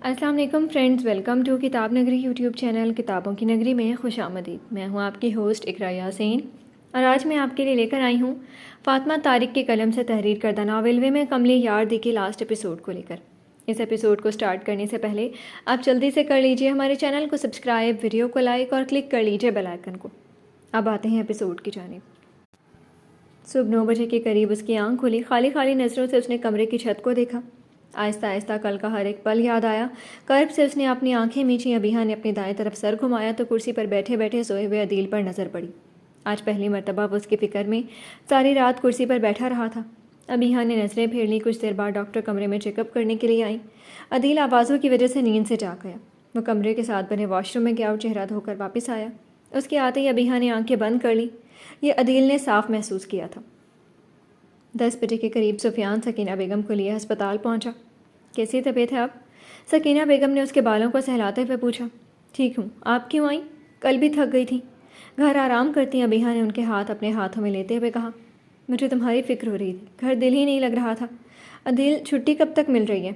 السلام علیکم friends, welcome to کتاب نگری یوٹیوب چینل کتابوں کی نگری میں خوش آمدید۔ میں ہوں آپ کی ہوسٹ اقرا یاسین اور آج میں آپ کے لیے لے کر آئی ہوں فاطمہ طارق کے قلم سے تحریر کردہ ناول وے میں کملی یار دی کے لاسٹ ایپیسوڈ کو لے کر۔ اس ایپیسوڈ کو سٹارٹ کرنے سے پہلے آپ جلدی سے کر لیجئے ہمارے چینل کو سبسکرائب، ویڈیو کو لائک اور کلک کر لیجئے بیل آئیکن کو۔ اب آتے ہیں ایپیسوڈ کی جانب۔ صبح 9 بجے کے قریب اس کی آنکھ کھلی۔ خالی خالی نظروں سے اس نے کمرے کی چھت کو دیکھا۔ آہستہ آہستہ کل کا ہر ایک پل یاد آیا۔ کرب سے اس نے اپنی آنکھیں میچیں۔ ابیحا نے اپنی دائیں طرف سر گھمایا تو کرسی پر بیٹھے بیٹھے سوئے ہوئے عدیل پر نظر پڑی۔ آج پہلی مرتبہ وہ اس کی فکر میں ساری رات کرسی پر بیٹھا رہا تھا۔ ابیحا نے نظریں پھیر لی۔ کچھ دیر بعد ڈاکٹر کمرے میں چیک اپ کرنے کے لیے آئی۔ عدیل آوازوں کی وجہ سے نیند سے جاگ گیا۔ وہ کمرے کے ساتھ بنے واش روم میں گیا اور چہرہ دھو کر واپس آیا۔ اس کے آتے ہی ابیحا نے آنکھیں بند کر لی۔ یہ عدیل نے صاف محسوس کیا تھا۔ 10 بجے کے قریب سفیان سکینہ بیگم کو لیے ہسپتال پہنچا۔ کیسی طبیعت ہے آپ؟ سکینہ بیگم نے اس کے بالوں کو سہلاتے ہوئے پوچھا۔ ٹھیک ہوں، آپ کیوں آئیں؟ کل بھی تھک گئی تھیں۔ گھر آرام کرتی ابیحا نے ان کے ہاتھ اپنے ہاتھوں میں لیتے ہوئے کہا۔ مجھے تمہاری فکر ہو رہی تھی، گھر دل ہی نہیں لگ رہا تھا۔ عدیل، چھٹی کب تک مل رہی ہے؟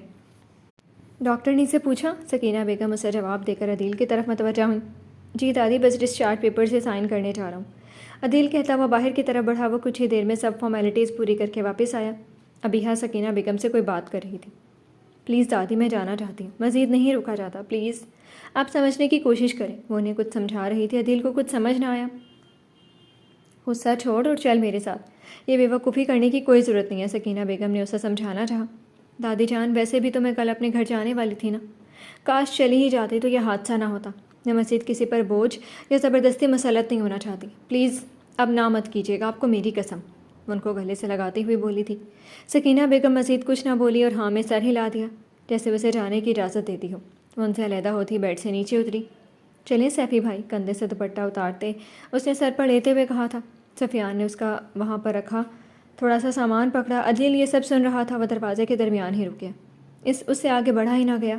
ڈاکٹر نے سے پوچھا۔ سکینہ بیگم اسے جواب دے کر عدیل کی طرف متوجہ ہوئی۔ جی دادی، بس ڈسچارج پیپر سے سائن کرنے جا رہا ہوں۔ عدیل کہتا ہوا باہر کی طرف بڑھا۔ وہ کچھ ہی دیر میں سب فارمیلٹیز پوری کر کے واپس آیا۔ ابیحا سکینہ بیگم سے کوئی بات کر رہی تھی۔ پلیز دادی، میں جانا چاہتی ہوں، مزید نہیں رکا جاتا، پلیز آپ سمجھنے کی کوشش کریں۔ وہ انہیں کچھ سمجھا رہی تھی۔ عدیل کو کچھ سمجھ نہ آیا۔ غصہ چھوڑ اور چل میرے ساتھ، یہ بے وقوفی کرنے کی کوئی ضرورت نہیں ہے، سکینہ بیگم نے اسے سمجھانا چاہا۔ دادی جان، ویسے بھی تو میں کل اپنے گھر جانے والی تھی نا، کاش چلی ہی جاتی تو یہ حادثہ نہ ہوتا۔ میں مزید کسی پر بوجھ یا زبردستی مسلط نہیں ہونا چاہتی، پلیز اب نہ مت کیجیے گا، آپ کو میری قسم، وہ ان کو گلے سے لگاتی ہوئی بولی تھی۔ سکینہ بیگم مزید کچھ نہ بولی اور ہاں میں سر ہلا دیا، جیسے اسے جانے کی اجازت دیتی ہو۔ وہ ان سے علیحدہ ہوتی بیڈ سے نیچے اتری۔ چلیں سیفی بھائی، کندھے سے دوپٹہ اتارتے اس نے سر پر لیتے ہوئے کہا تھا۔ سفیان نے اس کا وہاں پر رکھا تھوڑا سا سامان پکڑا۔ عدیل یہ سب سن رہا تھا۔ وہ دروازے کے درمیان ہی رک گیا، اس سے آگے بڑھا ہی نہ گیا۔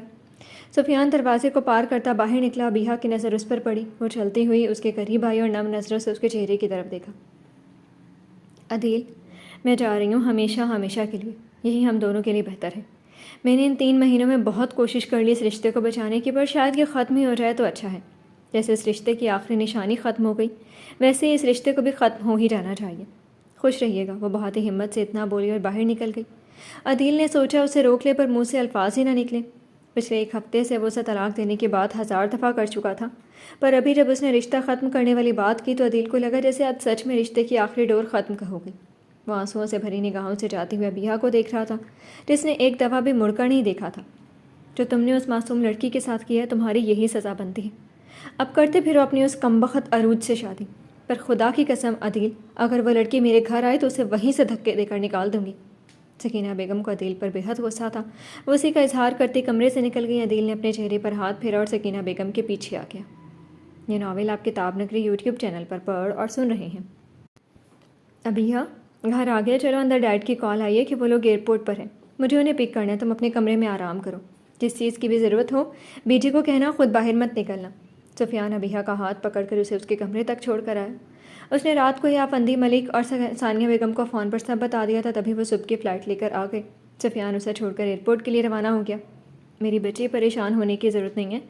سفیان دروازے کو پار کرتا باہر نکلا۔ ابیحا کی نظر اس پر پڑی۔ وہ چلتی ہوئی اس کے قریب آئی اور نم نظروں سے اس کے چہرے کی طرف دیکھا۔ عدیل، میں جا رہی ہوں ہمیشہ ہمیشہ کے لیے، یہی ہم دونوں کے لیے بہتر ہے۔ میں نے ان 3 مہینوں میں بہت کوشش کر لی اس رشتے کو بچانے کی، پر شاید یہ ختم ہی ہو جائے تو اچھا ہے۔ جیسے اس رشتے کی آخری نشانی ختم ہو گئی، ویسے ہی اس رشتے کو بھی ختم ہو ہی جانا چاہیے۔ خوش رہیے گا، وہ بہت ہی ہمت سے اتنا بولی اور باہر نکل گئی۔ عدیل نے سوچا اسے روک لے، پر منہ سے الفاظ ہی نہ نکلے۔ پچھلے 1 ہفتے سے وہ اسے طلاق دینے کی بات 1000 دفعہ کر چکا تھا، پر ابھی جب اس نے رشتہ ختم کرنے والی بات کی تو عدیل کو لگا جیسے آج سچ میں رشتے کی آخری ڈور ختم ہو گئی۔ وہ آنسوؤں سے بھری نگاہوں سے جاتی ہوئے ابیحا کو دیکھ رہا تھا، جس نے ایک دفعہ بھی مڑ کر نہیں دیکھا تھا۔ جو تم نے اس معصوم لڑکی کے ساتھ کیا ہے، تمہاری یہی سزا بنتی ہے۔ اب کرتے پھرو اپنی اس کمبخت عروج سے شادی، پر خدا کی قسم عدیل، اگر وہ لڑکی میرے گھر آئے تو اسے وہیں سے دھکے دے کر نکال دوں گی۔ سکینہ بیگم کو عدیل پر بے حد غصہ تھا۔ وہ اسی کا اظہار کرتی کمرے سے نکل گئی۔ عدیل نے اپنے چہرے پر ہاتھ پھیرا اور سکینہ بیگم کے پیچھے آ گیا۔ یہ ناول آپ کتاب نگری یوٹیوب چینل پر پڑھ اور سن رہے ہیں۔ ابیحا، گھر آ گیا، چلو اندر ڈیڈ کی کال آئی ہے کہ وہ لوگ ایئرپورٹ پر ہیں، مجھے انہیں پک کرنا ہے، تم اپنے کمرے میں آرام کرو، جس چیز کی بھی ضرورت ہو بی جی کو کہنا خود باہر مت نکلنا۔ سفیان ابیحا کا ہاتھ پکڑ کر اسے اس کے کمرے تک چھوڑ کر آیا۔ اس نے رات کو ہی آفندی ملک اور ثانیہ بیگم کو فون پر سب بتا دیا تھا، تبھی وہ صبح کی فلائٹ لے کر آ گئے۔ سفیان اسے چھوڑ کر ایئرپورٹ کے لیے روانہ ہو گیا۔ میری بچی، پریشان ہونے کی ضرورت نہیں ہے،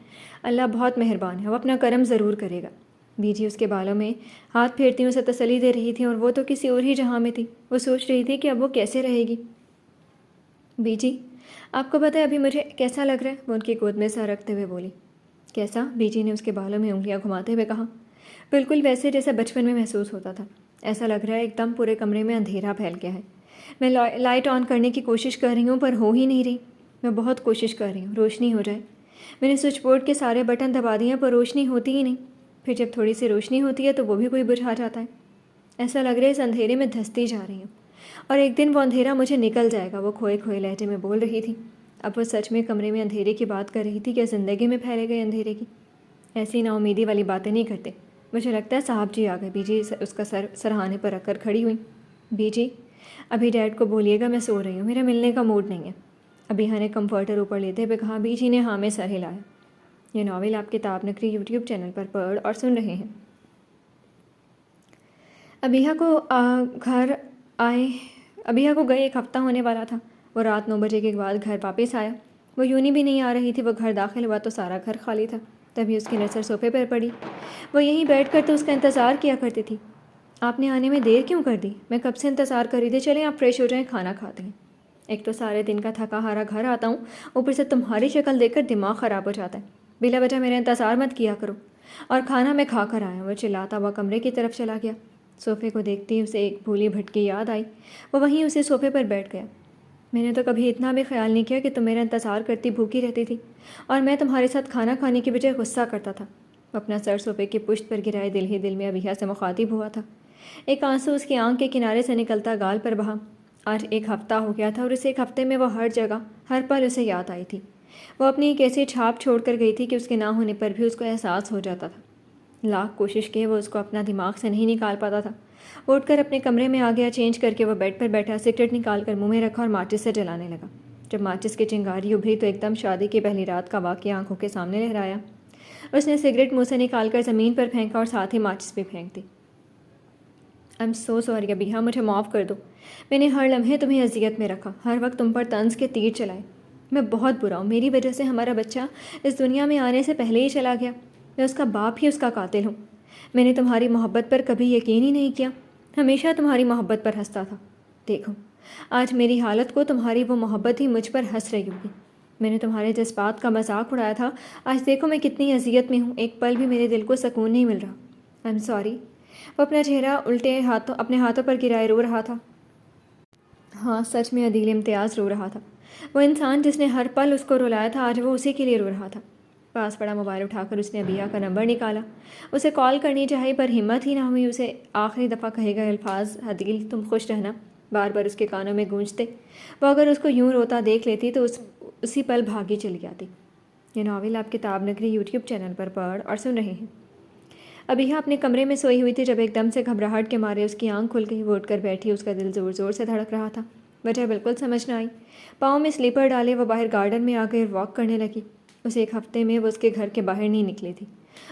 اللہ بہت مہربان ہے، وہ اپنا کرم ضرور کرے گا۔ بی جی اس کے بالوں میں ہاتھ پھیرتی اسے تسلی دے رہی تھی، اور وہ تو کسی اور ہی جہاں میں تھی۔ وہ سوچ رہی تھی کہ اب وہ کیسے رہے گی۔ بی جی، آپ کو پتہ ہے ابھی مجھے کیسا لگ رہا ہے؟ وہ ان کی گود میں سر رکھتے ہوئے بولی۔ کیسا؟ بی جی نے اس کے بالوں میں انگلیاں گھماتے ہوئے کہا۔ بالکل ویسے جیسا بچپن میں محسوس ہوتا تھا، ایسا لگ رہا ہے ایک دم پورے کمرے میں اندھیرا پھیل گیا ہے۔ میں لائٹ آن کرنے کی کوشش کر رہی ہوں پر ہو ہی نہیں رہی۔ میں بہت کوشش کر رہی ہوں روشنی ہو جائے۔ میں نے سوئچ بورڈ کے سارے بٹن دبا دیے ہیں پر روشنی ہوتی ہی نہیں۔ پھر جب تھوڑی سی روشنی ہوتی ہے تو وہ بھی کوئی بجھا جاتا ہے۔ ایسا لگ رہا ہے اس اندھیرے میں دھستی جا رہی ہوں، اور ایک دن وہ اندھیرا مجھے نکل جائے گا، وہ کھوئے کھوئے لہجے میں بول رہی تھی۔ اب وہ سچ میں کمرے میں اندھیرے کی بات کر رہی تھی کہ زندگی میں پھیلے گئے اندھیرے کی؟ ایسی نا امیدی والی باتیں نہیں کرتے۔ مجھے لگتا ہے صاحب جی آ گئے۔ بی جی اس کا سر سرہانے پر رکھ کر کھڑی ہوئی۔ بی جی، ابھی ڈیڈ کو بولیے گا میں سو رہی ہوں، میرا ملنے کا موڈ نہیں ہے، ابیحا نے کمفرٹر اوپر لیتے ہوئے کہا۔ بی جی نے ہاں میں سر ہلایا۔ یہ ناول آپ کتاب نگری یوٹیوب چینل پر پڑھ اور سن رہے ہیں۔ ابیحا کو گئے 1 ہفتہ ہونے والا تھا۔ وہ رات 9 بجے کے بعد گھر واپس آیا۔ وہ یونی بھی نہیں آ رہی تھی۔ وہ گھر داخل ہوا تو سارا گھر خالی تھا۔ تبھی اس کی نظر صوفے پر پڑی۔ وہ یہیں بیٹھ کر تو اس کا انتظار کیا کرتی تھی۔ آپ نے آنے میں دیر کیوں کر دی؟ میں کب سے انتظار کر رہی تھی۔ چلیں آپ فریش ہو جائیں، کھانا کھاتے ہیں۔ ایک تو سارے دن کا تھکا ہارا گھر آتا ہوں، اوپر سے تمہاری شکل دیکھ کر دماغ خراب ہو جاتا ہے۔ بلا وجہ میرا انتظار مت کیا کرو۔ اور کھانا میں کھا کر آیا۔ وہ چلاتا ہوا کمرے کی طرف چلا گیا۔ صوفے کو دیکھتی اسے ایک بھولی بھٹکی یاد آئی۔ وہ وہیں اسے صوفے پر بیٹھ گیا۔ میں نے تو کبھی اتنا بھی خیال نہیں کیا کہ تم میرا انتظار کرتی بھوکی رہتی تھی، اور میں تمہارے ساتھ کھانا کھانے کی بجائے غصہ کرتا تھا۔ وہ اپنا سر صوفے کی پشت پر گرائے دل ہی دل میں ابیہ سے مخاطب ہوا تھا۔ ایک آنسو اس کی آنکھ کے کنارے سے نکلتا گال پر بہا۔ آج ایک ہفتہ ہو گیا تھا، اور اس ایک ہفتے میں وہ ہر جگہ ہر پل اسے یاد آئی تھی۔ وہ اپنی ایک ایسی چھاپ چھوڑ کر گئی تھی کہ اس کے نہ ہونے پر بھی اس کو احساس ہو جاتا تھا۔ لاکھ کوشش کیے وہ اس کو اپنا دماغ سے نہیں نکال پاتا تھا۔ وہ اٹھ کر اپنے کمرے میں آ گیا۔ چینج کر کے وہ بیڈ پر بیٹھا، سگریٹ نکال کر منہ میں رکھا اور ماچس سے جلانے لگا۔ جب ماچس کی چنگاری ابھری تو ایک دم شادی کی پہلی رات کا واقعہ آنکھوں کے سامنے لہرایا۔ اس نے سگریٹ منہ سے نکال کر زمین پر پھینکا اور ساتھ ہی ماچس بھی پھینک دی۔ آئی ایم سو سوری ابیہ، مجھے معاف کر دو۔ میں نے ہر لمحے تمہیں اذیت میں رکھا، ہر وقت تم پر طنز کے تیر چلائے۔ میں بہت برا ہوں، میری وجہ سے ہمارا بچہ اس دنیا میں آنے سے پہلے ہی چلا گیا۔ میں اس کا باپ ہی اس کا قاتل ہوں۔ میں نے تمہاری محبت پر کبھی یقین ہی نہیں کیا، ہمیشہ تمہاری محبت پر ہنستا تھا۔ دیکھو آج میری حالت کو تمہاری وہ محبت ہی مجھ پر ہنس رہی ہوگی۔ میں نے تمہارے جذبات کا مذاق اڑایا تھا، آج دیکھو میں کتنی اذیت میں ہوں، ایک پل بھی میرے دل کو سکون نہیں مل رہا۔ I am sorry. وہ اپنا چہرہ اپنے ہاتھوں پر گرائے رو رہا تھا۔ ہاں سچ میں عدیل امتیاز رو رہا تھا۔ وہ انسان جس نے ہر پل اس کو رلایا تھا، آج وہ اسی کے لیے رو رہا تھا۔ پاس پڑا موبائل اٹھا کر اس نے ابیہ کا نمبر نکالا۔ اسے کال کرنی چاہی پر ہمت ہی نہ ہوئی۔ اسے آخری دفعہ کہے گئے الفاظ عدیل تم خوش رہنا بار بار اس کے کانوں میں گونجتے۔ وہ اگر اس کو یوں روتا دیکھ لیتی تو اسی پل بھاگی چلی جاتی۔ یہ ناول آپ کتاب نگری یوٹیوب چینل پر پڑھ اور سن رہے ہیں۔ ابیہ اپنے کمرے میں سوئی ہوئی تھی جب ایک دم سے گھبراہٹ کے مارے اس کی آنکھ کھل گئی۔ وہ اٹھ کر بیٹھی، اس کا دل زور زور سے دھڑک رہا تھا۔ وجہ بالکل سمجھ نہ آئی۔ پاؤں میں سلیپر ڈالے وہ باہر گارڈن میں آ گئی اور واک کرنے لگی۔ اسے ایک ہفتے میں وہ اس کے گھر کے باہر نہیں نکلی تھی۔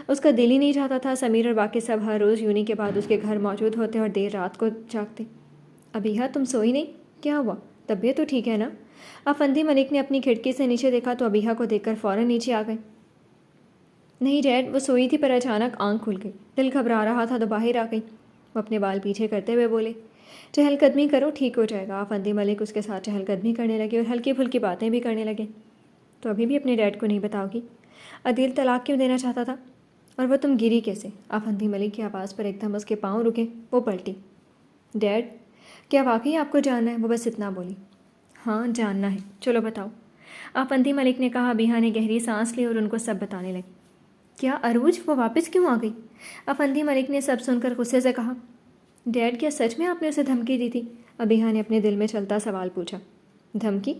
اس کا دل ہی نہیں چاہتا تھا سمیر اور باقی سب ہر روز یونی کے بعد اس کے گھر موجود ہوتے اور دیر رات کو جاگتے۔ ابیہ تم سوئی نہیں؟ کیا ہوا؟ طبیعت تو ٹھیک ہے نا؟ افندی ملک نے اپنی کھڑکی سے نیچے دیکھا تو ابیہ کو دیکھ کر فوراً نیچے آ گئے۔ نہیں ڈیڈ، وہ سوئی تھی پر اچانک آنکھ کھل گئی، دل گھبرا رہا تھا تو باہر آ گئی۔ وہ اپنے بال پیچھے کرتے ہوئے بولے چہل قدمی کرو، ٹھیک ہو جائے گا۔ افندی ملک اس کے ساتھ چہل قدمی کرنے لگے اور ہلکی پھلکی باتیں بھی کرنے لگے۔ تو ابھی بھی اپنے ڈیڈ کو نہیں بتاؤ گی؟ عدیل طلاق کیوں دینا چاہتا تھا؟ اور وہ تم گری کیسے؟ افندی ملک کی آواز پر ایک دم اس کے پاؤں رکے۔ وہ پلٹی۔ ڈیڈ کیا واقعی آپ کو جاننا ہے؟ وہ بس اتنا بولی۔ ہاں جاننا ہے، چلو بتاؤ، افندی ملک نے کہا۔ ابیہ نے گہری سانس لی اور ان کو سب بتانے لگی۔ کیا عروج وہ واپس کیوں آ گئی؟ افندی ملک نے سب سن کر غصے سے کہا۔ ڈیڈ کیا سچ میں آپ نے اسے دھمکی دی تھی؟ ابیہ نے اپنے دل میں چلتا سوال پوچھا۔ دھمکی؟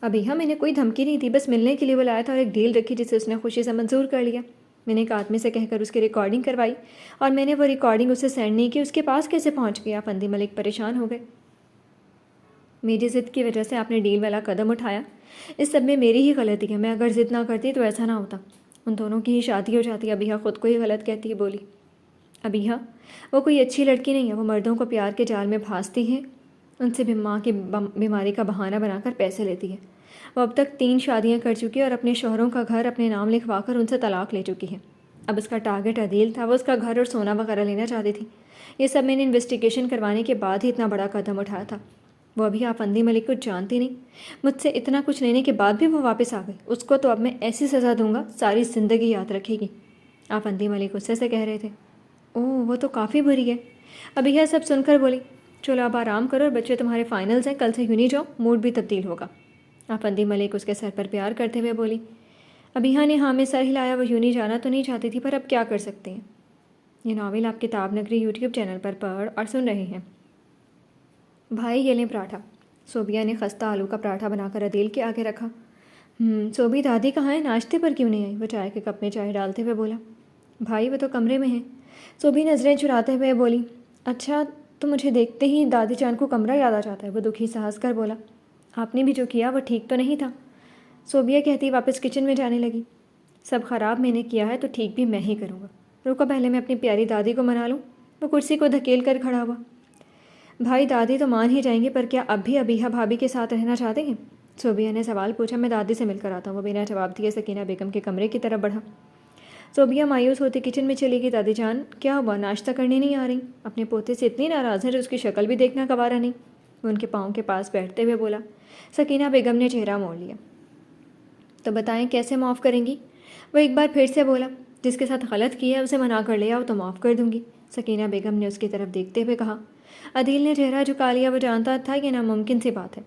ابیہ میں نے کوئی دھمکی نہیں دی، بس ملنے کے لیے بلایا تھا اور ایک ڈیل رکھی جسے اس نے خوشی سے منظور کر لیا۔ میں نے ایک آدمی سے کہہ کر اس کی ریکارڈنگ کروائی اور میں نے وہ ریکارڈنگ اسے سینڈ نہیں کی، اس کے پاس کیسے پہنچ گیا؟ افندی ملک پریشان ہو گئے۔ میری ضد کی وجہ سے آپ نے ڈیل والا قدم اٹھایا، اس سب میں میری ہی غلطی ہے۔ میں اگر ضد نہ کرتی تو ایسا نہ ہوتا، ان دونوں کی ہی شادی ہو جاتی۔ ابیہ خود کو ہی غلط کہتی ہے بولی۔ ابیہ وہ کوئی اچھی لڑکی نہیں ہے، وہ مردوں کو پیار کے جال میں پھانستی ہے، ان سے ماں کی بیماری کا بہانہ بنا کر پیسے لیتی ہے۔ وہ اب تک 3 شادیاں کر چکی ہے اور اپنے شوہروں کا گھر اپنے نام لکھوا کر ان سے طلاق لے چکی ہے۔ اب اس کا ٹارگٹ عدیل تھا، وہ اس کا گھر اور سونا وغیرہ لینا چاہتی تھی۔ یہ سب میں نے انویسٹیگیشن کروانے کے بعد ہی اتنا بڑا قدم اٹھایا تھا۔ وہ ابھی افندی ملک کو جانتی نہیں، مجھ سے اتنا کچھ لینے کے بعد بھی وہ واپس آ گئی۔ اس کو تو اب میں ایسی سزا دوں گا ساری زندگی یاد رکھے گی۔ افندی ملک غصے سے کہہ رہے تھے۔ اوہ وہ تو کافی بری ہے۔ ابیہ سب سن کر بولی چلو اب آرام کرو اور بچے تمہارے فائنلز ہیں، کل سے یونی جاؤ، موڈ بھی تبدیل ہوگا۔ افندی ملک اس کے سر پر پیار کرتے ہوئے بولی۔ ابیہ نے ہاں میں سر ہلایا۔ وہ یونی جانا تو نہیں چاہتی تھی پر اب کیا کر سکتے ہیں۔ یہ ناول آپ کتاب نگری یوٹیوب چینل پر پڑھ اور سن رہے ہیں۔ بھائی یہ لیں پراٹھا۔ صوبیہ نے خستہ آلو کا پراٹھا بنا کر عدیل کے آگے رکھا۔ صوبی دادی کہاں ہے؟ ناشتے پر کیوں نہیں آئی؟ وہ چائے کے کپ میں چائے ڈالتے ہوئے بولا۔ بھائی وہ تو کمرے میں ہیں۔ صوبی نظریں چراتے ہوئے بولی۔ اچھا تو مجھے دیکھتے ہی دادی جان کو کمرہ یاد آ جاتا ہے؟ وہ دکھی سے ہنس کر بولا۔ آپ نے بھی جو کیا وہ ٹھیک تو نہیں تھا؟ صوبیہ کہتی واپس کچن میں جانے لگی۔ سب خراب میں نے کیا ہے تو ٹھیک بھی میں ہی کروں گا، رکو پہلے میں اپنی پیاری دادی کو منا لوں۔ وہ کرسی کو دھکیل کر کھڑا ہوا۔ بھائی دادی تو مان ہی جائیں گے پر کیا اب بھی ابیہ بھابھی کے ساتھ رہنا چاہتے ہیں؟ صوبیہ نے سوال پوچھا۔ میں دادی سے مل کر آتا ہوں، وہ بنا جواب دیے سکینہ بیگم کے کمرے کی طرف بڑھا۔ صوبیہ مایوس ہوتی کچن میں چلی گئی۔ دادی جان کیا ہوا، ناشتہ کرنے نہیں آ رہی؟ اپنے پوتے سے اتنی ناراض ہے جو اس کی شکل بھی دیکھنا گوارا نہیں، وہ ان کے پاؤں کے پاس بیٹھتے ہوئے بولا۔ سکینہ بیگم نے چہرہ موڑ لیا۔ تو بتائیں کیسے معاف کریں گی؟ وہ ایک بار پھر سے بولا۔ جس کے ساتھ غلط کیا ہے اسے منا کر لے آؤ تو معاف کر دوں گی، سکینہ بیگم نے اس کی طرف دیکھتے ہوئے کہا۔ عدیل نے چہرہ جھکا لیا۔ وہ جانتا تھا یہ ناممکن سی بات ہے،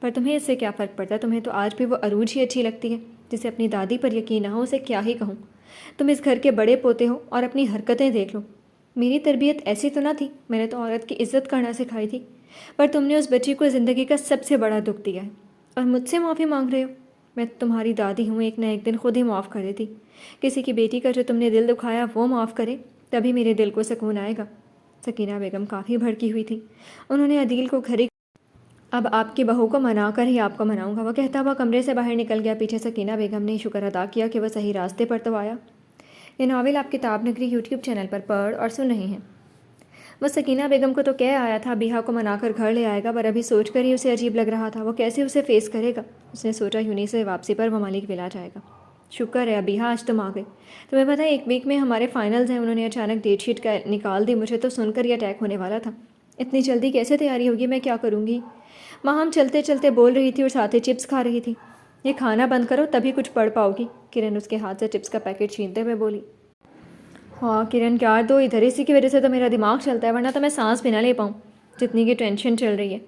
پر تمہیں اس سے کیا فرق پڑتا ہے؟ تمہیں تو آج بھی وہ عروج ہی اچھی لگتی ہے جسے اپنی دادی پر یقین نہ ہو، اسے کیا ہی کہوں۔ تم اس گھر کے بڑے پوتے ہو اور اپنی حرکتیں دیکھ لو۔ میری تربیت ایسی تو نہ تھی، میں نے تو عورت کی عزت کرنا سکھائی تھی، پر تم نے اس بچی کو زندگی کا سب سے بڑا دکھ دیا ہے اور مجھ سے معافی مانگ رہے ہو۔ میں تمہاری دادی ہوں، ایک نہ ایک دن خود ہی معاف کر دیتی۔ کسی کی بیٹی کا جو تم نے دل دکھایا وہ معاف کرے، تبھی میرے دل کو سکون آئے گا۔ سکینہ بیگم کافی بھڑکی ہوئی تھی۔ انہوں نے عدیل کو گھری اب آپ کی بہو کو منا کر ہی آپ کو مناؤں گا، وہ کہتا ہوا کمرے سے باہر نکل گیا۔ پیچھے سکینہ بیگم نے شکر ادا کیا کہ وہ صحیح راستے پر تو آیا۔ یہ ناول آپ کتاب نگری یوٹیوب چینل پر پڑھ اور سن رہے ہیں۔ وہ سکینہ بیگم کو تو کہہ آیا تھا بیہا کو منا کر گھر لے آئے گا، پر ابھی سوچ کر ہی اسے عجیب لگ رہا تھا وہ کیسے اسے فیس کرے گا۔ اس نے سوچا یونی سے واپسی پر وہ ملک ولا جائے گا۔ شکر ہے بیہا آج تم آ گئے۔ تمہیں پتہ ہے 1 ویک میں ہمارے فائنلز ہیں۔ انہوں نے اچانک ڈیٹ شیٹ نکال دی، مجھے تو سن کر یہ اٹیک ہونے والا تھا۔ اتنی جلدی کیسے تیاری ہوگی، میں کیا کروں گی؟ ماں ہم چلتے چلتے بول رہی تھی اور ساتھ ہی چپس کھا رہی تھی۔ یہ کھانا بند کرو تبھی کچھ پڑھ پاؤ گی، کرن اس کے ہاتھ سے چپس کا پیکٹ چھینتے ہوئے بولی۔ ہاں کرن یار، دو ادھر اسی کی وجہ سے تو میرا دماغ چلتا ہے، ورنہ تو میں سانس بھی نہ لے پاؤں جتنی کی ٹینشن چل رہی ہے۔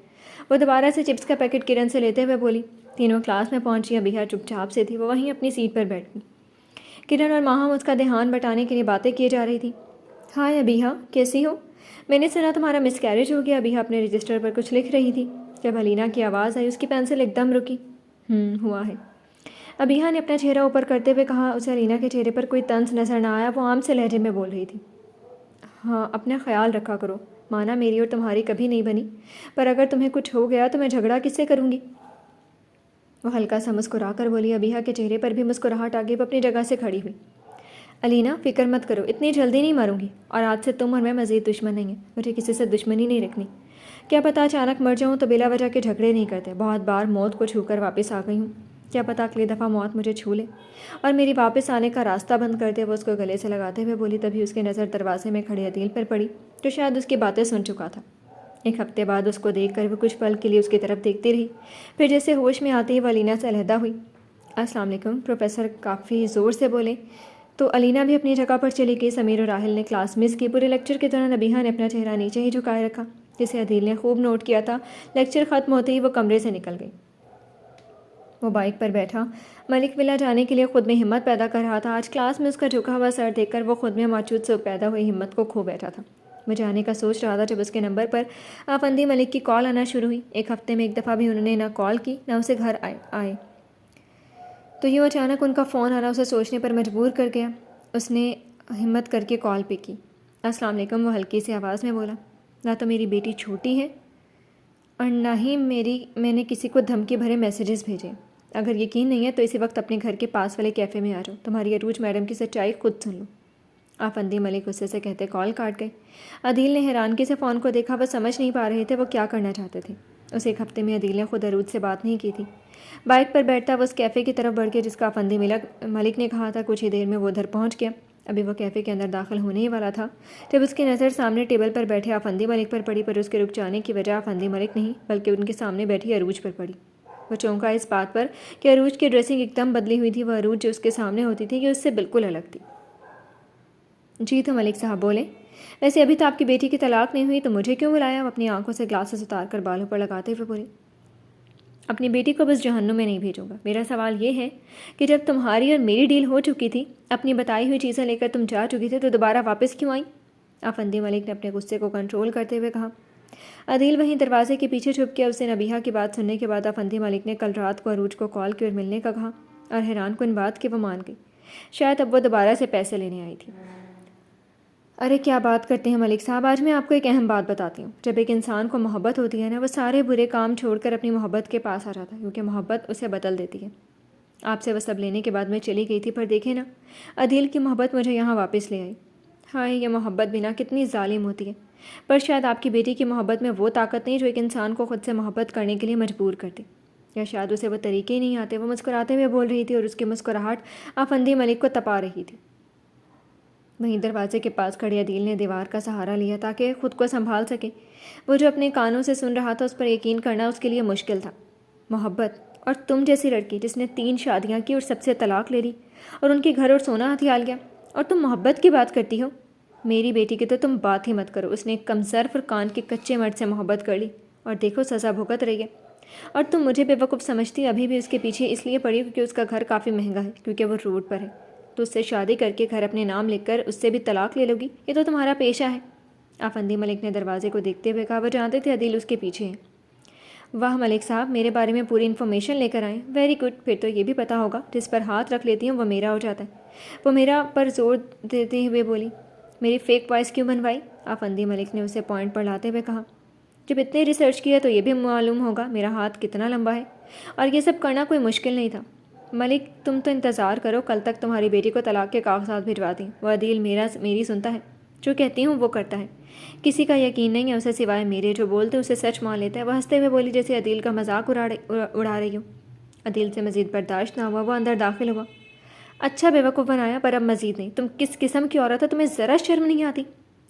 وہ دوبارہ سے چپس کا پیکٹ کرن سے لیتے ہوئے بولی۔ تینوں کلاس میں پہنچی۔ ابیہا چپ چاپ سے تھی، وہ وہیں اپنی سیٹ پر بیٹھ گئی۔ کرن اور ماہم اس کا دھیان بٹانے کے لیے باتیں کیے جا رہی تھی۔ ہائے ابیہا کیسی ہو؟ میں نے سنا تمہارا مس کیریج ہو گیا۔ ابیہا اپنے رجسٹر پر کچھ لکھ رہی تھی۔ جب علینا کی آواز آئی اس کی پینسل ایک دم رکی۔ ہوا ہے، ابیہا نے اپنا چہرہ اوپر کرتے ہوئے کہا۔ اسے علینا کے چہرے پر کوئی طنز نظر نہ آیا، وہ عام سے لہجے میں بول رہی تھی۔ ہاں اپنا خیال رکھا کرو، مانا میری اور تمہاری کبھی نہیں بنی، پر اگر تمہیں کچھ ہو گیا تو میں جھگڑا کس سے کروں گی؟ وہ ہلکا سا مسکرا کر بولی۔ ابیہا کے چہرے پر بھی مسکراہٹ آ گئی، وہ اپنی جگہ سے کھڑی ہوئی۔ علینا فکر مت کرو، اتنی جلدی نہیں مروں گی، اور آج سے تم اور میں مزید دشمن نہیں ہیں۔ مجھے کسی سے دشمنی نہیں رکھنی۔ کیا پتہ اچانک مر جاؤں تو بلا وجہ کے جھگڑے نہیں کرتے۔ بہت بار موت کو چھو کر واپس آ گئی ہوں، کیا پتہ اگلی دفعہ موت مجھے چھو لے اور میری واپس آنے کا راستہ بند کر دے۔ وہ اس کو گلے سے لگاتے ہوئے بولی۔ تبھی اس کی نظر دروازے میں کھڑے عدیل پر پڑی جو شاید اس کی باتیں سن چکا تھا۔ 1 ہفتے بعد اس کو دیکھ کر وہ کچھ پل کے لیے اس کی طرف دیکھتی رہی، پھر جیسے ہوش میں آتے ہی وہ علینا سے علیحدہ ہوئی۔ السلام علیکم، پروفیسر کافی زور سے بولے تو علینا بھی اپنی جگہ پر چلی گئی۔ سمیر اور راحل نے کلاس مس کی۔ پورے لیکچر کے دوران ابیہا نے اپنا چہرہ نیچے ہی جھکائے رکھا، جسے عدیل نے خوب نوٹ کیا تھا۔ لیکچر ختم ہوتے ہی وہ کمرے سے نکل گئی۔ وہ بائک پر بیٹھا ملک ولا جانے کے لیے خود میں ہمت پیدا کر رہا تھا۔ آج کلاس میں اس کا جھکا ہوا سر دیکھ کر وہ خود میں موجود سے پیدا ہوئی ہمت کو کھو بیٹھا تھا۔ وہ جانے کا سوچ رہا تھا جب اس کے نمبر پر آفندی ملک کی کال آنا شروع ہوئی۔ 1 ہفتے میں 1 دفعہ بھی انہوں نے نہ کال کی نہ اسے گھر آئے تو یوں اچانک ان کا فون آنا اسے سوچنے پر مجبور کر گیا۔ اس نے ہمت کر کے کال پہ کی۔ السلام علیکم، وہ ہلکی سی آواز میں بولا۔ نہ تو میری بیٹی چھوٹی ہے اور نہ ہی میں نے کسی کو دھمکی بھرے میسیجز بھیجے۔ اگر یقین نہیں ہے تو اسی وقت اپنے گھر کے پاس والے کیفے میں آ جاؤ، تمہاری عروج میڈم کی سچائی خود سن لو۔ آفندی ملک غصے سے کہتے کال کاٹ گئے۔ عدیل نے حیرانگی سے فون کو دیکھا، وہ سمجھ نہیں پا رہے تھے وہ کیا کرنا چاہتے تھے۔ اس 1 ہفتے میں عدیل نے خود عروج سے بات نہیں کی تھی۔ بائک پر بیٹھتا وہ اس کیفے کی طرف بڑھ گیا جس کا آفندی ملک نے کہا تھا۔ کچھ ہی دیر میں وہ ادھر پہنچ گیا۔ ابھی وہ کیفے کے اندر داخل ہونے ہی والا تھا جب اس کی نظر سامنے ٹیبل پر بیٹھے آفندی ملک پر پڑی، پر اس کے رک جانے کی وجہ آفندی ملک نہیں بلکہ ان کے سامنے بیٹھی عروج پر پڑی۔ وہ چونکا اس بات پر کہ عروج کی ڈریسنگ ایک دم بدلی ہوئی تھی۔ وہ عروج جو اس کے سامنے ہوتی تھی کہ اس سے بالکل الگ تھی۔ جی تو ملک صاحب بولے، ویسے ابھی تو آپ کی بیٹی کی طلاق نہیں ہوئی تو مجھے کیوں بلایا؟ وہ اپنی آنکھوں سے گلاسز اتار کر بالوں پر لگاتے ہوئے بولی۔ اپنی بیٹی کو بس جہنم میں نہیں بھیجوں گا۔ میرا سوال یہ ہے کہ جب تمہاری اور میری ڈیل ہو چکی تھی، اپنی بتائی ہوئی چیزیں لے کر تم جا چکی تھی، تو دوبارہ واپس کیوں آئیں؟ آفندی ملک نے اپنے غصے کو کنٹرول کرتے ہوئے کہا۔ عدیل وہیں دروازے کے پیچھے چھپ کے اسے نبیہا کی بات سننے کے بعد آفندی ملک نے کل رات کو عروج کو کال کی اور ملنے کا کہا، اور حیران کن بات کہ وہ مان گئی۔ شاید اب وہ دوبارہ سے پیسے لینے آئی تھی۔ ارے کیا بات کرتے ہیں ملک صاحب، آج میں آپ کو ایک اہم بات بتاتی ہوں۔ جب ایک انسان کو محبت ہوتی ہے نا، وہ سارے برے کام چھوڑ کر اپنی محبت کے پاس آ جاتا ہے، کیونکہ محبت اسے بدل دیتی ہے۔ آپ سے وہ سب لینے کے بعد میں چلی گئی تھی، پر دیکھے نا، عدیل کی محبت مجھے یہاں واپس لے آئی۔ ہائے یہ محبت بھی نا کتنی ظالم ہوتی ہے، پر شاید آپ کی بیٹی کی محبت میں وہ طاقت نہیں جو ایک انسان کو خود سے محبت کرنے کے لیے مجبور کرتی۔ یا شاید اسے وہ طریقے ہی نہیں آتے۔ وہ مسکراتے ہوئے بول رہی تھی اور اس کی مسکراہٹ آفندی ملک کو تپا رہی تھی۔ وہیں دروازے کے پاس کھڑے عدیل نے دیوار کا سہارا لیا تاکہ خود کو سنبھال سکے۔ وہ جو اپنے کانوں سے سن رہا تھا اس پر یقین کرنا اس کے لیے مشکل تھا۔ محبت، اور تم جیسی لڑکی جس نے 3 شادیاں کی اور سب سے طلاق لے لی اور ان کے گھر اور سونا ہتھیال گیا، اور تم محبت کی بات کرتی ہو؟ میری بیٹی کی تو تم بات ہی مت کرو۔ اس نے ایک کمصرف اور کان کے کچے مرد سے محبت کر لی اور دیکھو سزا بھگت رہی ہے۔ اور تم مجھے بے وقوف سمجھتی ابھی بھی اس کے پیچھے اس لیے پڑی کیونکہ اس کا گھر کافی مہنگا ہے، کیونکہ وہ روڈ پر ہے، تو اس سے شادی کر کے گھر اپنے نام لکھ کر اس سے بھی طلاق لے لو گی؟ یہ تو تمہارا پیشہ ہے۔ آفندی ملک نے دروازے کو دیکھتے ہوئے کہا۔ وہ جانتے تھے عدیل اس کے پیچھے ہیں۔ واہ ملک صاحب، میرے بارے میں پوری انفارمیشن لے کر آئیں۔ ویری گڈ، پھر تو یہ بھی پتہ ہوگا جس پر ہاتھ رکھ لیتی ہوں وہ میرا ہو جاتا ہے۔ وہ میرا پر زور دیتے ہوئے بولی۔ میری فیک وائس کیوں بنوائی؟ آفندی ملک نے اسے پوائنٹ پر لاتے ہوئے کہا۔ جب اتنے ریسرچ کیا تو یہ بھی معلوم ہوگا میرا ہاتھ کتنا لمبا ہے، اور یہ سب کرنا کوئی مشکل نہیں تھا۔ ملک تم تو انتظار کرو، کل تک تمہاری بیٹی کو طلاق کے کاغذات بھجوا دیں۔ وہ عدیل میری سنتا ہے، جو کہتی ہوں وہ کرتا ہے۔ کسی کا یقین نہیں ہے اسے سوائے میرے، جو بولتے اسے سچ مان لیتا ہے۔ وہ ہنستے ہوئے بولی جیسے عدیل کا مذاق اڑا رہی ہو۔ عدیل سے مزید برداشت نہ ہوا، وہ اندر داخل ہوا۔ اچھا بیوقوف بنایا، پر اب مزید نہیں۔ تم کس قسم کی عورت ہو، تمہیں ذرا شرم نہیں آتی؟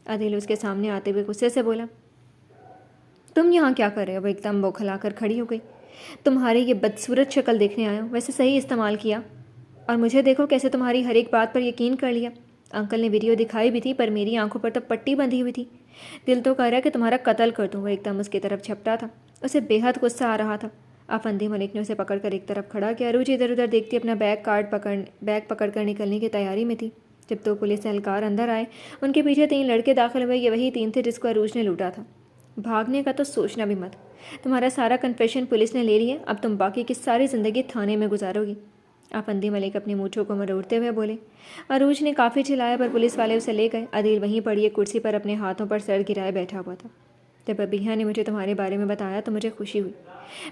عدیل اس کے سامنے آتے ہوئے غصے سے بولا۔ تم یہاں کیا کر رہے ہو؟ وہ ایک دم بوکھلا کر کھڑی ہو گئی۔ تمہاری یہ بدصورت شکل دیکھنے آیا ہوں، ویسے صحیح استعمال کیا، اور مجھے دیکھو کیسے تمہاری ہر ایک بات پر یقین کر لیا۔ انکل نے ویڈیو دکھائی بھی تھی پر میری آنکھوں پر تو پٹی بندھی ہوئی تھی۔ دل تو کہہ رہا کہ تمہارا قتل کر دوں۔ وہ ایک دم اس کی طرف جھپٹا تھا، اسے بے حد غصہ آ رہا تھا۔ آفندی ملک نے اسے پکڑ کر ایک طرف کھڑا کیا۔ عروج ادھر ادھر دیکھتی اپنا بیگ پکڑ کر نکلنے کی تیاری میں تھی۔ جب 2 پولیس اہلکار اندر آئے، ان کے پیچھے 3 لڑکے داخل ہوئے۔ یہ وہی 3 تھے جس کو عروج نے لوٹا تھا۔ بھاگنے کا تو سوچنا بھی مت، تمہارا سارا کنفیشن پولیس نے لے لیا، اب تم باقی کی ساری زندگی تھانے میں گزارو گی۔ آفندی ملک اپنی مونچھوں کو مروڑتے ہوئے بولے۔ عروج نے کافی چلایا پر پولیس والے اسے لے گئے۔ عدیل وہیں پڑی ایک کرسی پر اپنے ہاتھوں پر سر گرائے بیٹھا ہوا تھا۔ جب ابیہ نے مجھے تمہارے بارے میں بتایا تو مجھے خوشی ہوئی۔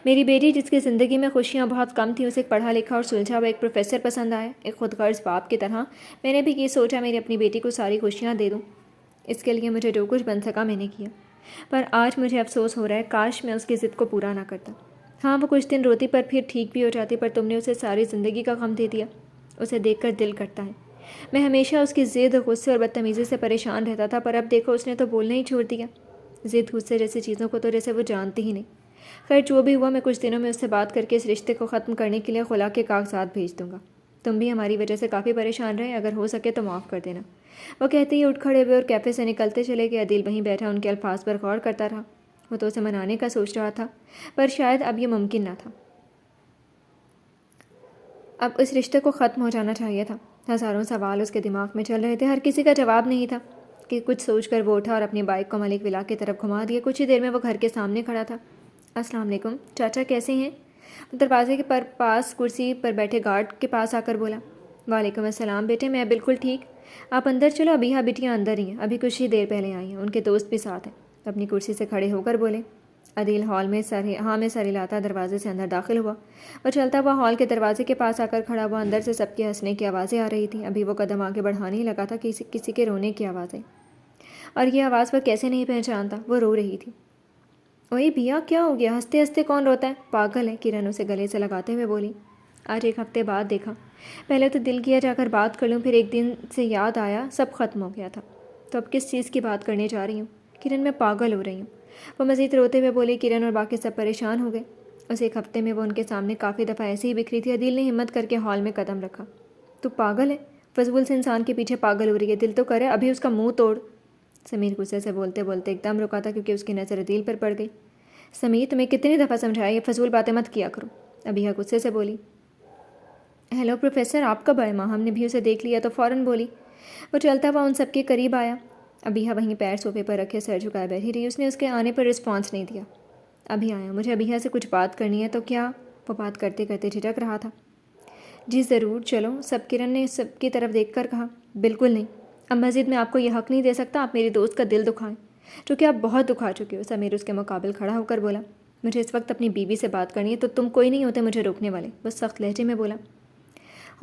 میری بیٹی جس کی زندگی میں خوشیاں بہت کم تھیں، اسے پڑھا لکھا اور سلجھا ہوا ایک پروفیسر پسند آیا۔ ایک خود غرض باپ کی طرح میں نے بھی یہ سوچا میری اپنی بیٹی کو ساری خوشیاں دے دوں۔ اس کے لیے مجھے جو کچھ بن سکا میں نے کیا، پر آج مجھے افسوس ہو رہا ہے، کاش میں اس کی ضد کو پورا نہ کرتا۔ ہاں وہ کچھ دن روتی پر پھر ٹھیک بھی ہو جاتی، پر تم نے اسے ساری زندگی کا غم دے دیا۔ اسے دیکھ کر دل کرتا ہے۔ میں ہمیشہ اس کی ضد، غصے اور بدتمیزی سے پریشان رہتا تھا، پر اب دیکھو اس نے تو بولنا ہی چھوڑ دیا۔ ضد، غصے جیسی چیزوں کو تو جیسے وہ جانتی ہی نہیں۔ خیر جو بھی ہوا، میں کچھ دنوں میں اس سے بات کر کے اس رشتے کو ختم کرنے کے لیے خلا کے کاغذات بھیج دوں گا۔ تم بھی ہماری وجہ سے کافی پریشان رہے، اگر ہو سکے تو معاف کر دینا۔ وہ کہتے ہی اٹھ کھڑے ہوئے اور کیفے سے نکلتے چلے گئے۔ عدیل وہیں بیٹھا ان کے الفاظ پر غور کرتا رہا۔ وہ تو اسے منانے کا سوچ رہا تھا، پر شاید اب یہ ممکن نہ تھا۔ اب اس رشتے کو ختم ہو جانا چاہیے تھا۔ ہزاروں سوال اس کے دماغ میں چل رہے تھے، ہر کسی کا جواب نہیں تھا کہ کچھ سوچ کر وہ اٹھا اور اپنی بائک کو ملک ولا کی طرف گھما دیا۔ کچھ ہی دیر میں وہ گھر کے سامنے کھڑا تھا۔ السلام علیکم چاچا، کیسے ہیں؟ دروازے کے پاس کرسی پر بیٹھے گارڈ کے پاس آ کر بولا۔ وعلیکم السلام بیٹے، میں بالکل ٹھیک، آپ اندر چلو، ابیہ بیٹیاں اندر ہی ہیں، ابھی کچھ ہی دیر پہلے آئی ہیں، ان کے دوست بھی ساتھ ہیں۔ اپنی کرسی سے کھڑے ہو کر بولے۔ عدیل ہال میں سر ہلاتا دروازے سے اندر داخل ہوا۔ وہ چلتا ہوا ہال کے دروازے کے پاس آ کر کھڑا ہوا۔ اندر سے سب کے ہنسنے کی آوازیں آ رہی تھیں۔ ابھی وہ قدم آگے بڑھانے ہی لگا تھا کہ کسی کے رونے کی آوازیں، اور یہ آواز وہ کیسے نہیں پہچانتا، وہ رو رہی تھی۔ اوئے بھیا کیا ہو گیا؟ ہنستے ہنستے کون روتا ہے؟ پاگل ہے، کرن اسے گلے سے لگاتے ہوئے بولی۔ آج 1 ہفتے بعد دیکھا، پہلے تو دل کیا جا کر بات کر لوں، پھر ایک دن سے یاد آیا سب ختم ہو گیا تھا، تو اب کس چیز کی بات کرنے جا رہی ہوں؟ کرن میں پاگل ہو رہی ہوں، وہ مزید روتے ہوئے بولی۔ کرن اور باقی سب پریشان ہو گئے۔ اس 1 ہفتے میں وہ ان کے سامنے کافی دفعہ ایسے ہی بکھری تھی۔ عدیل نے ہمت کر کے ہال میں قدم رکھا۔ تو پاگل ہے، فضول سے انسان کے پیچھے پاگل ہو رہی ہے، دل تو کرے ابھی اس کا منہ توڑ۔ سمیر غصے سے بولتے بولتے ایک دم رکا تھا کیونکہ اس کی نظر عدیل پر پڑ گئی۔ سمیر تمہیں کتنی دفعہ سمجھایا یہ فضول باتیں مت کیا کرو، ابیہ غصے سے بولی۔ ہیلو پروفیسر، آپ کب آئے؟ ماں ہم نے بھی اسے دیکھ لیا تو فوراً بولی۔ وہ چلتا ہوا ان سب کے قریب آیا۔ ابیہ وہیں پیر صوفے پر رکھے سر جھکائے بیٹھی رہی۔ اس نے اس کے آنے پر رسپانس نہیں دیا۔ ابھی آیا، مجھے ابیہ سے کچھ بات کرنی ہے۔ تو کیا؟ وہ بات کرتے کرتے جھٹک رہا تھا۔ جی ضرور، چلو سب، کرن نے سب کی طرف دیکھ کر کہا۔ بالکل نہیں، اب مزید میں آپ کو یہ حق نہیں دے سکتا آپ میری دوست کا دل دکھائیں، چونکہ آپ بہت دکھا چکے ہو۔ سمیر اس کے مقابل کھڑا ہو کر بولا۔ مجھے اس وقت اپنی بیوی سے بات کرنی ہے، تو تم کوئی نہیں ہوتے مجھے روکنے والے، وہ سخت لہجے میں بولا۔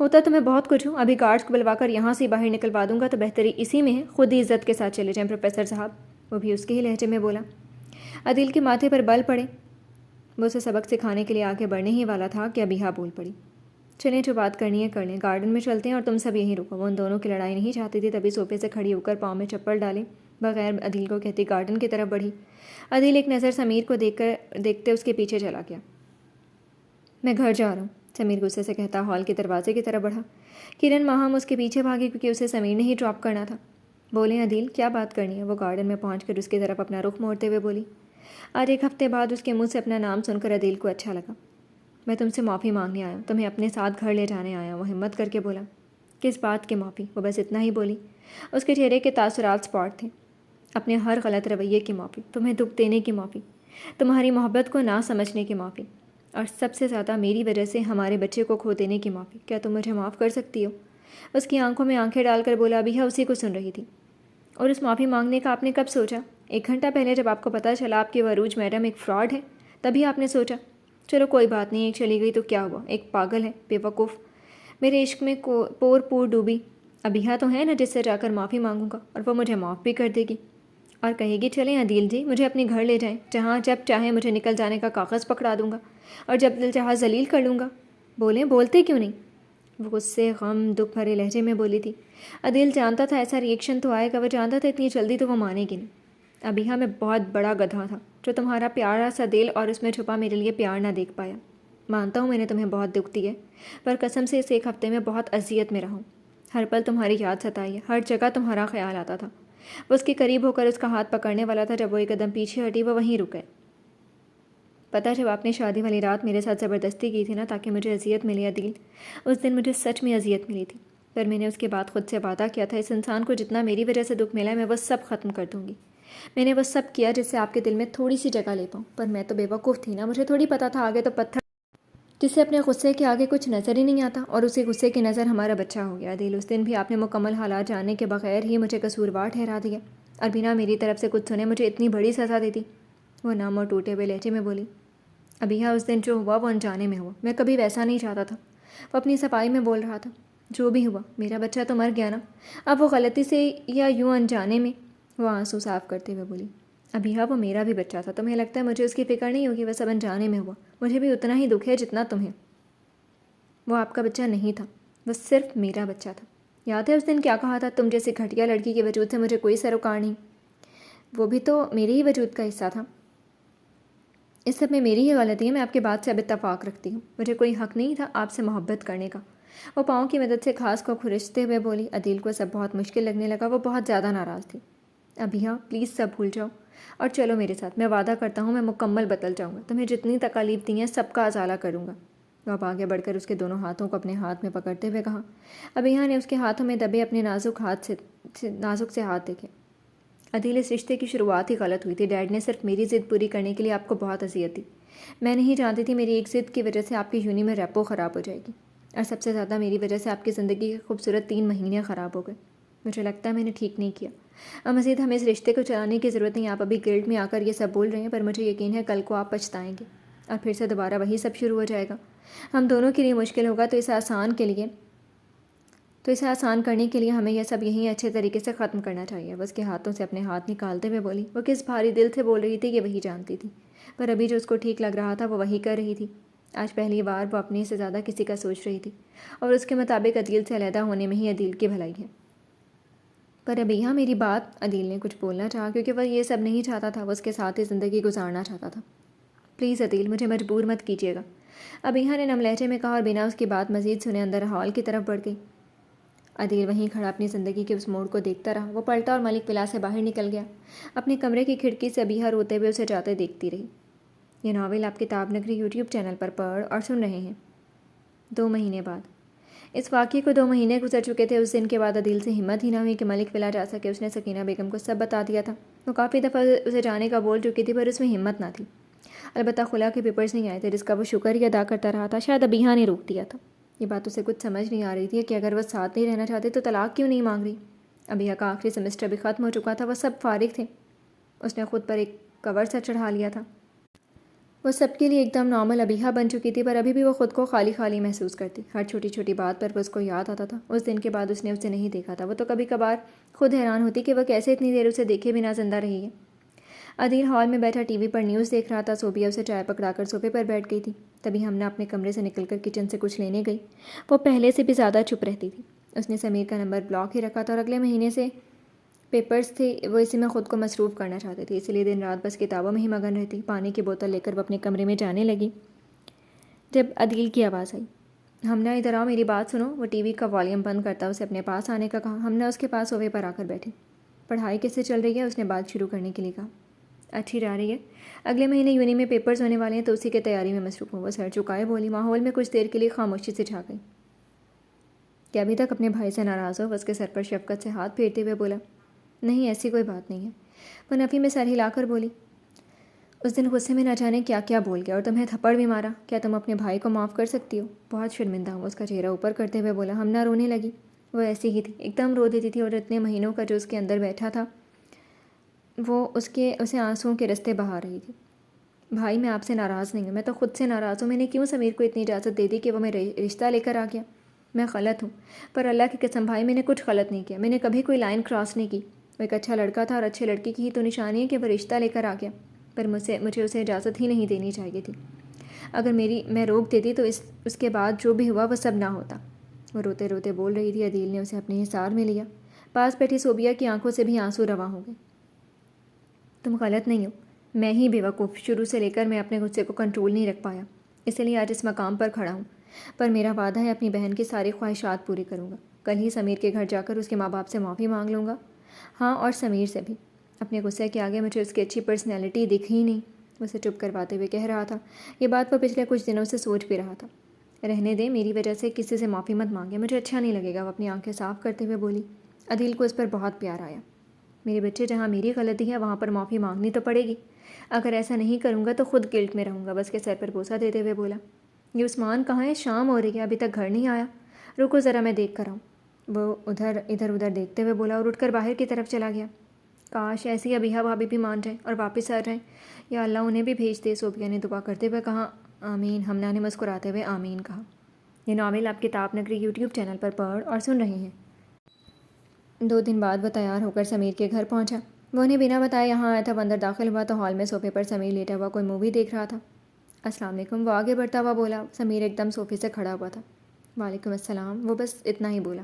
ہوتا تو میں بہت کچھ ہوں، ابھی گارڈز کو بلوا کر یہاں سے باہر نکلوا دوں گا، تو بہتری اسی میں ہے، خود ہی عزت کے ساتھ چلے جائیں پروفیسر صاحب، وہ بھی اس کے ہی لہجے میں بولا۔ عدیل کے ماتھے پر بل پڑے۔ وہ اسے سبق سکھانے کے لیے آگے بڑھنے ہی والا تھا کہ ابیہا بول پڑی، چلیں جو بات کرنی ہے کر لیں، گارڈن میں چلتے ہیں اور تم سب یہیں رکو۔ وہ ان دونوں کی لڑائی نہیں چاہتی تھی، تبھی صوفے سے کھڑی ہو کر پاؤں میں چپل ڈالے بغیر عدیل کو کہتی گارڈن کی طرف بڑھی۔ عدیل ایک نظر سمیر کو دیکھتے اس کے پیچھے چلا گیا۔ میں گھر جا رہا ہوں، سمیر غصے سے کہتا ہال کے دروازے کی طرف بڑھا۔ کرن ماہم اس کے پیچھے بھاگی کیونکہ اسے سمیر نے ہی ڈراپ کرنا تھا۔ بولیں عدیل کیا بات کرنی ہے؟ وہ گارڈن میں پہنچ کر اس کی طرف اپنا رخ موڑتے ہوئے بولی۔ آج ایک ہفتے بعد اس کے منہ سے اپنا نام سن کر عدیل کو اچھا لگا۔ میں تم سے معافی مانگنے آیا ہوں، تمہیں اپنے ساتھ گھر لے جانے آیا ہوں۔ وہ ہمت کر کے بولا۔ کس بات کی معافی؟ وہ بس اتنا ہی بولی۔ اس کے چہرے کے تاثرات اسپاٹ تھے۔ اپنے ہر غلط رویے کی معافی، تمہیں دکھ دینے کی معافی، تمہاری محبت کو نہ سمجھنے کی معافی، اور سب سے زیادہ میری وجہ سے ہمارے بچے کو کھو دینے کی معافی۔ کیا تم مجھے معاف کر سکتی ہو؟ اس کی آنکھوں میں آنکھیں ڈال کر بولا۔ ابیہا اسی کو سن رہی تھی۔ اور اس معافی مانگنے کا آپ نے کب سوچا؟ 1 گھنٹہ پہلے جب آپ کو پتہ چلا آپ کی وہ عروج میڈم ایک فراڈ ہے، تبھی آپ نے سوچا؟ چلو کوئی بات نہیں، ایک چلی گئی تو کیا ہوا، ایک پاگل ہے، بے وقوف، میرے عشق میں پور ڈوبی ابیہا تو ہے نا جس سے جا کر معافی مانگوں گا اور وہ مجھے معاف بھی کر دے گی اور کہے گی چلیں عدیل جی مجھے اپنے گھر لے جائیں، جہاں جب چاہیں مجھے نکل جانے کا کاغذ پکڑا دوں گا اور جب دل چاہا ذلیل کر لوں گا۔ بولیں، بولتے کیوں نہیں؟ وہ غصے، غم، دکھ بھرے لہجے میں بولی تھی۔ عدیل جانتا تھا ایسا ریئیکشن تو آئے گا، وہ جانتا تھا اتنی جلدی تو وہ مانے گی نہیں۔ ابیہا میں بہت بڑا گدھا تھا جو تمہارا پیارا سا دل اور اس میں چھپا میرے لیے پیار نہ دیکھ پایا۔ مانتا ہوں میں نے تمہیں بہت دکھ دی ہے، پر قسم سے اس 1 ہفتے میں بہت اذیت میں رہا ہوں۔ ہر پل تمہاری یاد ستائی ہے، ہر جگہ تمہارا خیال آتا تھا۔ وہ اس کے قریب ہو کر اس کا ہاتھ پکڑنے والا تھا، جب وہ 1 قدم پیچھے ہٹی وہ وہیں رک گئے۔ پتہ جب آپ نے شادی والی رات میرے ساتھ زبردستی کی تھی نا تاکہ مجھے اذیت ملے عدیل، اس دن مجھے سچ میں اذیت ملی تھی، پر میں نے اس کے بعد خود سے وعدہ کیا تھا اس انسان کو جتنا میری وجہ سے دکھ ملا ہے میں وہ سب ختم کر دوں گی۔ میں نے وہ سب کیا جس سے آپ کے دل میں تھوڑی سی جگہ لے پاؤں، پر میں تو بے وقوف تھی نا، مجھے تھوڑی پتہ تھا آگے تو پتھر جسے اپنے غصے کے آگے کچھ نظر ہی نہیں آتا، اور اسی غصے کی نظر ہمارا بچہ ہو گیا۔ عدیل اس دن بھی آپ نے مکمل حالات جاننے کے بغیر ہی مجھے قصوروار ٹھہرا دیا اور بنا میری طرف سے کچھ سنے مجھے اتنی بڑی سزا دی تھی۔ وہ نام اور ٹوٹے ہوئے لہجے میں بولی۔ ابیہا اس دن جو ہوا وہ انجانے میں ہوا، میں کبھی ویسا نہیں چاہتا تھا۔ وہ اپنی صفائی میں بول رہا تھا۔ جو بھی ہوا میرا بچہ تو مر گیا نا، اب وہ غلطی سے یا یوں انجانے میں، وہ آنسو صاف کرتے ہوئے بولی۔ ابیہا وہ میرا بھی بچہ تھا، تمہیں لگتا ہے مجھے اس کی فکر نہیں ہوگی؟ وہ سب انجانے میں ہوا، مجھے بھی اتنا ہی دکھ ہے جتنا تمہیں۔ وہ آپ کا بچہ نہیں تھا، وہ صرف میرا بچہ تھا۔ یاد ہے اس دن کیا کہا تھا؟ تم جیسی گھٹیا لڑکی کے وجود سے مجھے کوئی سروکار نہیں، وہ بھی تو میرے ہی وجود کا حصہ تھا۔ اس سب میں میری ہی غلطی ہے، میں آپ کے بات سے اب اتفاق رکھتی ہوں، مجھے کوئی حق نہیں تھا آپ سے محبت کرنے کا۔ وہ پاؤں کی مدد سے گھاس کو کھرچتے ہوئے بولی۔ عدیل کو سب بہت مشکل لگنے لگا، وہ بہت زیادہ ناراض تھی۔ ابیہا پلیز سب بھول جاؤ اور چلو میرے ساتھ، میں وعدہ کرتا ہوں میں مکمل بدل جاؤں گا، تمہیں جتنی تکالیف دی ہیں سب کا ازالہ کروں گا۔ وہ اب آگے بڑھ کر اس کے دونوں ہاتھوں کو اپنے ہاتھ میں پکڑتے ہوئے کہا۔ ابیہا نے اس کے ہاتھوں میں دبے اپنے نازک سے ہاتھ دیکھے۔ عدیل اس رشتے کی شروعات ہی غلط ہوئی تھی، ڈیڈ نے صرف میری ضد پوری کرنے کے لیے آپ کو بہت اذیت دی۔ میں نہیں جانتی تھی میری ایک ضد کی وجہ سے آپ کی یونی میں ریپو خراب ہو جائے گی، اور سب سے زیادہ میری وجہ سے آپ کی زندگی کے خوبصورت 3 مہینے خراب ہو گئے۔ مجھے لگتا ہے میں نے ٹھیک نہیں کیا، اور مزید ہمیں اس رشتے کو چلانے کی ضرورت نہیں۔ آپ ابھی گلٹ میں آ کر یہ سب بول رہے ہیں، پر مجھے یقین ہے کل کو آپ پچھتائیں گے اور پھر سے دوبارہ وہی سب شروع ہو جائے گا۔ ہم دونوں کے لیے مشکل ہوگا، تو اسے آسان کرنے کے لیے ہمیں یہ سب یہیں اچھے طریقے سے ختم کرنا چاہیے۔ وہ اس کے ہاتھوں سے اپنے ہاتھ نکالتے ہوئے بولی۔ وہ کس بھاری دل سے بول رہی تھی یہ وہی جانتی تھی، پر ابھی جو اس کو ٹھیک لگ رہا تھا وہ وہی کر رہی تھی۔ آج پہلی بار وہ اپنے سے زیادہ کسی کا سوچ رہی تھی، اور اس کے مطابق عدیل سے علیحدہ ہونے میں ہی عدیل کی بھلائی ہے۔ پر ابیہا میری بات، عدیل نے کچھ بولنا چاہا کیونکہ وہ یہ سب نہیں چاہتا تھا، وہ اس کے ساتھ ہی زندگی گزارنا چاہتا تھا۔ پلیز عدیل مجھے مجبور مت کیجیے گا، ابیہا نے نم لہجے میں کہا، اور بنا اس کی بات مزید سنے اندر ہال کی طرف بڑھ گئی۔ عدیل وہیں کھڑا اپنی زندگی کے اس موڑ کو دیکھتا رہا۔ وہ پلٹا اور ملک ولا سے باہر نکل گیا۔ اپنے کمرے کی کھڑکی سے ابیہا روتے ہوئے اسے جاتے دیکھتی رہی۔ یہ ناول آپ کتاب نگری یوٹیوب چینل پر پڑھ اور سن رہے ہیں 2 مہینے بعد۔ اس واقعے کو 2 مہینے گزر چکے تھے۔ اس دن کے بعد عدیل سے ہمت ہی نہ ہوئی کہ ملک ولا جا سکے۔ اس نے سکینہ بیگم کو سب بتا دیا تھا۔ وہ کافی دفعہ اسے جانے کا بول چکی تھی، پر اس میں ہمت نہ تھی۔ البتہ خلا کے پیپرز نہیں آئے تھے، جس کا وہ شکر ہی ادا کرتا رہا تھا۔ شاید ابیہا نے روک دیا تھا۔ یہ بات اسے کچھ سمجھ نہیں آ رہی تھی کہ اگر وہ ساتھ نہیں رہنا چاہتے تو طلاق کیوں نہیں مانگ رہی۔ ابیہا کا آخری سیمسٹر بھی ختم ہو چکا تھا، وہ سب فارغ تھے۔ اس نے خود پر ایک کور سا چڑھا لیا تھا۔ وہ سب کے لیے ایک دم نارمل ابیہا بن چکی تھی، پر ابھی بھی وہ خود کو خالی خالی محسوس کرتی۔ ہر چھوٹی چھوٹی بات پر وہ اس کو یاد آتا تھا۔ اس دن کے بعد اس نے اسے نہیں دیکھا تھا۔ وہ تو کبھی کبھار خود حیران ہوتی کہ وہ کیسے اتنی دیر اسے دیکھے بنا زندہ رہی ہے۔ عدیل ہال میں بیٹھا ٹی وی پر نیوز دیکھ رہا تھا. صوبیہ اسے چائے پکڑا کر صوفے پر بیٹھ گئی تھی. تبھی ہمنا اپنے کمرے سے نکل کر کچن سے کچھ لینے گئی. وہ پہلے سے بھی زیادہ چپ رہتی تھی. اس نے سمیر کا نمبر بلاک ہی رکھا تھا اور اگلے مہینے سے پیپرز تھے، وہ اسی میں خود کو مصروف کرنا چاہتے تھے، اسی لیے دن رات بس کتابوں میں ہی مگن رہتی. پانی کی بوتل لے کر وہ اپنے کمرے میں جانے لگی جب عدیل کی آواز آئی. ہمنا ادھر آؤ، میری بات سنو. وہ ٹی وی کا والیوم بند کرتا اسے اپنے پاس آنے کا کہا. ہمنا اس کے پاس صوفے پر آ کر بیٹھی. پڑھائی کیسے چل رہی ہے؟ اس نے بات شروع کرنے کے لیے کہا. اچھی جا رہی ہے. اگلے مہینے یونی میں پیپرز ہونے والے ہیں تو اسی کی تیاری میں مصروف ہوں. وہ سر چکائے بولی. ماحول میں کچھ دیر کے لیے خاموشی سے چھا گئی. کیا ابھی تک اپنے بھائی سے ناراض ہو؟ وہ اس کے سر پر شفقت سے ہاتھ پھیرتے ہوئے بولا. نہیں، ایسی کوئی بات نہیں ہے. وہ نفی میں سر ہلا کر بولی. اس دن غصے میں نہ جانے کیا کیا بول گیا اور تمہیں تھپڑ بھی مارا. کیا تم اپنے بھائی کو معاف کر سکتی ہو؟ بہت شرمندہ ہوں. اس کا چہرہ اوپر کرتے ہوئے بولا. ہمنا رونے لگی. وہ ایسی ہی تھی، ایک دم رو دیتی تھی اور اتنے مہینوں کا جو اس کے اندر بیٹھا تھا وہ اسے آنسوؤں کے رستے بہا رہی تھی. بھائی، میں آپ سے ناراض نہیں ہوں، میں تو خود سے ناراض ہوں. میں نے کیوں سمیر کو اتنی اجازت دے دی کہ وہ میرا رشتہ لے کر آ گیا؟ میں غلط ہوں، پر اللہ کی قسم بھائی میں نے کچھ غلط نہیں کیا. میں نے کبھی کوئی لائن کراس نہیں کی. وہ ایک اچھا لڑکا تھا اور اچھے لڑکی کی ہی تو نشانی ہے کہ وہ رشتہ لے کر آ گیا. پر مجھے اسے اجازت ہی نہیں دینی چاہیے تھی. اگر میں روک دیتی تو اس کے بعد جو بھی ہوا وہ سب نہ ہوتا. وہ روتے روتے بول رہی تھی. عدیل نے اسے اپنے حصار میں لیا. پاس بیٹھی صوبیہ کی آنکھوں سے بھی آنسو رواں ہو گئے. تم غلط نہیں ہو، میں ہی بیوقوف. شروع سے لے کر میں اپنے غصے کو کنٹرول نہیں رکھ پایا، اسی لیے آج اس مقام پر کھڑا ہوں. پر میرا وعدہ ہے اپنی بہن کی ساری خواہشات پوری کروں گا. کل ہی سمیر کے گھر جا کر اس کے ماں باپ سے معافی مانگ لوں گا. ہاں، اور سمیر سے بھی. اپنے غصے کے آگے مجھے اس کی اچھی پرسنالٹی دکھ ہی نہیں. اسے چپ کرواتے ہوئے کہہ رہا تھا. یہ بات وہ پچھلے کچھ دنوں سے سوچ بھی رہا تھا. رہنے دیں، میری وجہ سے کسی سے معافی مت مانگے، مجھے اچھا نہیں لگے گا. وہ اپنی آنکھیں صاف کرتے ہوئے بولی. عدیل کو اس پر بہت پیار آیا. میرے بچے، جہاں میری غلطی ہے وہاں پر معافی مانگنی تو پڑے گی. اگر ایسا نہیں کروں گا تو خود گلٹ میں رہوں گا. بس کے سر پر بوسہ دیتے ہوئے بولا. یہ عثمان کہاں ہے؟ شام ہو رہی ہے، ابھی تک گھر نہیں آیا. رکو ذرا، میں دیکھ کر آؤں. وہ ادھر ادھر دیکھتے ہوئے بولا اور اٹھ کر باہر کی طرف چلا گیا. کاش ایسی ابیہا بھابھی بھی مان جائیں اور واپس آ جائیں. یا اللہ انہیں بھی بھیج دے. صوفیہ نے دعا کرتے ہوئے کہا. آمین. ہمنا نے مسکراتے ہوئے آمین کہا. یہ ناول آپ کتاب نگری یوٹیوب چینل پر پڑھ اور سن رہے ہیں. 2 دن بعد وہ تیار ہو کر سمیر کے گھر پہنچا. وہ انہیں بنا بتائے یہاں آیا تھا. وہ اندر داخل ہوا تو ہال میں صوفے پر سمیر لیٹا ہوا کوئی مووی دیکھ رہا تھا. السلام علیکم. وہ آگے بڑھتا ہوا بولا. سمیر ایک دم صوفے سے کھڑا ہوا تھا. وعلیکم السلام. وہ بس اتنا ہی بولا.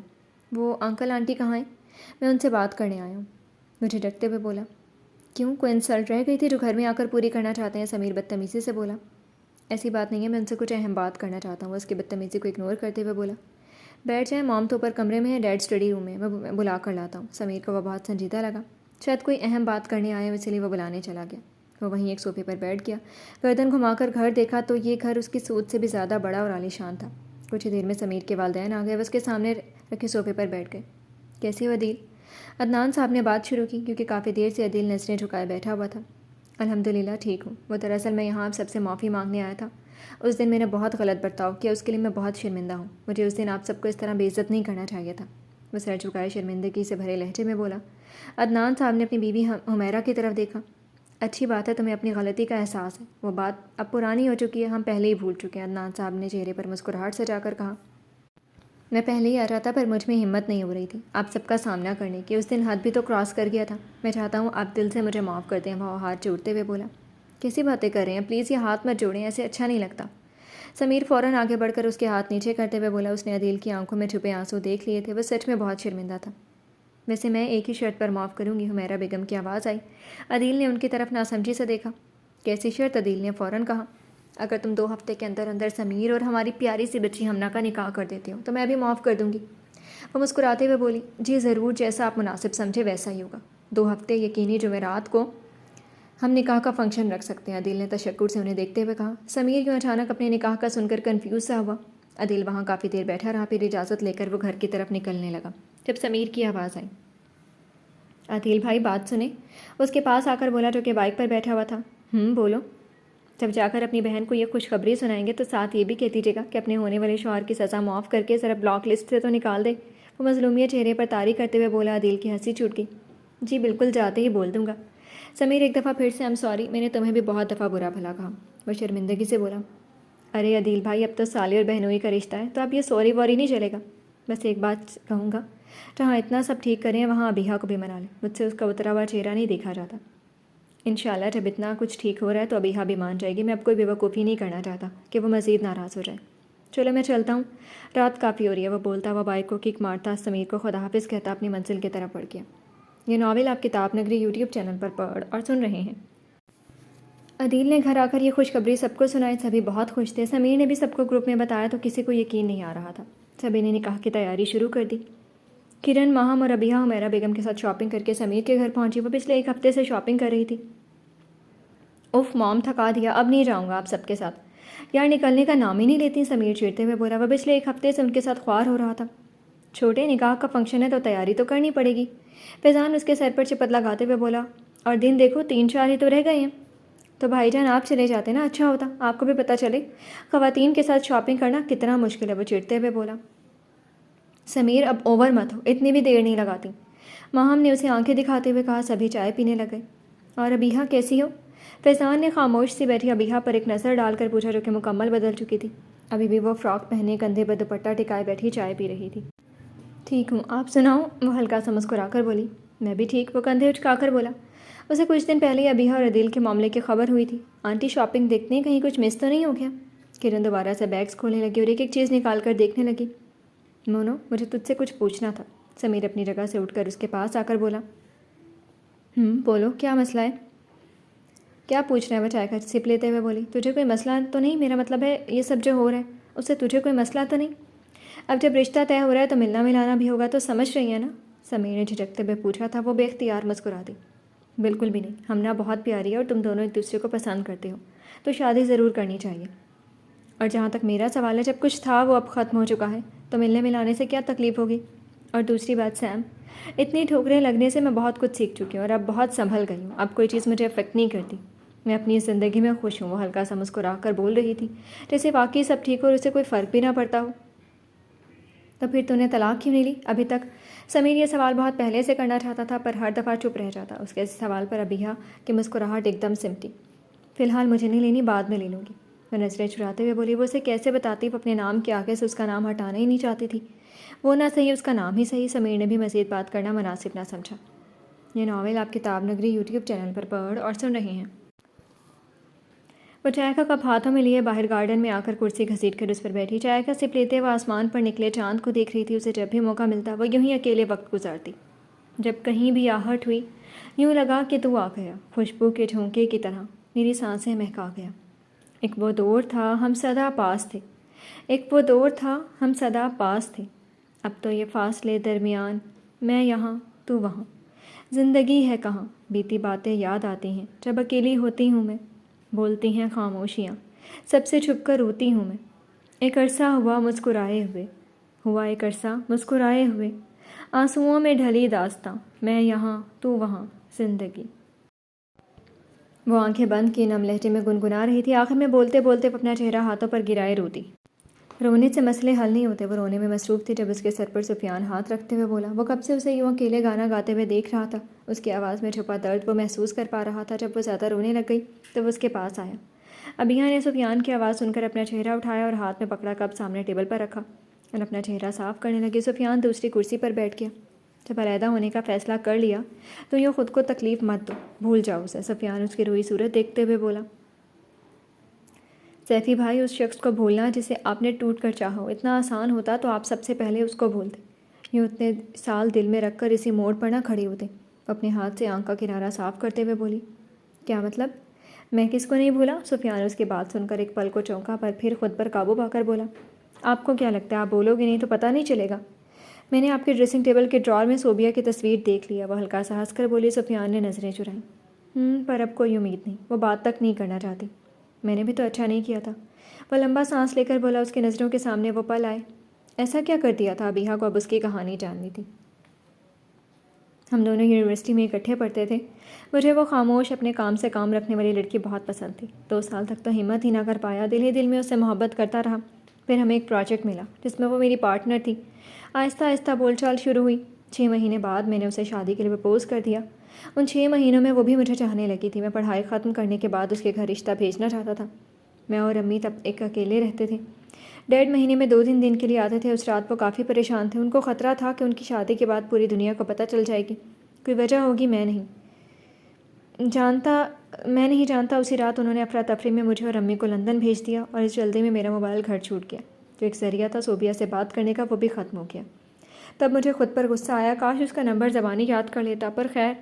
وہ انکل آنٹی کہاں ہیں؟ میں ان سے بات کرنے آیا ہوں. مجھے ڈرتے ہوئے بولا. کیوں، کوئی انسلٹ رہ گئی تھی جو گھر میں آ کر پوری کرنا چاہتے ہیں؟ سمیر بدتمیزی سے بولا. ایسی بات نہیں ہے، میں ان سے کچھ اہم بات کرنا چاہتا ہوں. وہ اس کی بدتمیزی کو اگنور کرتے ہوئے بولا. بیٹھ جائیں، مام تو اوپر کمرے میں ہے، ڈیڈ اسٹڈی روم میں، میں بلا کر لاتا ہوں. سمیر کو وہ بہت سنجیدہ لگا. شاید کوئی اہم بات کرنے آئے، اس لیے وہ بلانے چلا گیا. وہ وہیں ایک صوفے پر بیٹھ گیا. گردن گھما کر گھر دیکھا تو یہ گھر اس کی سوچ سے بھی زیادہ بڑا اور عالیشان تھا. کچھ ہی دیر میں سمیر کے والدین آ گئے. وہ اس کے سامنے رکھے صوفے پر بیٹھ گئے. کیسی ہو عدیل؟ عدنان صاحب نے بات شروع کی کیونکہ کافی دیر سے عدیل نظریں جھکائے بیٹھا ہوا تھا. الحمدللہ ٹھیک ہوں. وہ دراصل میں یہاں آپ سب سے معافی مانگنے آیا تھا. اس دن میں نے بہت غلط برتاؤ کیا، اس کے لیے میں بہت شرمندہ ہوں. مجھے اس دن آپ سب کو اس طرح بے عزت نہیں کرنا چاہیے تھا. وہ سر جھکائے شرمندگی سے بھرے لہجے میں بولا. عدنان صاحب نے اپنی بیوی حمیرہ کی طرف دیکھا. اچھی بات ہے تمہیں اپنی غلطی کا احساس ہے. وہ بات اب پرانی ہو چکی ہے، ہم پہلے ہی بھول چکے ہیں. عدنان صاحب نے چہرے پر مسکراہٹ سجا کر کہا. میں پہلے ہی آ رہا تھا پر مجھ میں ہمت نہیں ہو رہی تھی آپ سب کا سامنا کرنے کی. اس دن حد بھی تو کراس کر گیا تھا. میں چاہتا ہوں آپ دل سے مجھے معاف کر دیں. وہ ہاتھ جوڑتے ہوئے بولا. کیسی باتیں کر رہے ہیں؟ پلیز یہ ہاتھ مت جوڑیں، ایسے اچھا نہیں لگتا. سمیر فوراً آگے بڑھ کر اس کے ہاتھ نیچے کرتے ہوئے بولا. اس نے عدیل کی آنکھوں میں چھپے آنسو دیکھ لیے تھے. وہ سچ میں بہت شرمندہ تھا. ویسے میں ایک ہی شرط پر معاف کروں گی. حمیرہ بیگم کی آواز آئی. عدیل نے ان کی طرف ناسمجھی سے دیکھا. کیسی شرط؟ عدیل نے فوراً کہا. اگر تم 2 ہفتے کے اندر اندر سمیر اور ہماری پیاری سی بچی ہمنا کا نکاح کر دیتے ہو تو میں بھی معاف کر دوں گی. وہ مسکراتے ہوئے بولی. جی ضرور، جیسا آپ مناسب سمجھے ویسا ہی ہوگا. 2 ہفتے یقینی جمعرات کو ہم نکاح کا فنکشن رکھ سکتے ہیں. عدیل نے تشکر سے انہیں دیکھتے ہوئے کہا. سمیر کیوں اچانک اپنے نکاح کا سن کر کنفیوز سا ہوا. عدیل وہاں کافی دیر بیٹھا رہا. پھر اجازت لے کر وہ گھر کی طرف نکلنے لگا جب سمیر کی آواز آئی. عدیل بھائی بات سنیں. اس کے پاس آ کر بولا جو کہ بائک پر بیٹھا ہوا تھا. بولو. جب جا کر اپنی بہن کو یہ خوشخبری سنائیں گے تو ساتھ یہ بھی کہہ دیجیے گا کہ اپنے ہونے والے شوہر کی سزا معاف کر کے ذرا بلاک لسٹ سے تو نکال دے. وہ مظلومیت چہرے پر طاری کرتے ہوئے بولا. عدیل کی ہنسی چھوٹ گئی. جی بالکل، جاتے ہی بول دوں گا. سمیر ایک دفعہ پھر سے ایم سوری، میں نے تمہیں بھی بہت دفعہ برا بھلا کہا. وہ شرمندگی سے بولا. ارے عدیل بھائی، اب تو سالی اور بہنوئی کا رشتہ ہے تو اب یہ سوری ووری نہیں چلے گا. بس ایک بات کہوں گا، جہاں اتنا سب ٹھیک کریں وہاں ابیہا کو بھی منا لیں. مجھ سے اس کا اترا ہوا چہرہ نہیں دیکھا جاتا. انشاءاللہ جب اتنا کچھ ٹھیک ہو رہا ہے تو ابیحہ بھی مان جائے گی. میں اب کوئی بیوقوفی نہیں کرنا چاہتا کہ وہ مزید ناراض ہو جائے. چلو میں چلتا ہوں, رات کافی ہو رہی ہے. وہ بولتا ہوا بائک کو کک مارتا سمیر کو خدا حافظ کہتا اپنی منزل کی طرف بڑھ گیا. یہ ناول آپ کتاب نگری یوٹیوب چینل پر پڑھ اور سن رہے ہیں. عدیل نے گھر آ کر یہ خوشخبری سب کو سنائی. سبھی بہت خوش تھے. سمیر نے بھی سب کو گروپ میں بتایا تو کسی کو یقین نہیں آ رہا تھا. سبھی نے نکاح کی تیاری شروع کر دی. کرن ماہم اور ابیحہ حمیرہ بیگم کے ساتھ شاپنگ کر کے سمیر کے گھر پہنچی. وہ پچھلے 1 ہفتے سے شاپنگ کر رہی تھی. اف مام تھکا دیا, اب نہیں جاؤں گا آپ سب کے ساتھ. یار نکلنے کا نام ہی نہیں لیتی, سمیر چیڑتے ہوئے بولا. وہ پچھلے 1 ہفتے سے ان کے ساتھ خوار ہو رہا تھا. چھوٹے نکاح کا فنکشن ہے تو تیاری تو کرنی پڑے گی. فیضان اس کے سر پر چپت لگاتے ہوئے بولا. اور دن دیکھو 3-4 ہی تو رہ گئے ہیں. تو بھائی جان آپ چلے جاتے نا, اچھا ہوتا, آپ کو بھی پتہ چلے خواتین کے ساتھ شاپنگ کرنا کتنا مشکل ہے. وہ چڑھتے ہوئے بولا. سمیر اب اوور مت ہو, اتنی بھی دیر نہیں لگاتی. ماہم نے اسے آنکھیں دکھاتے ہوئے کہا. سبھی چائے پینے لگ گئے. اور ابیحہ کیسی ہو؟ فیضان نے خاموش سی بیٹھی ابیحہ پر ایک نظر ڈال کر پوچھا, جو کہ مکمل بدل چکی تھی. ابھی بھی وہ فراک پہنے کندھے پر دوپٹہ ٹکائے بیٹھی چائے پی رہی تھی. ٹھیک ہوں, آپ سناؤ؟ وہ ہلکا سا مسکرا کر بولی. میں بھی ٹھیک, وہ کندھے اچکا کر بولا. اسے کچھ دن پہلے ابیحہ اور عدیل کے معاملے کی خبر ہوئی تھی. آنٹی شاپنگ دیکھتے ہیں کہیں کچھ مس تو نہیں ہو گیا. کرن دوبارہ سے بیگز کھولنے لگی اور ایک ایک چیز نکال کر دیکھنے لگی. مونو مجھے تجھ سے کچھ پوچھنا تھا. سمیر اپنی جگہ سے اٹھ کر اس کے پاس آ کر بولا. بولو کیا مسئلہ ہے؟ کیا پوچھ رہے ہیں؟ وہ چائے کا سپ لیتے ہوئے بولی. تجھے کوئی مسئلہ تو نہیں؟ میرا مطلب ہے یہ سب جو ہو رہا ہے اس سے تجھے کوئی مسئلہ تو نہیں؟ اب جب رشتہ طے ہو رہا ہے تو ملنا ملانا بھی ہوگا, تو سمجھ رہی ہے نا؟ سمیر نے جھجکتے ہوئے پوچھا تھا. وہ بے اختیار مسکرا دی. بالکل بھی نہیں, ہمنا بہت پیاری ہے اور تم دونوں ایک دوسرے کو پسند کرتے ہو, تو شادی ضرور کرنی چاہیے. اور جہاں تک میرا سوال ہے, جب کچھ تھا وہ اب ختم ہو چکا ہے, تو ملنے ملانے سے کیا تکلیف ہوگی؟ اور دوسری بات سیم, اتنی ٹھوکریں لگنے سے میں بہت کچھ سیکھ چکی ہوں اور اب بہت سنبھل گئی ہوں. اب کوئی چیز مجھے افیکٹ نہیں کرتی. میں اپنی زندگی میں خوش ہوں. وہ ہلکا سا مسکرا کر بول رہی تھی, جیسے واقعی سب ٹھیک ہو اور اسے کوئی فرق بھی نہ پڑتا ہو. تو پھر تو نے طلاق کیوں نہیں لی ابھی تک؟ سمیر یہ سوال بہت پہلے سے کرنا چاہتا تھا, پر ہر دفعہ چپ رہ جاتا. اس کے سوال پر ابیحہ کی مسکراہٹ ایک دم سمٹی. فی الحال مجھے نہیں لینی, بعد میں لے لوں گی. وہ نظریں چراتے ہوئے بولی. وہ اسے کیسے بتاتی وہ اپنے نام کے آگے سے اس کا نام ہٹانا ہی نہیں چاہتی تھی. وہ نہ صحیح اس کا نام ہی صحیح. سمیر نے بھی مزید بات کرنا مناسب نہ سمجھا. یہ ناول آپ کتاب نگری یوٹیوب چینل پر پڑھ اور سن رہے ہیں. وہ چائے کا کپ ہاتھوں میں لیے باہر گارڈن میں آ کر کرسی گھسیٹ کر اس پر بیٹھی. چائے کا سپ لیتے وہ آسمان پر نکلے چاند کو دیکھ رہی تھی. اسے جب بھی موقع ملتا وہ یوں ہی اکیلے وقت گزارتی. جب کہیں بھی آہٹ ہوئی یوں لگا کہ تو آ گیا, خوشبو کے جھونکے کی طرح میری سانسیں مہکا گیا. ایک وہ دور تھا ہم سدا پاس تھے, ایک وہ دور تھا ہم سدا پاس تھے. اب تو یہ فاصلے درمیان, میں یہاں تو وہاں. زندگی ہے کہاں, بیتی باتیں یاد آتی ہیں جب اکیلی ہوتی ہوں میں. بولتی ہیں خاموشیاں, سب سے چھپ کر روتی ہوں میں. ایک عرصہ ہوا مسکرائے ہوئے, ہوا ایک عرصہ مسکرائے ہوئے. آنسوؤں میں ڈھلی داستاں, میں یہاں تو وہاں. زندگی. وہ آنکھیں بند کی نم لہجے میں گنگنا رہی تھی. آخر میں بولتے بولتے اپنا چہرہ ہاتھوں پر گرائے روتی. رونے سے مسئلے حل نہیں ہوتے. وہ رونے میں مصروف تھی جب اس کے سر پر سفیان ہاتھ رکھتے ہوئے بولا. وہ کب سے اسے یوں اکیلے گانا گاتے ہوئے دیکھ رہا تھا. اس کی آواز میں چھپا درد وہ محسوس کر پا رہا تھا. جب وہ زیادہ رونے لگ گئی تو وہ اس کے پاس آیا. ابیحہ نے سفیان کی آواز سن کر اپنا چہرہ اٹھایا اور ہاتھ میں پکڑا کپ سامنے ٹیبل پر رکھا اور اپنا چہرہ صاف کرنے لگی. سفیان دوسری کرسی پر بیٹھ گیا. جب علیحدہ ہونے کا فیصلہ کر لیا تو یوں خود کو تکلیف مت دو, بھول جاؤ اسے. سفیان اس کی روئی صورت دیکھتے ہوئے بولا. سیفی بھائی, اس شخص کو بھولنا جسے آپ نے ٹوٹ کر چاہا ہو اتنا آسان ہوتا تو آپ سب سے پہلے اس کو بھولتے. یوں اتنے سال دل میں رکھ کر اسی موڑ پر نہ کھڑے ہوتے. اپنے ہاتھ سے آنکھ کا کنارہ صاف کرتے ہوئے بولی. کیا مطلب؟ میں کس کو نہیں بھولا؟ سفیان اس کی بات سن کر ایک پل کو چونکا, پر پھر خود پر قابو پا کر بولا. آپ کو کیا لگتا ہے آپ بولو گے نہیں تو پتہ نہیں چلے گا؟ میں نے آپ کے ڈریسنگ ٹیبل کے ڈرار میں صوبیہ کی تصویر دیکھ لیا. وہ ہلکا سا ہنس کر بولی. سفیان نے نظریں چرائیں. پر اب کوئی امید نہیں. وہ بات تک نہیں کرنا چاہتی. میں نے بھی تو اچھا نہیں کیا تھا. وہ لمبا سانس لے کر بولا. اس کی نظروں کے سامنے وہ پل آئے. ایسا کیا کر دیا تھا؟ ابیحہ کو اب اس کی کہانی جاننی تھی. ہم دونوں یونیورسٹی میں اکٹھے پڑھتے تھے. مجھے وہ خاموش اپنے کام سے کام رکھنے والی لڑکی بہت پسند تھی. 2 سال تک تو ہمت ہی نہ کر پایا. دل ہی دل میں اس سے محبت کرتا رہا. پھر ہمیں ایک پروجیکٹ ملا جس میں وہ میری پارٹنر تھی. آہستہ آہستہ بول چال شروع ہوئی. 6 مہینے بعد میں نے اسے شادی کے لیے پرپوز کر دیا. ان 6 مہینوں میں وہ بھی مجھے چاہنے لگی تھی. میں پڑھائی ختم کرنے کے بعد اس کے گھر رشتہ بھیجنا چاہتا تھا. میں اور امی تب ایک اکیلے رہتے تھے. ڈیڈ مہینے میں 2-3 دن کے لیے آتے تھے. اس رات وہ کافی پریشان تھے. ان کو خطرہ تھا کہ ان کی شادی کے بعد پوری دنیا کو پتہ چل جائے گی. کوئی وجہ ہوگی, میں نہیں جانتا. میں نہیں جانتا اسی رات انہوں نے افراتفری میں مجھے اور امی کو لندن بھیج دیا اور اس جلدی میں میرا موبائل گھر چھوٹ گیا، جو ایک ذریعہ تھا صوبیہ سے بات کرنے کا وہ بھی ختم ہو گیا۔ تب مجھے خود پر غصہ آیا، کاش اس کا نمبر زبانی یاد کر لیتا، پر خیر۔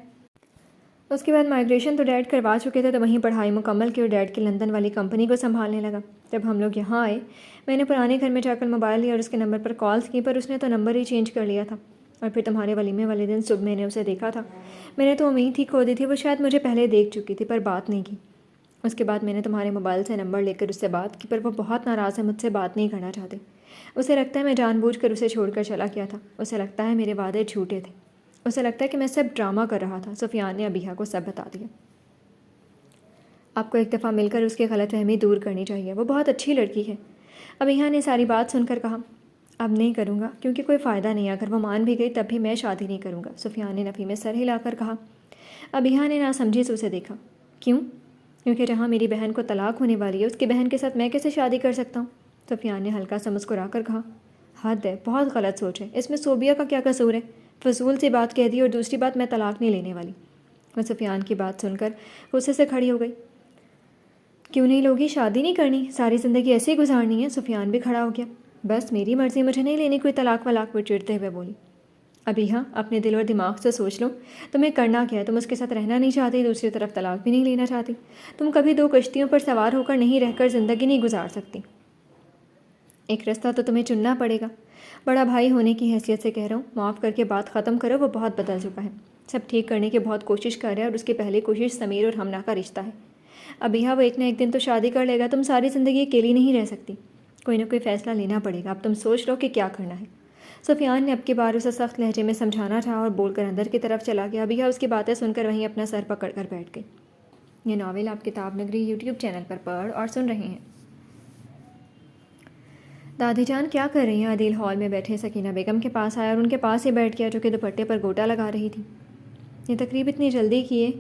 اس کے بعد مائیگریشن تو ڈیڈ کروا چکے تھے، تو وہیں پڑھائی مکمل کی اور ڈیڈ کی لندن والی کمپنی کو سنبھالنے لگا۔ جب ہم لوگ یہاں آئے میں نے پرانے گھر میں جا کر موبائل لیا اور اس کے نمبر پر کالز کی، پر اس نے تو نمبر ہی چینج کر لیا تھا۔ اور پھر تمہارے ولیمے والے دن صبح میں نے اسے دیکھا تھا، میں نے تو امید ہی کھو دی تھی، وہ شاید مجھے پہلے دیکھ چکی تھی پر بات نہیں کی۔ اس کے بعد میں نے تمہارے موبائل سے نمبر لے کر اس سے بات کی، پر وہ بہت ناراض ہے، مجھ سے بات نہیں کرنا چاہتے۔ اسے لگتا ہے میں جان بوجھ کر اسے چھوڑ کر چلا گیا تھا، اسے لگتا ہے میرے وعدے جھوٹے تھے، اسے لگتا ہے کہ میں سب ڈرامہ کر رہا تھا۔ سفیان نے ابیحہ کو سب بتا دیا۔ آپ کو ایک دفعہ مل کر اس کی غلط فہمی دور کرنی چاہیے، وہ بہت اچھی لڑکی ہے۔ ابیحہ نے ساری بات سن کر کہا، اب نہیں کروں گا کیونکہ کوئی فائدہ نہیں ہے، اگر وہ مان بھی گئی تب بھی میں شادی نہیں کروں گا۔ سفیان نے نفی میں سر ہلا کر کہا۔ ابیحہ نے ناسمجھی سے اسے دیکھا، کیوں؟ کیونکہ جہاں میری بہن کو طلاق ہونے والی ہے اس کی بہن کے ساتھ میں کیسے شادی کر سکتا ہوں؟ سفیان نے ہلکا سا مسکرا کر کہا، حد ہے، بہت غلط سوچ ہے، اس میں صوبیہ کا کیا قصور ہے؟ فضول سی بات کہہ دی، اور دوسری بات میں طلاق نہیں لینے والی۔ وہ سفیان کی بات سن کر غصے سے کھڑی ہو گئی۔ کیوں نہیں لوگی؟ شادی نہیں کرنی؟ ساری زندگی ایسے ہی گزارنی ہے؟ سفیان بھی کھڑا ہو گیا۔ بس میری مرضی، مجھے نہیں لینی کوئی طلاق ولاق، وہ چڑھتے ہوئے بولی۔ ابیحہ اپنے دل اور دماغ سے سوچ لو، تمہیں کرنا کیا ہے؟ تم اس کے ساتھ رہنا نہیں چاہتی، دوسری طرف طلاق بھی نہیں لینا چاہتی، تم کبھی دو کشتیوں پر سوار ہو کر نہیں رہ کر زندگی نہیں گزار سکتی۔ ایک رستہ تو تمہیں چننا پڑے گا۔ بڑا بھائی ہونے کی حیثیت سے کہہ رہا ہوں، معاف کر کے بات ختم کرو، وہ بہت بدل چکا ہے، سب ٹھیک کرنے کی بہت کوشش کر رہا ہے، اور اس کی پہلی کوشش سمیر اور ہمنا کا رشتہ ہے۔ ابیحہ وہ ایک نہ ایک دن تو شادی کر لے گا، تم ساری زندگی اکیلی نہیں رہ سکتی، کوئی نہ کوئی فیصلہ لینا پڑے گا، اب تم سوچ لو کہ کیا کرنا ہے۔ سفیان نے اب کی بار اسے سخت لہجے میں سمجھانا چاہا اور بول کر اندر کی طرف چلا گیا۔ ابیحہ اس کی باتیں سن کر وہیں اپنا سر پکڑ کر بیٹھ گئی۔ یہ ناول آپ کتاب نگری یوٹیوب چینل پر پڑھ اور سن رہے ہیں۔ دادی جان کیا کر رہی ہیں؟ عدیل ہال میں بیٹھے سکینہ بیگم کے پاس آیا اور ان کے پاس ہی بیٹھ گیا، جو کہ دوپٹے پر گوٹا لگا رہی تھی۔ یہ تقریب اتنی جلدی کیے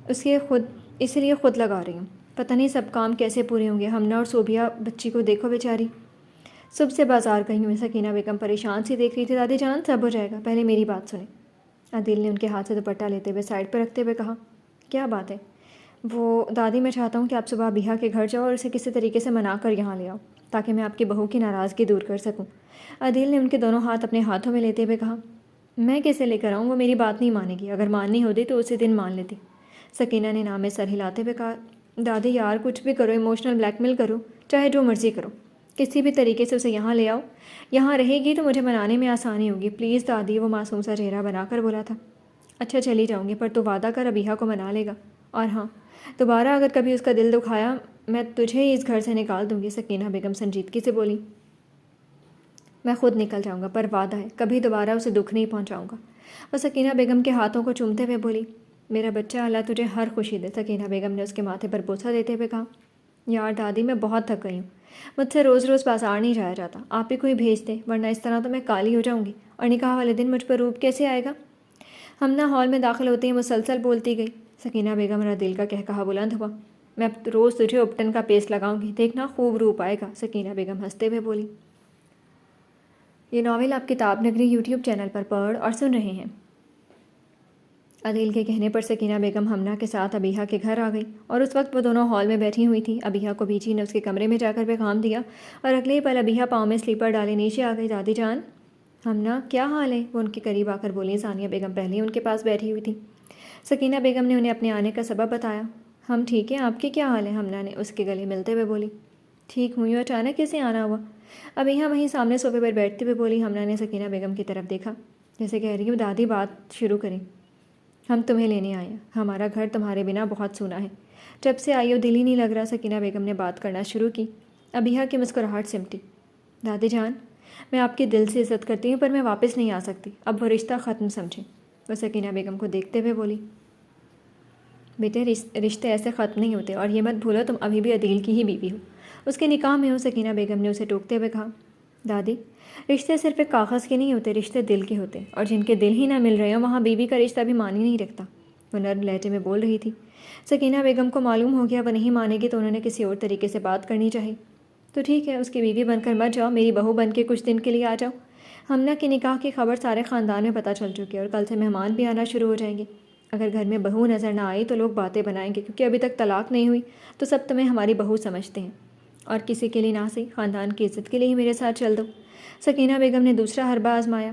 اس لیے خود لگا رہی ہوں، پتہ نہیں سب کام کیسے پورے ہوں گے۔ ہمنا اور صوبیہ بچی کو دیکھو بیچاری، صبح سے بازار گئی ہوئی۔ سکینہ بیگم پریشان سی دیکھ رہی تھی۔ دادی جان سب ہو جائے گا، پہلے میری بات سنیں۔ عدیل نے ان کے ہاتھ سے دوپٹہ لیتے ہوئے سائڈ پہ رکھتے ہوئے کہا، کیا بات ہے؟ وہ دادی، میں چاہتا ہوں کہ آپ صبح ابیحہ کے گھر جاؤ اور اسے کسی طریقے سے منا کر یہاں لے آؤ، تاکہ میں آپ کی بہو کی ناراضگی دور کر سکوں۔ عدیل نے ان کے دونوں ہاتھ اپنے ہاتھوں میں لیتے ہوئے کہا، میں کیسے لے کر آؤں؟ وہ میری بات نہیں مانے گی، اگر ماننی ہوتی تو اسی دن مان لیتی۔ سکینہ نے نام میں سر ہلاتے ہوئے کہا، دادی یار کچھ بھی کرو، ایموشنل بلیک میل کرو، چاہے جو مرضی کرو، کسی بھی طریقے سے اسے یہاں لے آؤ، یہاں رہے گی تو مجھے منانے میں آسانی ہوگی، پلیز دادی، وہ معصوم سا چہرہ بنا کر بولا تھا۔ اچھا چلی جاؤں گی، پر تو وعدہ کر ابیحہ کو منا لے گا، اور ہاں دوبارہ اگر کبھی اس کا دل دکھایا میں تجھے ہی اس گھر سے نکال دوں گی۔ سکینہ بیگم سنجیدگی سے بولی، میں خود نکل جاؤں گا، پر وعدہ ہے کبھی دوبارہ اسے دکھ نہیں پہنچاؤں گا۔ وہ سکینہ بیگم کے ہاتھوں کو چومتے ہوئے بولی، میرا بچہ، اللہ تجھے ہر خوشی دے۔ سکینہ بیگم نے اس کے ماتھے پر بوسہ دیتے ہوئے کہا، یار دادی میں بہت تھک گئی ہوں، مجھ سے روز روز بازار نہیں جایا جاتا، آپ ہی کوئی بھیج دیں، ورنہ اس طرح تو میں کالی ہو جاؤں گی، اور نکاح والے دن مجھ پر روپ کیسے آئے گا؟ ہمنا ہال میں داخل ہوتے ہی مسلسل بولتی گئی۔ سکینہ بیگم اور عدیل کا کہا بلند ہوا، میں اب روز تجھے اپٹن کا پیسٹ لگاؤں گی، دیکھنا خوب روپ آئے گا۔ سکینہ بیگم ہنستے ہوئے بولی۔ یہ ناول آپ کتاب نگری یوٹیوب چینل پر پڑھ اور سن رہے ہیں۔ عدیل کے کہنے پر سکینہ بیگم ہمنا کے ساتھ ابیحہ کے گھر آ گئی، اور اس وقت وہ دونوں ہال میں بیٹھی ہوئی تھیں۔ ابیحہ کو بیچی نے اس کے کمرے میں جا کر پیغام دیا، اور اگلے ہی پل ابیحہ پاؤں میں سلیپر ڈالے نیچے آ گئی۔ دادی جان، ہمنا کیا حال ہے؟ وہ ان کے قریب آ کر بولی۔ ثانیہ بیگم پہلے ہی ان کے پاس بیٹھی ہوئی تھی۔ سکینہ بیگم نے انہیں اپنے آنے کا سبب بتایا۔ ہم ٹھیک ہیں، آپ کے کیا حال ہے؟ ہمنا نے اس کے گلے ملتے ہوئے بولی۔ ٹھیک ہوئی ہوں، اچانک کیسے آنا ہوا؟ ابیحہ وہیں سامنے صوفے پر بیٹھتے ہوئے بولی۔ ہمنا نے سکینہ بیگم کی طرف دیکھا، جیسے کہہ رہی ہوں دادی بات شروع کریں۔ ہم تمہیں لینے آئے ہیں، ہمارا گھر تمہارے بنا بہت سونا ہے، جب سے آئی ہو دل ہی نہیں لگ رہا۔ سکینہ بیگم نے بات کرنا شروع کی۔ ابیحہ کی مسکراہٹ سمٹی۔ دادی جان، میں آپ کی دل سے عزت کرتی ہوں، پر میں واپس نہیں آ سکتی، اب وہ رشتہ ختم سمجھیں۔ وہ سکینہ بیگم کو دیکھتے ہوئے بولی، بیٹے رشتے ایسے ختم نہیں ہوتے، اور یہ مت بھولو تم ابھی بھی عدیل کی ہی بیوی ہو، اس کے نکاح میں ہو۔ سکینہ بیگم نے اسے ٹوکتے ہوئے کہا، دادی رشتے صرف ایک کاغذ کے نہیں ہوتے، رشتے دل کے ہوتے، اور جن کے دل ہی نہ مل رہے ہوں وہاں بیوی کا رشتہ بھی معنی نہیں رکھتا۔ وہ نرم لہجے میں بول رہی تھی۔ سکینہ بیگم کو معلوم ہو گیا وہ نہیں مانے گی، تو انہوں نے کسی اور طریقے سے بات کرنی چاہی۔ تو ٹھیک ہے، اس کی بیوی بن کر مت جاؤ، میری بہو بن کے کچھ دن کے لیے آ جاؤ۔ ہمنا کے نکاح کی خبر سارے خاندان میں پتہ چل چکی ہے، اور کل سے مہمان بھی آنا شروع ہو جائیں گے۔ اگر گھر میں بہو نظر نہ آئی تو لوگ باتیں بنائیں گے، کیونکہ ابھی تک طلاق نہیں ہوئی تو سب تمہیں ہماری بہو سمجھتے ہیں، اور کسی کے لیے نہ صحیح خاندان کی عزت کے لیے ہی میرے ساتھ چل دو۔ سکینہ بیگم نے دوسرا حربہ آزمایا۔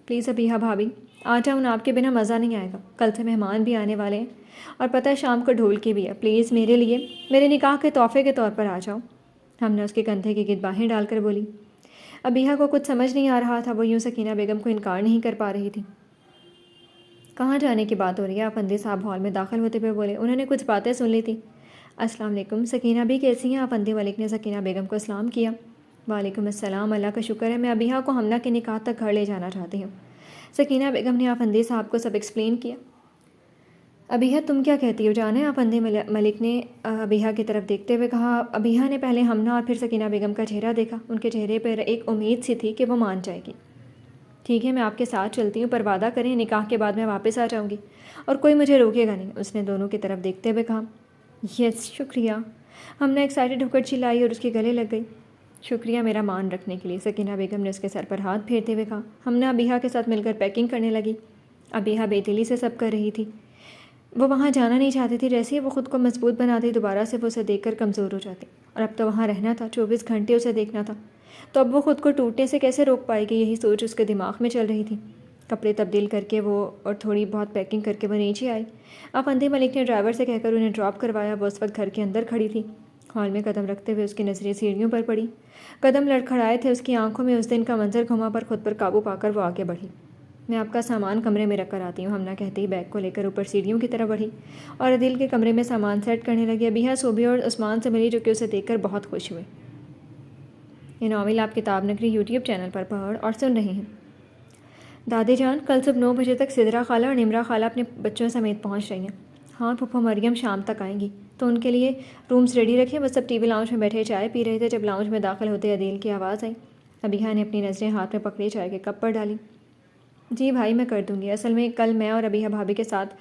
پلیز ابیہا بھابھی، آ جاؤں، آپ کے بنا مزہ نہیں آئے گا، کل سے مہمان بھی آنے والے ہیں اور پتہ ہے شام کو ڈھول کی بھی ہے، پلیز میرے لیے میرے نکاح کے تحفے کے طور پر آ جاؤ۔ ہم نے اس کے کندھے کے گرد باہیں ڈال کر بولی۔ ابیہا کو کچھ سمجھ نہیں آ رہا تھا، وہ یوں سکینہ بیگم کو انکار نہیں کر پا رہی تھی۔ کہاں جانے کی بات ہو رہی ہے؟ آفندی صاحب ہال میں داخل ہوتے ہوئے بولے۔ انہوں نے کچھ باتیں سن لی تھیں۔ السلام علیکم، سکینہ بھی کیسی ہیں؟ آفندی ملک نے سکینہ بیگم کو سلام کیا۔ وعلیکم السلام، اللہ کا شکر ہے، میں ابیہا کو ہمنہ کے نکاح تک گھر لے جانا چاہتی ہوں۔ سکینہ بیگم نے آفندی صاحب کو سب ایکسپلین کیا۔ ابیہا تم کیا کہتی ہو جانے؟ آفندی ملک نے ابیہا کی طرف دیکھتے ہوئے کہا۔ ابیہا نے پہلے ہمنہ اور پھر سکینہ بیگم کا چہرہ دیکھا۔ ان کے چہرے پر ایک امید سی تھی کہ وہ مان جائے گی۔ ٹھیک ہے، میں آپ کے ساتھ چلتی ہوں، پر وعدہ کریں نکاح کے بعد میں واپس آ جاؤں گی اور کوئی مجھے روکے گا نہیں، اس نے دونوں کی طرف دیکھتے ہوئے کہا۔ یس شکریہ، ہم نے ایکسائٹیڈ ہو کر چلائی اور اس کے گلے لگ گئی۔ شکریہ میرا مان رکھنے کے لیے، سکینہ بیگم نے اس کے سر پر ہاتھ پھیرتے ہوئے کہا۔ ہم نے ابیہا کے ساتھ مل کر پیکنگ کرنے لگی۔ ابیہا بے دلی سے سب کر رہی تھی، وہ وہاں جانا نہیں چاہتی تھی، جیسے ہی وہ خود کو مضبوط بناتی دوبارہ سے وہ اسے دیکھ کر کمزور ہو جاتی، اور اب تو وہاں رہنا تھا، 24 گھنٹے اسے دیکھنا تھا، تو اب وہ خود کو ٹوٹنے سے کیسے روک پائے گی، یہی سوچ اس کے دماغ میں چل رہی تھی۔ کپڑے تبدیل کر کے وہ اور تھوڑی بہت پیکنگ کر کے وہ نیچے آئی۔ آفندی ملک نے ڈرائیور سے کہہ کر انہیں ڈراپ کروایا۔ وہ اس وقت گھر کے اندر کھڑی تھی۔ ہال میں قدم رکھتے ہوئے اس کی نظریں سیڑھیوں پر پڑی، قدم لڑکھڑائے تھے، اس کی آنکھوں میں اس دن کا منظر گھما، پر خود پر قابو پا کر وہ آگے بڑھی۔ میں آپ کا سامان کمرے میں رکھ کر آتی ہوں، ہمنہ کہتے ہی بیگ کو لے کر اوپر سیڑھیوں کی طرف بڑھی اور عدیل کے کمرے میں سامان سیٹ کرنے لگی۔ ابیہا صوبیہ اور عثمان سے ملی، جو کہ اسے دیکھ کر بہت خوش ہوئے۔ یہ ناول آپ کتاب نگری یوٹیوب چینل پر پڑھ اور سن رہے ہیں۔ دادی جان، کل صبح 9 بجے تک سدرا خالہ اور نمرا خالہ اپنے بچوں سمیت پہنچ رہی ہیں۔ ہاں، پھپھو مریم شام تک آئیں گی، تو ان کے لیے رومز ریڈی رکھیں۔ وہ سب ٹی وی لاؤنج میں بیٹھے چائے پی رہے تھے جب لاؤنج میں داخل ہوتے عدیل کی آواز آئی۔ ابیہا نے اپنی نظریں ہاتھ میں پکڑی چائے کے کپ پر ڈالی۔ جی بھائی، میں کر دوں گی، اصل میں کل میں اور ابیہا بھابھی کے ساتھ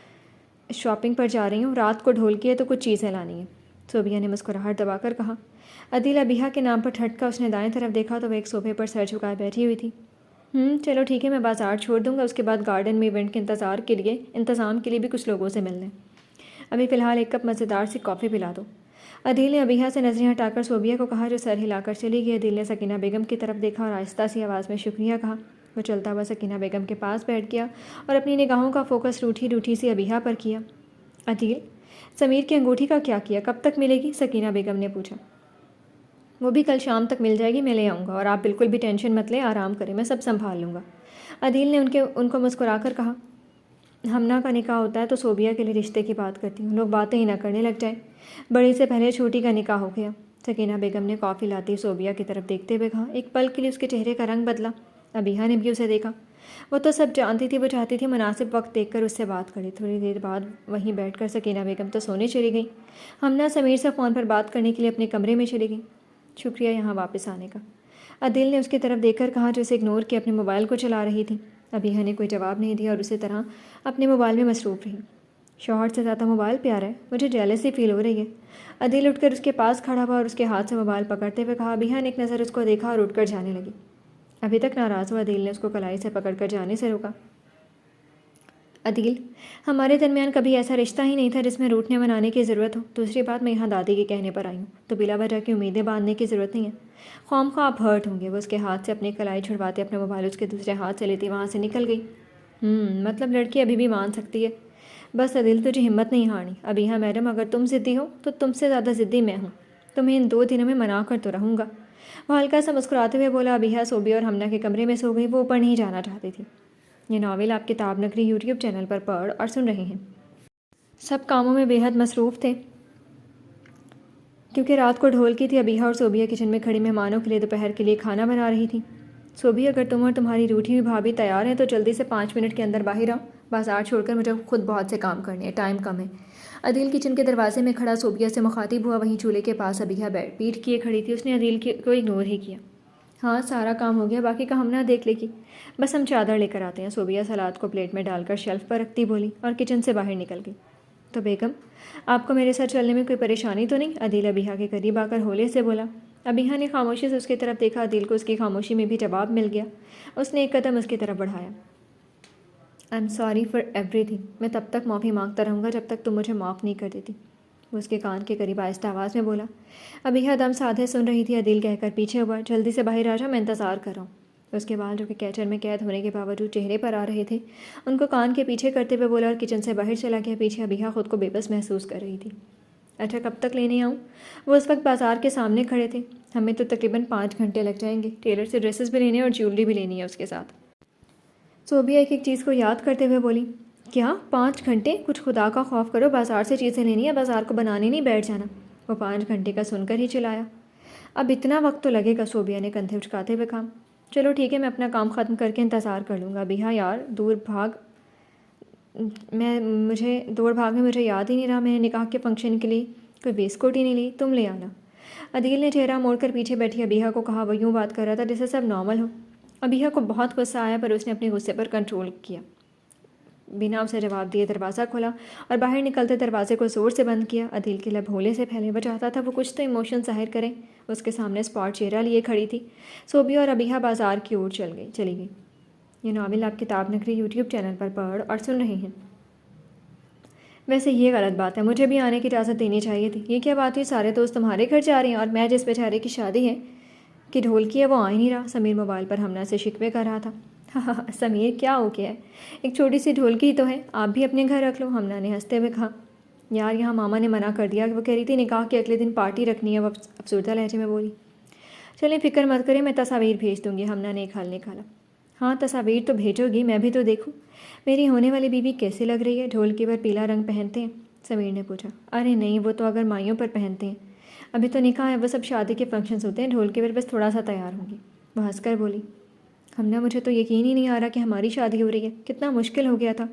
شاپنگ پر جا رہی ہوں، رات کو ڈھول کی ہے تو کچھ چیزیں لانی ہیں، صوبیہ نے مسکراہٹ دبا کر کہا۔ عدیل ابیہا کے نام پر ٹھٹکا، اس نے دائیں طرف دیکھا تو وہ ایک صوفے پر سر جھکائے بیٹھی ہوئی تھی۔ چلو ٹھیک ہے، میں بازار چھوڑ دوں گا، اس کے بعد گارڈن میں ایونٹ کے انتظام کے لیے بھی کچھ لوگوں سے مل لیں۔ ابھی فی الحال ایک کپ مزیدار سی کافی پلا دو۔ عدیل نے ابیہا سے نظریں ہٹا کر صوبیہ کو کہا، جو سر ہلا کر چلی گئی۔ عدیل نے سکینہ بیگم کی طرف دیکھا اور آہستہ سی آواز میں شکریہ کہا۔ وہ چلتا ہوا سکینہ بیگم کے پاس بیٹھ گیا اور اپنی نگاہوں کا فوکس روٹھی سی ابیہا پر کیا۔ عدیل، سمیر کی انگوٹھی کا کیا کیا، کب تک ملے گی؟ سکینہ بیگم نے پوچھا۔ وہ بھی کل شام تک مل جائے گی، میں لے آؤں گا، اور آپ بالکل بھی ٹینشن مت لیں، آرام کریں، میں سب سنبھال لوں گا۔ عدیل نے ان کو مسکرا کر کہا۔ ہمنہ کا نکاح ہوتا ہے تو صوبیہ کے لیے رشتے کی بات کرتی ہوں، لوگ باتیں ہی نہ کرنے لگ جائیں، بڑی سے پہلے چھوٹی کا نکاح ہو گیا۔ سکینہ بیگم نے کافی لاتی صوبیہ کی طرف دیکھتے ہوئے کہا۔ ایک پل کے لیے اس کے چہرے کا رنگ بدلا۔ ابیہا نے بھی اسے دیکھا، وہ تو سب جانتی تھی، وہ چاہتی تھی مناسب وقت دیکھ کر اس سے بات کرے۔ تھوڑی دیر بعد وہیں بیٹھ کر سکینہ بیگم تو سونے چلی گئی۔ ہمنہ سمیر سے فون پر بات کرنے کے لیے اپنے کمرے میں چلی گئی۔ شکریہ یہاں واپس آنے کا، عدیل نے اس کی طرف دیکھ کر کہا، جو اسے اگنور کے اپنے موبائل کو چلا رہی تھی۔ ابیہا نے کوئی جواب نہیں دیا اور اسی طرح اپنے موبائل میں مصروف رہی۔ شوہر سے زیادہ موبائل پیارا ہے، مجھے جیلسی فیل ہو رہی ہے۔ عدیل اٹھ کر اس کے پاس کھڑا ہوا اور اس کے ہاتھ سے موبائل پکڑتے ہوئے کہا۔ ابیہا نے ایک نظر اس کو دیکھا اور اٹھ کر جانے لگی۔ ابھی تک ناراض ہوا عدیل نے اس کو کلائی سے پکڑ کر جانے سے روکا۔ عدیل، ہمارے درمیان کبھی ایسا رشتہ ہی نہیں تھا جس میں روٹنے منانے کی ضرورت ہو۔ دوسری بات، میں یہاں دادی کے کہنے پر آئی ہوں تو بلا وجہ کی امیدیں باندھنے کی ضرورت نہیں ہے، خواہ مخواہ آپ ہرٹ ہوں گے۔ وہ اس کے ہاتھ سے اپنی کلائی چھڑواتے اپنے موبائل اس کے دوسرے ہاتھ سے لیتی وہاں سے نکل گئی۔ مطلب لڑکی ابھی بھی مان سکتی ہے، بس عدیل تجھے ہمت نہیں ہارنی۔ ابیہا میڈم، اگر تم ضدی ہو تو تم سے زیادہ ضدی میں ہوں، تمہیں ان 2 دنوں میں منا کر تو رہوں گا۔ وہ ہلکا سا مسکراتے ہوئے بولا۔ ابیہا صوبیہ اور ہمنہ کے کمرے میں سو گئی، وہ اوپر نہیں جانا چاہتی تھی۔ یہ ناول آپ کتاب نگری یوٹیوب چینل پر پڑھ اور سن رہے ہیں۔ سب کاموں میں بے حد مصروف تھے کیونکہ رات کو ڈھول کی تھی۔ ابیہا اور صوبیہ کچن میں کھڑی مہمانوں کے لیے دوپہر کے لیے کھانا بنا رہی تھیں۔ صوبیہ، اگر تم اور تمہاری روٹھی ہوئی بھابھی تیار ہیں تو جلدی سے 5 منٹ کے اندر باہر آؤ، بازار چھوڑ کر مجھے خود بہت سے کام کرنے ہیں، ٹائم کم ہے۔ عدیل کچن کے دروازے میں کھڑا صوبیہ سے مخاطب ہوا، وہیں چولہے کے پاس ابیہا پیٹھ کیے کھڑی تھی، اس نے عدیل کو اگنور ہی کیا۔ ہاں، سارا کام ہو گیا، باقی کا ہمنہ دیکھ لے گی، بس ہم چادر لے کر آتے ہیں۔ صوبیہ سلاد کو پلیٹ میں ڈال کر شیلف پر رکھتی بولی اور کچن سے باہر نکل گئی۔ تو بیگم، آپ کو میرے ساتھ چلنے میں کوئی پریشانی تو نہیں؟ عدیل ابیہا کے قریب آ کر ہولے سے بولا۔ ابیہا نے خاموشی سے اس کی طرف دیکھا، عدیل کو اس کی خاموشی میں بھی جواب مل گیا۔ اس نے ایک قدم اس کی طرف بڑھایا۔ I am sorry for every thing. میں تب تک معافی مانگتا رہوں گا جب تک تم مجھے معاف نہیں کر دیتی. وہ اس کے کان کے قریب آہستہ آواز میں بولا. ابیحا دم سادھے سن رہی تھی. عدیل کہہ کر پیچھے ہوا. جلدی سے باہر آ جاؤ, میں انتظار کر رہا ہوں. اس کے بال جو کہ کیچر میں قید ہونے کے باوجود چہرے پر آ رہے تھے ان کو کان کے پیچھے کرتے ہوئے بولا اور کچن سے باہر چلا گیا. پیچھے ابیحا خود کو بے بس محسوس کر رہی تھی. اچھا کب تک لینے آؤں؟ وہ اس وقت بازار کے سامنے کھڑے تھے. ہمیں تو تقریباً 5 گھنٹے لگ جائیں گے. ٹیلر سے ڈریسز بھی لینے اور جیولری بھی لینی ہے اس کے ساتھ. صوبیہ ایک چیز کو یاد کرتے ہوئے بولی. کیا 5 گھنٹے؟ کچھ خدا کا خوف کرو, بازار سے چیزیں لینی ہے, بازار کو بنانے نہیں بیٹھ جانا. وہ 5 گھنٹے کا سن کر ہی چلایا. اب اتنا وقت تو لگے گا, صوبیہ نے کندھے اچکاتے ہوئے کہا. چلو ٹھیک ہے, میں اپنا کام ختم کر کے انتظار کر لوں گا. ابیحا یار دوڑ بھاگ میں مجھے یاد ہی نہیں رہا میں نے نکاح کے فنکشن کے لیے کوئی ویسٹ کوٹ ہی نہیں لی. تم لے آنا. عدیل نے چہرہ موڑ کر پیچھے بیٹھی ابیحا کو کہا. وہ یوں بات کر رہا تھا جیسے سب نارمل ہو. ابیحا کو بہت غصہ آیا پر اس نے اپنے غصے پر کنٹرول کیا. بنا اسے جواب دیے دروازہ کھولا اور باہر نکلتے دروازے کو زور سے بند کیا. عدیل کے لب ہولے سے پھیلے. وہ چاہتا تھا وہ کچھ تو ایموشن ظاہر کریں. اس کے سامنے اسپاٹ چہرہ لیے کھڑی تھی. صوبیہ اور ابیحا بازار کی اور چلی گئی. یہ ناول آپ کتاب نگری یوٹیوب چینل پر پڑھ اور سن رہے ہیں. ویسے یہ غلط بات ہے, مجھے بھی آنے کی اجازت دینی چاہیے تھی. یہ کیا بات ہے, سارے دوست تمہارے گھر جا رہے ہیں اور میں جس بیچارے کی شادی ہے کہ ڈھولکی ہے وہ آ ہی نہیں رہا. سمیر موبائل پر ہمنا سے شکوے کر رہا تھا. سمیر کیا ہو گیا ہے, ایک چھوٹی سی ڈھولکی ہی تو ہے, آپ بھی اپنے گھر رکھ لو. ہمنا نے ہنستے ہوئے کہا. یار یہاں ماما نے منع کر دیا. وہ کہہ رہی تھی نکاح کے اگلے دن پارٹی رکھنی ہے. وہ افسردہ لہجے میں بولی. چلیں فکر مت کریں, میں تصاویر بھیج دوں گی. ہمنا نے ایک حل نکالا. ہاں تصاویر تو بھیجو گی, میں بھی تو دیکھوں میری ہونے والی بیوی کیسی لگ رہی ہے. ڈھولکی پر پیلا رنگ پہنتے ہیں؟ سمیر نے پوچھا. ارے نہیں, وہ تو اگر مائیوں پر پہنتے ہیں. ابھی تو نکاح ہے, وہ سب شادی کے فنکشنز ہوتے ہیں. ڈھولکی پر بس تھوڑا سا تیار ہوں گی. وہ ہنس کر بولی. ہمنا مجھے تو یقین ہی نہیں آ رہا کہ ہماری شادی ہو رہی ہے. کتنا مشکل ہو گیا تھا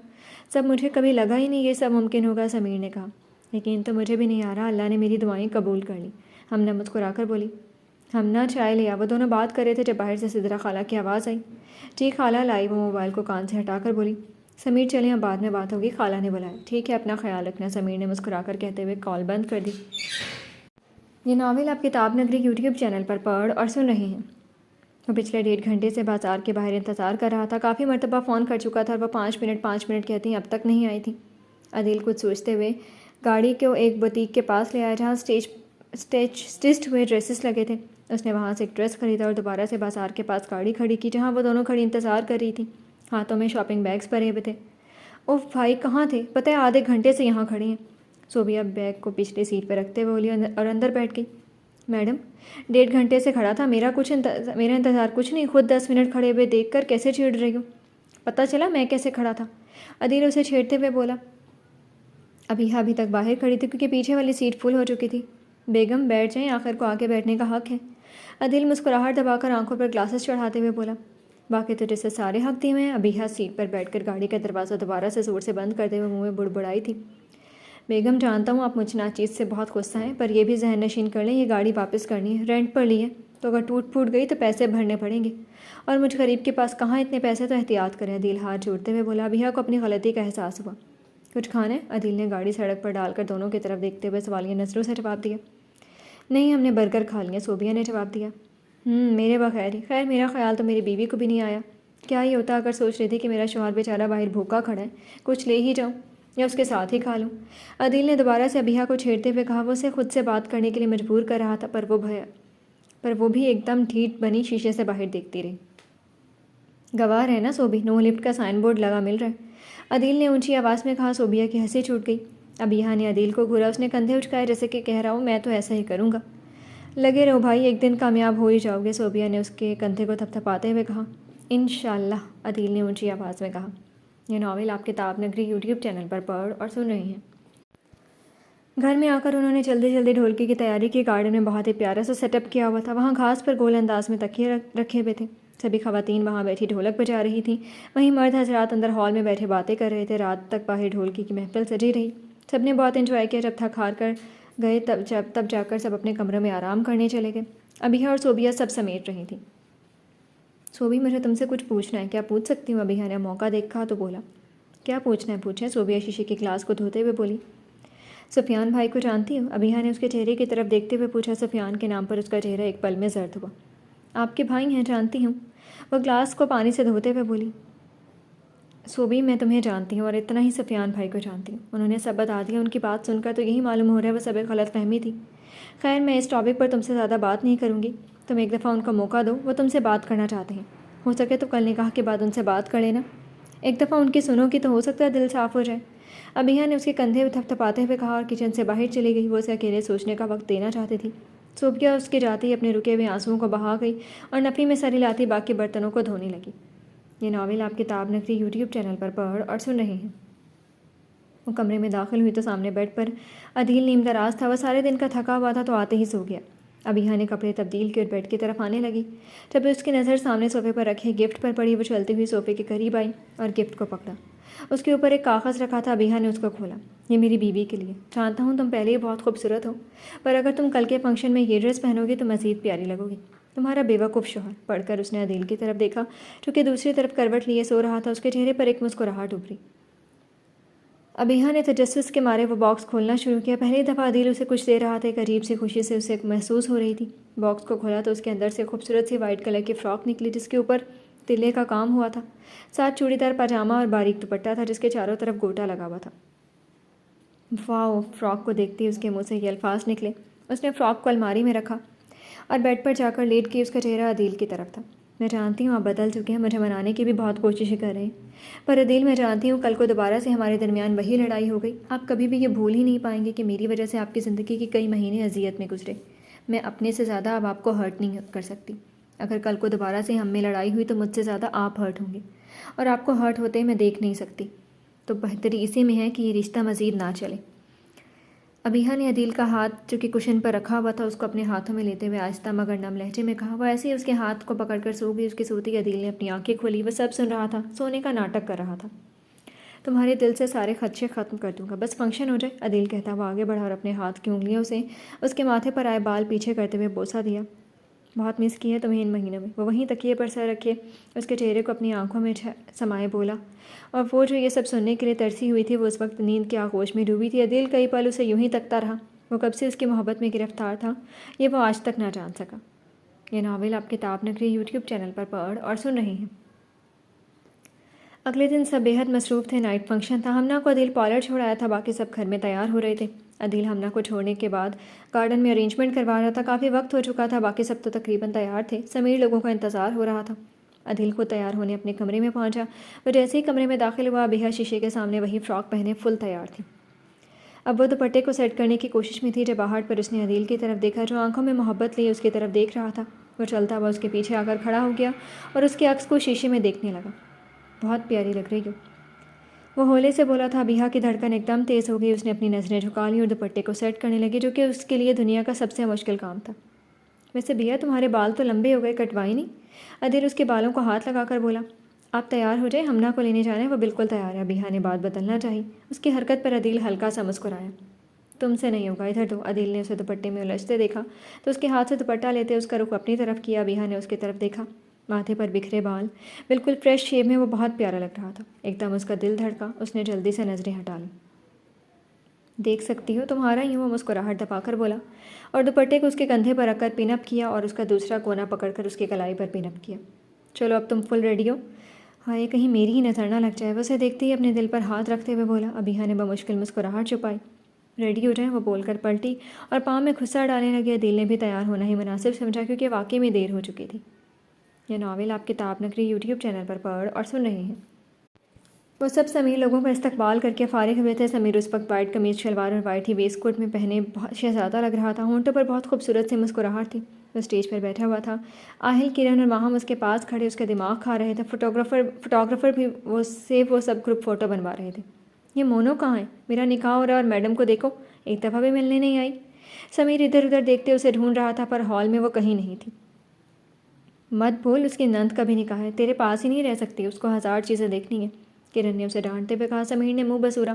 سب, مجھے کبھی لگا ہی نہیں یہ سب ممکن ہوگا. سمیر نے کہا. یقین تو مجھے بھی نہیں آ رہا, اللہ نے میری دعائیں قبول کر لیں. ہمنا مسکرا کر بولی. ہمنا چائے لیا. وہ دونوں بات کر رہے تھے جب باہر سے سدرا خالہ کی آواز آئی. جی خالہ لائی. وہ موبائل کو کان سے ہٹا کر بولی. سمیر چلیں اب بعد میں بات ہوگی, خالہ نے بلایا. ٹھیک ہے, اپنا خیال رکھنا. سمیر نے مسکرا کر کہتے ہوئے کال بند کر دی. یہ ناول آپ کتاب نگری یوٹیوب چینل پر پڑھ اور سن رہے ہیں. وہ پچھلے 1.5 گھنٹے سے بازار کے باہر انتظار کر رہا تھا. کافی مرتبہ فون کر چکا تھا اور وہ 5 منٹ کہتی ہیں اب تک نہیں آئی تھی. عدیل کچھ سوچتے ہوئے گاڑی کو ایک بوتیک کے پاس لے آیا جہاں اسٹچڈ ہوئے ڈریسز لگے تھے. اس نے وہاں سے ایک ڈریس خریدا اور دوبارہ سے بازار کے پاس گاڑی کھڑی کی جہاں وہ دونوں کھڑی انتظار کر رہی تھی. ہاتھوں میں شاپنگ بیگز بھرے ہوئے تھے. اوہ بھائی کہاں تھے؟ پتہ ہے آدھے گھنٹے سے یہاں کھڑے ہیں. صوبیہ بیگ کو پچھلی سیٹ پہ رکھتے ہوئے بولی اور اندر بیٹھ گئی. میڈم 1.5 گھنٹے سے کھڑا تھا, میرا انتظار کچھ نہیں, خود 10 منٹ کھڑے ہوئے دیکھ کر کیسے چھیڑ رہی ہوں. پتہ چلا میں کیسے کھڑا تھا. عدیل اسے چھیڑتے ہوئے بولا. ابھی تک باہر کھڑی تھی کیونکہ پیچھے والی سیٹ فل ہو چکی تھی. بیگم بیٹھ جائیں, آخر کو آگے بیٹھنے کا حق ہے. عدیل مسکراہٹ دبا کر آنکھوں پر گلاسز چڑھاتے ہوئے بولا. باقی تو جیسے سارے حق دیے ہوئے ہیں. ابیحا سیٹ پر بیٹھ کر گاڑی کا دروازہ دوبارہ سے زور سے بند کرتے ہوئے منہ میں بڑبڑائی تھی. بیگم جانتا ہوں آپ مجھ ناچیز سے بہت غصہ ہیں, پر یہ بھی ذہن نشین کر لیں یہ گاڑی واپس کرنی ہے, رینٹ پر لی ہے, تو اگر ٹوٹ پھوٹ گئی تو پیسے بھرنے پڑیں گے, اور مجھ غریب کے پاس کہاں اتنے پیسے, تو احتیاط کریں. عدیل ہاتھ جوڑتے ہوئے بولا. ابیحا کو اپنی غلطی کا احساس ہوا. کچھ کھانا ہے؟ عدیل نے گاڑی سڑک پر ڈال کر دونوں کی طرف دیکھتے ہوئے سوالیہ نظروں سے جواب دیا. نہیں, ہم نے برگر کھا لیا. صوبیہ نے جواب دیا. میرے بغیر ہی. خیر میرا خیال تو میری بیوی کو بھی نہیں آیا. کیا ہی ہوتا اگر سوچ رہی تھی کہ میرا شوہر بیچارہ باہر بھوکا کھڑا ہے, کچھ لے ہی جاؤں یا اس کے ساتھ ہی کھا لوں. عدیل نے دوبارہ سے ابیحا کو چھیڑتے ہوئے کہا. وہ اسے خود سے بات کرنے کے لیے مجبور کر رہا تھا, پر وہ بھی ایک دم ڈھیٹ بنی شیشے سے باہر دیکھتی رہی. گواہ ہے نا صوبی, نو لفٹ کا سائن بورڈ لگا مل رہا ہے, عدیل نے اونچی آواز میں کہا. صوبیہ کی ہنسی چھوٹ گئی. ابیحا نے عدیل کو گھورا. اس نے کندھے اچکائے جیسے کہ کہہ رہا ہوں میں تو ایسا ہی کروں گا. لگے رہو بھائی, ایک دن کامیاب ہو ہی جاؤ گے. صوبیہ نے اس کے کندھے کو تھپتھپاتے ہوئے کہا. انشاءاللہ, عدیل نے اونچی آواز میں کہا. یہ ناول آپ کتاب نگری یوٹیوب چینل پر پڑھ اور سن رہے ہیں. گھر میں آ کر انہوں نے جلدی ڈھولکی کی تیاری کی. گارڈن میں بہت ہی پیارا سا سیٹ اپ کیا ہوا تھا. وہاں گھاس پر گول انداز میں تکیے رکھے ہوئے تھے. سبھی خواتین وہاں بیٹھی ڈھولک بجا رہی تھیں. وہیں مرد حضرات اندر ہال میں بیٹھے باتیں کر رہے تھے. رات تک باہر ڈھولکی کی محفل سجی رہی. سب نے بہت انجوائے کیا. جب تھک ہار کر گئے تب جا کر سب اپنے کمروں میں آرام کرنے چلے گئے. ابیحا اور صوبیہ سب سمیٹ رہی تھیں. صوبی مجھے تم سے کچھ پوچھنا ہے, کیا پوچھ سکتی ہوں؟ ابیحا نے موقع دیکھا تو بولا. کیا پوچھنا ہے پوچھیں. صوبیہ شیشے کے گلاس کو دھوتے ہوئے بولی. سفیان بھائی کو جانتی ہو؟ ابیحا نے اس کے چہرے کی طرف دیکھتے ہوئے پوچھا. سفیان کے نام پر اس کا چہرہ ایک پل میں زرد ہوا. آپ کے بھائی ہیں, جانتی ہوں. وہ گلاس کو پانی سے دھوتے ہوئے بولی. صوبی میں تمہیں جانتی ہوں اور اتنا ہی سفیان بھائی کو جانتی ہوں. انہوں نے سب بتا دیا. ان کی بات سن کر تو یہی معلوم ہو رہا ہے وہ سب ایک غلط فہمی تھی. خیر میں اس ٹاپک پر تم سے زیادہ بات نہیں کروں گی. تم ایک دفعہ ان کو موقع دو, وہ تم سے بات کرنا چاہتے ہیں. ہو سکے تو کل نکاح کے بعد ان سے بات کر لینا. ایک دفعہ ان کی سنو گی تو ہو سکتا ہے دل صاف ہو جائے. ابیہ نے اس کے کندھے تھپ تھپاتے ہوئے کہا اور کچن سے باہر چلی گئی. وہ اسے اکیلے سوچنے کا وقت دینا چاہتی تھی. صوبیہ اس کے جاتے ہی اپنے رکے ہوئے آنسوؤں کو بہا گئی اور نفی میں سر ہلاتی باقی برتنوں کو دھونے لگی. یہ ناول آپ کتاب نگری یوٹیوب چینل پر پڑھ اور سن رہے ہیں. وہ کمرے میں داخل ہوئی تو سامنے بیڈ پر عدیل نیم دراز تھا. وہ سارے دن کا تھکا ہوا تھا تو آتے ہی سو گیا. ابیہ نے کپڑے تبدیل کیے اور بیڈ کی طرف آنے لگی. جب اس کی نظر سامنے صوفے پر رکھے گفٹ پر پڑی وہ چلتی ہوئی صوفے کے قریب آئی اور گفٹ کو پکڑا. اس کے اوپر ایک کاغذ رکھا تھا. ابیہ نے اس کو کھولا. یہ میری بیوی کے لیے. جانتا ہوں تم پہلے ہی بہت خوبصورت ہو, پر اگر تم کل کے فنکشن میں یہ ڈریس پہنو گی تو مزید پیاری لگو گی. تمہارا بیوقوف شوہر. پڑھ کر اس نے عدیل کی طرف دیکھا جو کہ دوسری طرف کروٹ لیے سو رہا تھا. اس کے چہرے پر ایک مسکراہٹ ابھری. ابیہ نے تجسس کے مارے وہ باکس کھولنا شروع کیا. پہلی دفعہ عدیل اسے کچھ دے رہا تھا. ایک عجیب سی خوشی سے اسے محسوس ہو رہی تھی. باکس کو کھولا تو اس کے اندر سے خوبصورت سی وائٹ کلر کی فراک نکلی جس کے اوپر تلے کا کام ہوا تھا. ساتھ چوڑی دار پاجامہ اور باریک دوپٹہ تھا جس کے چاروں طرف گوٹا لگا ہوا تھا. واو. فراک کو دیکھتے ہی اس کے منہ سے یہ الفاظ نکلے. اس نے فراک کو الماری میں رکھا اور بیڈ پر جا کر لیٹ کے اس کا چہرہ عدیل کی طرف تھا. میں جانتی ہوں آپ بدل چکے ہیں, مجھے منانے کی بھی بہت کوششیں کر رہے ہیں, پر عدیل میں جانتی ہوں کل کو دوبارہ سے ہمارے درمیان وہی لڑائی ہو گئی. آپ کبھی بھی یہ بھول ہی نہیں پائیں گے کہ میری وجہ سے آپ کی زندگی کے کئی مہینے اذیت میں گزرے. میں اپنے سے زیادہ اب آپ کو ہرٹ نہیں کر سکتی. اگر کل کو دوبارہ سے ہم میں لڑائی ہوئی تو مجھ سے زیادہ آپ ہرٹ ہوں گے, اور آپ کو ہرٹ ہوتے میں دیکھ نہیں سکتی. تو بہتری اسی میں ہے کہ یہ رشتہ مزید نہ چلے. ابیہ نے عدیل کا ہاتھ جو کہ کشن پر رکھا ہوا تھا اس کو اپنے ہاتھوں میں لیتے ہوئے آہستہ مگر نم لہجے میں کہا. وہ ایسے ہی اس کے ہاتھ کو پکڑ کر سو گئی. اس کی سوتی عدیل نے اپنی آنکھیں کھولی. وہ سب سن رہا تھا, سونے کا ناٹک کر رہا تھا. تمہارے دل سے سارے خدشے ختم کر دوں گا, بس فنکشن ہو جائے, عدیل کہتا وہ آگے بڑھا اور اپنے ہاتھ کی انگلیوں سے اس کے ماتھے پر آئے بال پیچھے کرتے ہوئے بوسہ دیا. بہت مس کی ہے تمہیں ان مہینوں میں. وہ وہیں تکیے پر سر رکھے اس کے چہرے کو اپنی آنکھوں میں سمائے بولا. اور وہ جو یہ سب سننے کے لیے ترسی ہوئی تھی وہ اس وقت نیند کے آغوش میں ڈوبی تھی. عدیل کئی پل اسے یوں ہی تکتا رہا. وہ کب سے اس کی محبت میں گرفتار تھا یہ وہ آج تک نہ جان سکا. یہ ناول آپ کتاب نگری یوٹیوب چینل پر پڑھ اور سن رہے ہیں. اگلے دن سب بےحد مصروف تھے. نائٹ فنکشن تھا. ہمنا کو عدیل پارلر چھوڑایا تھا. باقی سب گھر میں تیار ہو رہے تھے. عدیل ہمنا کو چھوڑنے کے بعد گارڈن میں ارینجمنٹ کروا رہا تھا. کافی وقت ہو چکا تھا. باقی سب تو تقریباً تیار تھے. سمیر لوگوں کا انتظار ہو رہا تھا. عدیل کو تیار ہونے اپنے کمرے میں پہنچا. وہ جیسے ہی کمرے میں داخل ہوا ابیہ شیشے کے سامنے وہی فراک پہنے فل تیار تھی. اب وہ دوپٹے کو سیٹ کرنے کی کوشش میں تھی جب آہٹ پر اس نے عدیل کی طرف دیکھا جو آنکھوں میں محبت لیے اس کی طرف دیکھ رہا تھا. وہ چلتا ہوا اس کے پیچھے آ کر کھڑا ہو گیا اور اس کے عکس کو شیشے میں دیکھنے لگا. بہت پیاری لگ رہی ہو, وہ ہولے سے بولا تھا. ابیہ کی دھڑکن ایک دم تیز ہو گئی. اس نے اپنی نظریں جھکا لیں اور دوپٹے کو سیٹ کرنے لگی جو کہ اس کے لیے دنیا کا سب سے مشکل کام تھا. ویسے بھیا تمہارے بال تو لمبے ہو گئے, کٹوائی نہیں؟ عدیل اس کے بالوں کو ہاتھ لگا کر بولا. آپ تیار ہو جائیں, ہمنا کو لینے جانا ہے. وہ بالکل تیار ہے. ابیہ نے بات بدلنا چاہی. اس کی حرکت پر عدیل ہلکا سا مسکرایا. تم سے نہیں ہوگا, ادھر دو. عدیل نے اسے دوپٹے میں الجھتے دیکھا تو اس کے ہاتھ سے دوپٹہ لیتے اس کا رخ اپنی طرف کیا. ابیہ نے اس کی طرف دیکھا. ماتھے پر بکھرے بال بالکل فریش شیپ میں وہ بہت پیارا لگ رہا تھا. ایک دم اس کا دل دھڑکا. اس نے جلدی سے نظریں ہٹا لیں. دیکھ سکتی ہو تمہارا ہی. وہ مسکراہٹ دبا کر بولا اور دوپٹے کو اس کے کندھے پر رکھ کر پن اپ کیا اور اس کا دوسرا کونا پکڑ کر اس کی کلائی پر پن اپ کیا. چلو اب تم فل ریڈی ہو؟ ہائے کہیں میری ہی نظر نہ لگ جائے. وہ اسے دیکھتے ہی اپنے دل پر ہاتھ رکھتے ہوئے بولا. ابیہ نے بمشکل مسکراہٹ چھپائی. ریڈی ہو جائیں, وہ بول کر پلٹی اور پاؤں میں گھسا ڈالنے لگی. عدیل نے بھی تیار ہونا ہی مناسب سمجھا کیونکہ واقعی میں دیر ہو چکی تھی. یہ ناول آپ کتاب نگری یوٹیوب چینل پر پڑھ اور سن رہے ہیں. وہ سب سمیر لوگوں کا استقبال کر کے فارغ ہوئے تھے. سمیر اس وقت وائٹ قمیض شلوار اور وائٹ ہی ویسٹ کوٹ میں پہنے بہت شہزادہ لگ رہا تھا. ہونٹوں پر بہت خوبصورت سی مسکراہٹ تھی. وہ اسٹیج پر بیٹھا ہوا تھا. آہل, کرن اور ماہم اس کے پاس کھڑے اس کا دماغ کھا رہے تھے. فوٹوگرافر بھی وہ سب گروپ فوٹو بنوا رہے تھے. یہ مونو کہاں ہے؟ میرا نکاح ہو رہا ہے اور میڈم کو دیکھو ایک دفعہ بھی ملنے نہیں آئی. سمیر ادھر ادھر دیکھتے اسے ڈھونڈ رہا تھا پر ہال میں وہ کہیں نہیں تھی. مت بھول, اس کی نند کا بھی نکاح ہے, تیرے پاس ہی نہیں رہ سکتی, اس کو 1000 چیزیں دیکھنی ہیں. کرن نے اسے ڈانٹتے ہوئے کہا. سمیر نے منہ بسورا.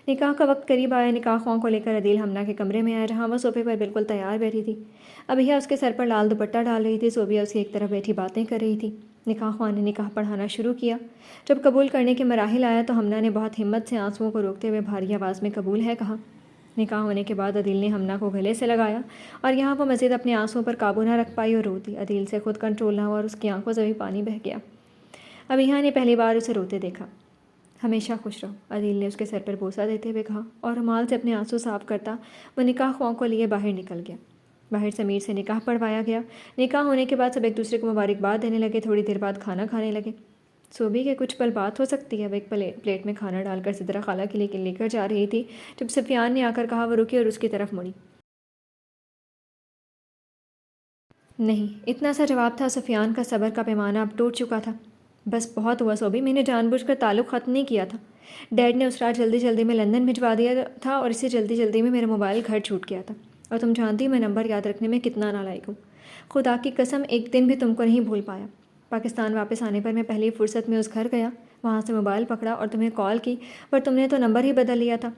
نکاح کا وقت قریب آیا. نکاح خواہوں کو لے کر عدیل ہمنا کے کمرے میں آیا جہاں وہ صوفے پر بالکل تیار بیٹھی تھی. ابیہ اس کے سر پر لال دوپٹہ ڈال رہی تھی. صوبیہ اس کی ایک طرف بیٹھی باتیں کر رہی تھی. نکاح خواہ نے نکاح پڑھانا شروع کیا. جب قبول کرنے کے مراحل آیا تو ہمنا نے بہت ہمت سے آنسوؤں کو روکتے ہوئے بھاری آواز میں قبول ہے کہا. نکاح ہونے کے بعد عدیل نے ہمنا کو گلے سے لگایا اور یہاں وہ مزید اپنے آنسوؤں پر قابو نہ رکھ پائی اور رو دی. عدیل سے خود کنٹرول نہ ہوا اور اس کی آنکھوں سے بھی پانی بہہ گیا. ابیہ نے پہلی بار اسے روتے دیکھا. ہمیشہ خوش رہو، عدیل نے اس کے سر پر بوسہ دیتے ہوئے کہا، اور رومال سے اپنے آنسو صاف کرتا وہ نکاح خواہوں کو لیے باہر نکل گیا۔ باہر سمیر سے نکاح پڑھوایا گیا۔ نکاح ہونے کے بعد سب ایک دوسرے کو مبارکباد دینے لگے۔ تھوڑی دیر بعد کھانا کھانے لگے۔ صوبی کے کچھ پل بات ہو سکتی ہے، وہ ایک پلیٹ میں کھانا ڈال کر سدرا خالہ کے لیے لے کر جا رہی تھی جب سفیان نے آ کر کہا۔ وہ رکی اور اس کی طرف مڑی۔ نہیں، اتنا سا جواب تھا۔ سفیان کا صبر کا پیمانہ اب ٹوٹ چکا تھا۔ بس بہت ہوا صوبی، میں نے جان بوجھ کر تعلق ختم نہیں کیا تھا۔ ڈیڈ نے اس رات جلدی جلدی میں لندن بھجوا دیا تھا اور اسے جلدی جلدی میں میرا موبائل گھر چھوٹ گیا تھا، اور تم جانتی میں نمبر یاد رکھنے میں کتنا نالائق ہوں۔ خدا کی قسم ایک دن بھی تم کو نہیں بھول پایا۔ پاکستان واپس آنے پر میں پہلی فرصت میں اس گھر گیا، وہاں سے موبائل پکڑا اور تمہیں کال کی، پر تم نے تو نمبر ہی بدل لیا تھا۔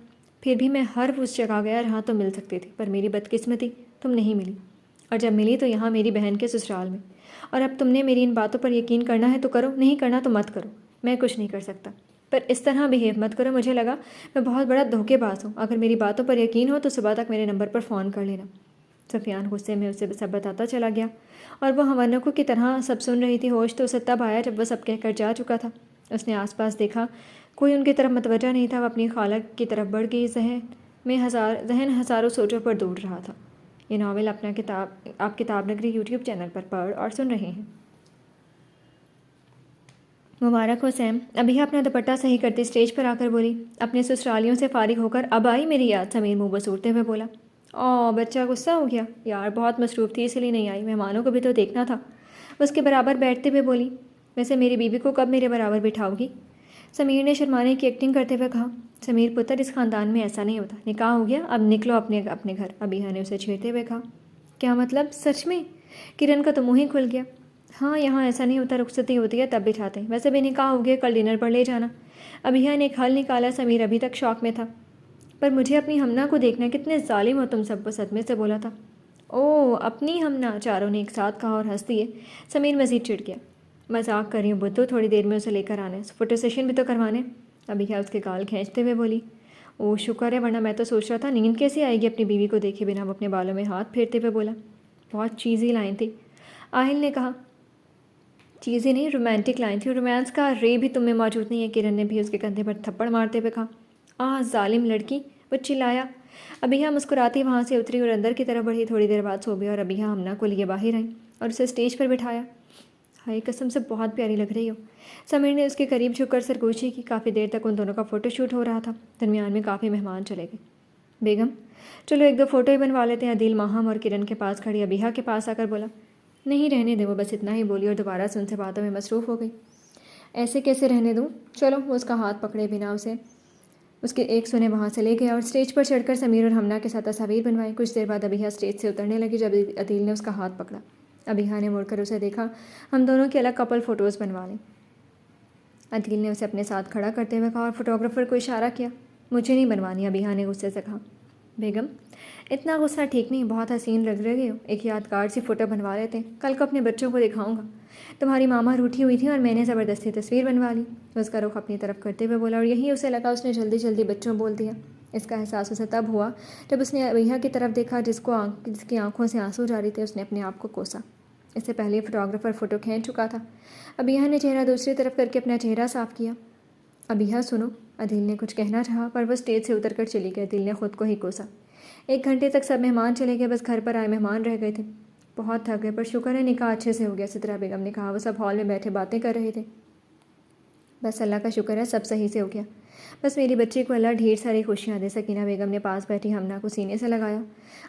پھر بھی میں ہر اس جگہ گیا جہاں تم مل سکتی تھی، پر میری بدقسمتی تم نہیں ملی، اور جب ملی تو یہاں میری بہن کے سسرال میں۔ اور اب تم نے میری ان باتوں پر یقین کرنا ہے تو کرو، نہیں کرنا تو مت کرو، میں کچھ نہیں کر سکتا۔ پر اس طرح بیہیو مت کرو، مجھے لگا میں بہت بڑا دھوکے باز ہوں۔ اگر میری باتوں پر یقین ہو تو صبح تک میرے نمبر پر فون کر لینا۔ سفیان غصے میں اسے سب بتاتا چلا گیا، اور وہ ہونکوں کی طرح سب سن رہی تھی۔ ہوش تو اسے تب آیا جب وہ سب کہہ کر جا چکا تھا۔ اس نے آس پاس دیکھا، کوئی ان کی طرف متوجہ نہیں تھا۔ وہ اپنی خالہ کی طرف بڑھ گئی، ذہن ہزاروں سوچوں پر دوڑ رہا تھا۔ یہ ناول آپ کتاب نگری یوٹیوب چینل پر پڑھ اور سن رہے ہیں۔ مبارک ہو سیم۔ ابھی اپنا دوپٹہ صحیح کرتی اسٹیج پر آ کر بولی۔ اپنے سسرالیوں سے فارغ ہو کر اب آئی میری یاد، سمیر منہ بسورتے ہوئے بولا۔ بچہ غصہ ہو گیا؟ یار بہت مصروف تھی اس لیے نہیں آئی، مہمانوں کو بھی تو دیکھنا تھا، اس کے برابر بیٹھتے ہوئے بولی۔ ویسے میری بیوی کو کب میرے برابر بٹھاؤ گی؟ سمیر نے شرمانے کی ایکٹنگ کرتے ہوئے کہا۔ سمیر پتر، اس خاندان میں ایسا نہیں ہوتا، نکاح ہو گیا اب نکلو اپنے گھر، ابیہ نے اسے چھیڑتے ہوئے کہا۔ کیا مطلب؟ سچ میں؟ کرن کا تو منہ ہی کھل گیا۔ ہاں، یہاں ایسا نہیں ہوتا، رخصتی ہوتی ہے تب بٹھاتے ہیں، ویسے بھی نکاح ہو گیا، کل ڈنر پر لے جانا۔ ابیہ نے ایک حل نکالا۔ سمیر ابھی تک شوق میں تھا۔ پر مجھے اپنی ہمنا کو دیکھنا، کتنے ظالم ہو تم سب، وہ صدمے سے بولا تھا۔ اپنی ہمنا، چاروں نے ایک ساتھ کہا اور ہنس دیے۔ سمیر مزید چڑ گیا۔ مذاق کر رہی ہوں بدھو، تھوڑی دیر میں اسے لے کر آنے، فوٹو سیشن بھی تو کروانے۔ ابیہ اس کے گال کھینچتے ہوئے بولی۔ شکر ہے، ورنہ میں تو سوچ رہا تھا نیند کیسے آئے گی اپنی بیوی کو دیکھے بنا۔ وہ اپنے بالوں میں ہاتھ پھیرتے ہوئے بولا۔ بہت چیزی لائن تھی، آہل نے کہا۔ چیزی نہیں، رومانٹک لائن تھی، رومانس کا رے بھی تم میں موجود نہیں ہے، کرن نے بھی اس کے کندھے پر تھپڑ مارتے ہوئے کہا۔ ظالم لڑکی، وہ چلایا۔ ابیہ مسکراتی وہاں سے اتری اور اندر کی طرف بڑھی۔ تھوڑی دیر بعد صوبیہ اور ابیہ ہمنا کو لیے باہر آئیں اور اسے اسٹیج پر بٹھایا۔ ہائے قسم سے بہت پیاری لگ رہی ہو، سمیر نے اس کے قریب جھک کر سرگوشی کی۔ کافی دیر تک ان دونوں کا فوٹو شوٹ ہو رہا تھا۔ درمیان میں کافی مہمان چلے گئے۔ بیگم، چلو ایک دو فوٹو ہی بنوا لیتے ہیں۔ عدیل ماہم اور کرن کے پاس کھڑی ابیہ کے پاس آ کر بولا۔ نہیں، رہنے دے، وہ بس اتنا ہی بولی اور دوبارہ سے ان سے باتوں میں مصروف ہو گئی۔ ایسے کیسے رہنے دوں؟ چلو، وہ اس کا ہاتھ پکڑے بنا اسے اس کے ایک سونے وہاں سے لے گیا اور اسٹیج پر چڑھ کر سمیر اور ہمنا کے ساتھ تصاویر بنوائی۔ کچھ دیر بعد ابیہ اسٹیج سے اترنے لگی جب عدیل نے اس کا ہاتھ پکڑا۔ ابیہ نے مڑ کر اسے دیکھا۔ ہم دونوں کی الگ کپل فوٹوز بنوا لیں۔ عدیل نے اسے اپنے ساتھ کھڑا کرتے ہوئے کہا اور فوٹوگرافر کو اشارہ کیا۔ مجھے نہیں بنوانی، ابیہ نے غصے سے کہا۔ بیگم، اتنا غصہ ٹھیک نہیں، بہت حسین لگ رہے ہو، ایک یادگار سی فوٹو بنوا لیتے ہیں، کل کو اپنے بچوں کو دکھاؤں گا۔ تمہاری ماما روٹھی ہوئی تھی اور میں نے زبردستی تصویر بنوا لی، اس کا رخ اپنی طرف کرتے ہوئے بولا، اور یہی اسے لگا اس نے جلدی جلدی بچوں بول دیا۔ اس کا احساس اسے تب ہوا جب اس نے ابیہ کی طرف دیکھا جس کی آنکھوں سے آنسو جاری تھے۔ اس نے اپنے آپ کو کوسا، اس سے پہلے فوٹوگرافر فوٹو کھینچ چکا تھا۔ ابیہ نے چہرہ دوسری طرف کر کے اپنا چہرہ صاف کیا۔ ابیہ سنو، عدیل نے کچھ کہنا چاہا پر وہ اسٹیج سے اتر کر چلی گئی۔ عدیل نے خود کو ہی کوسا۔ 1 گھنٹے تک سب مہمان چلے گئے، بس گھر پر آئے مہمان رہ گئے تھے۔ بہت تھک گئے، پر شکر ہے نکاح اچھے سے ہو گیا، سترہ بیگم نے کہا۔ وہ سب ہال میں بیٹھے باتیں کر رہے تھے۔ بس اللہ کا شکر ہے سب صحیح سے ہو گیا، بس میری بچی کو اللہ ڈھیر ساری خوشیاں دے۔ سکینہ بیگم نے پاس بیٹھی ہمنا کو سینے سے لگایا۔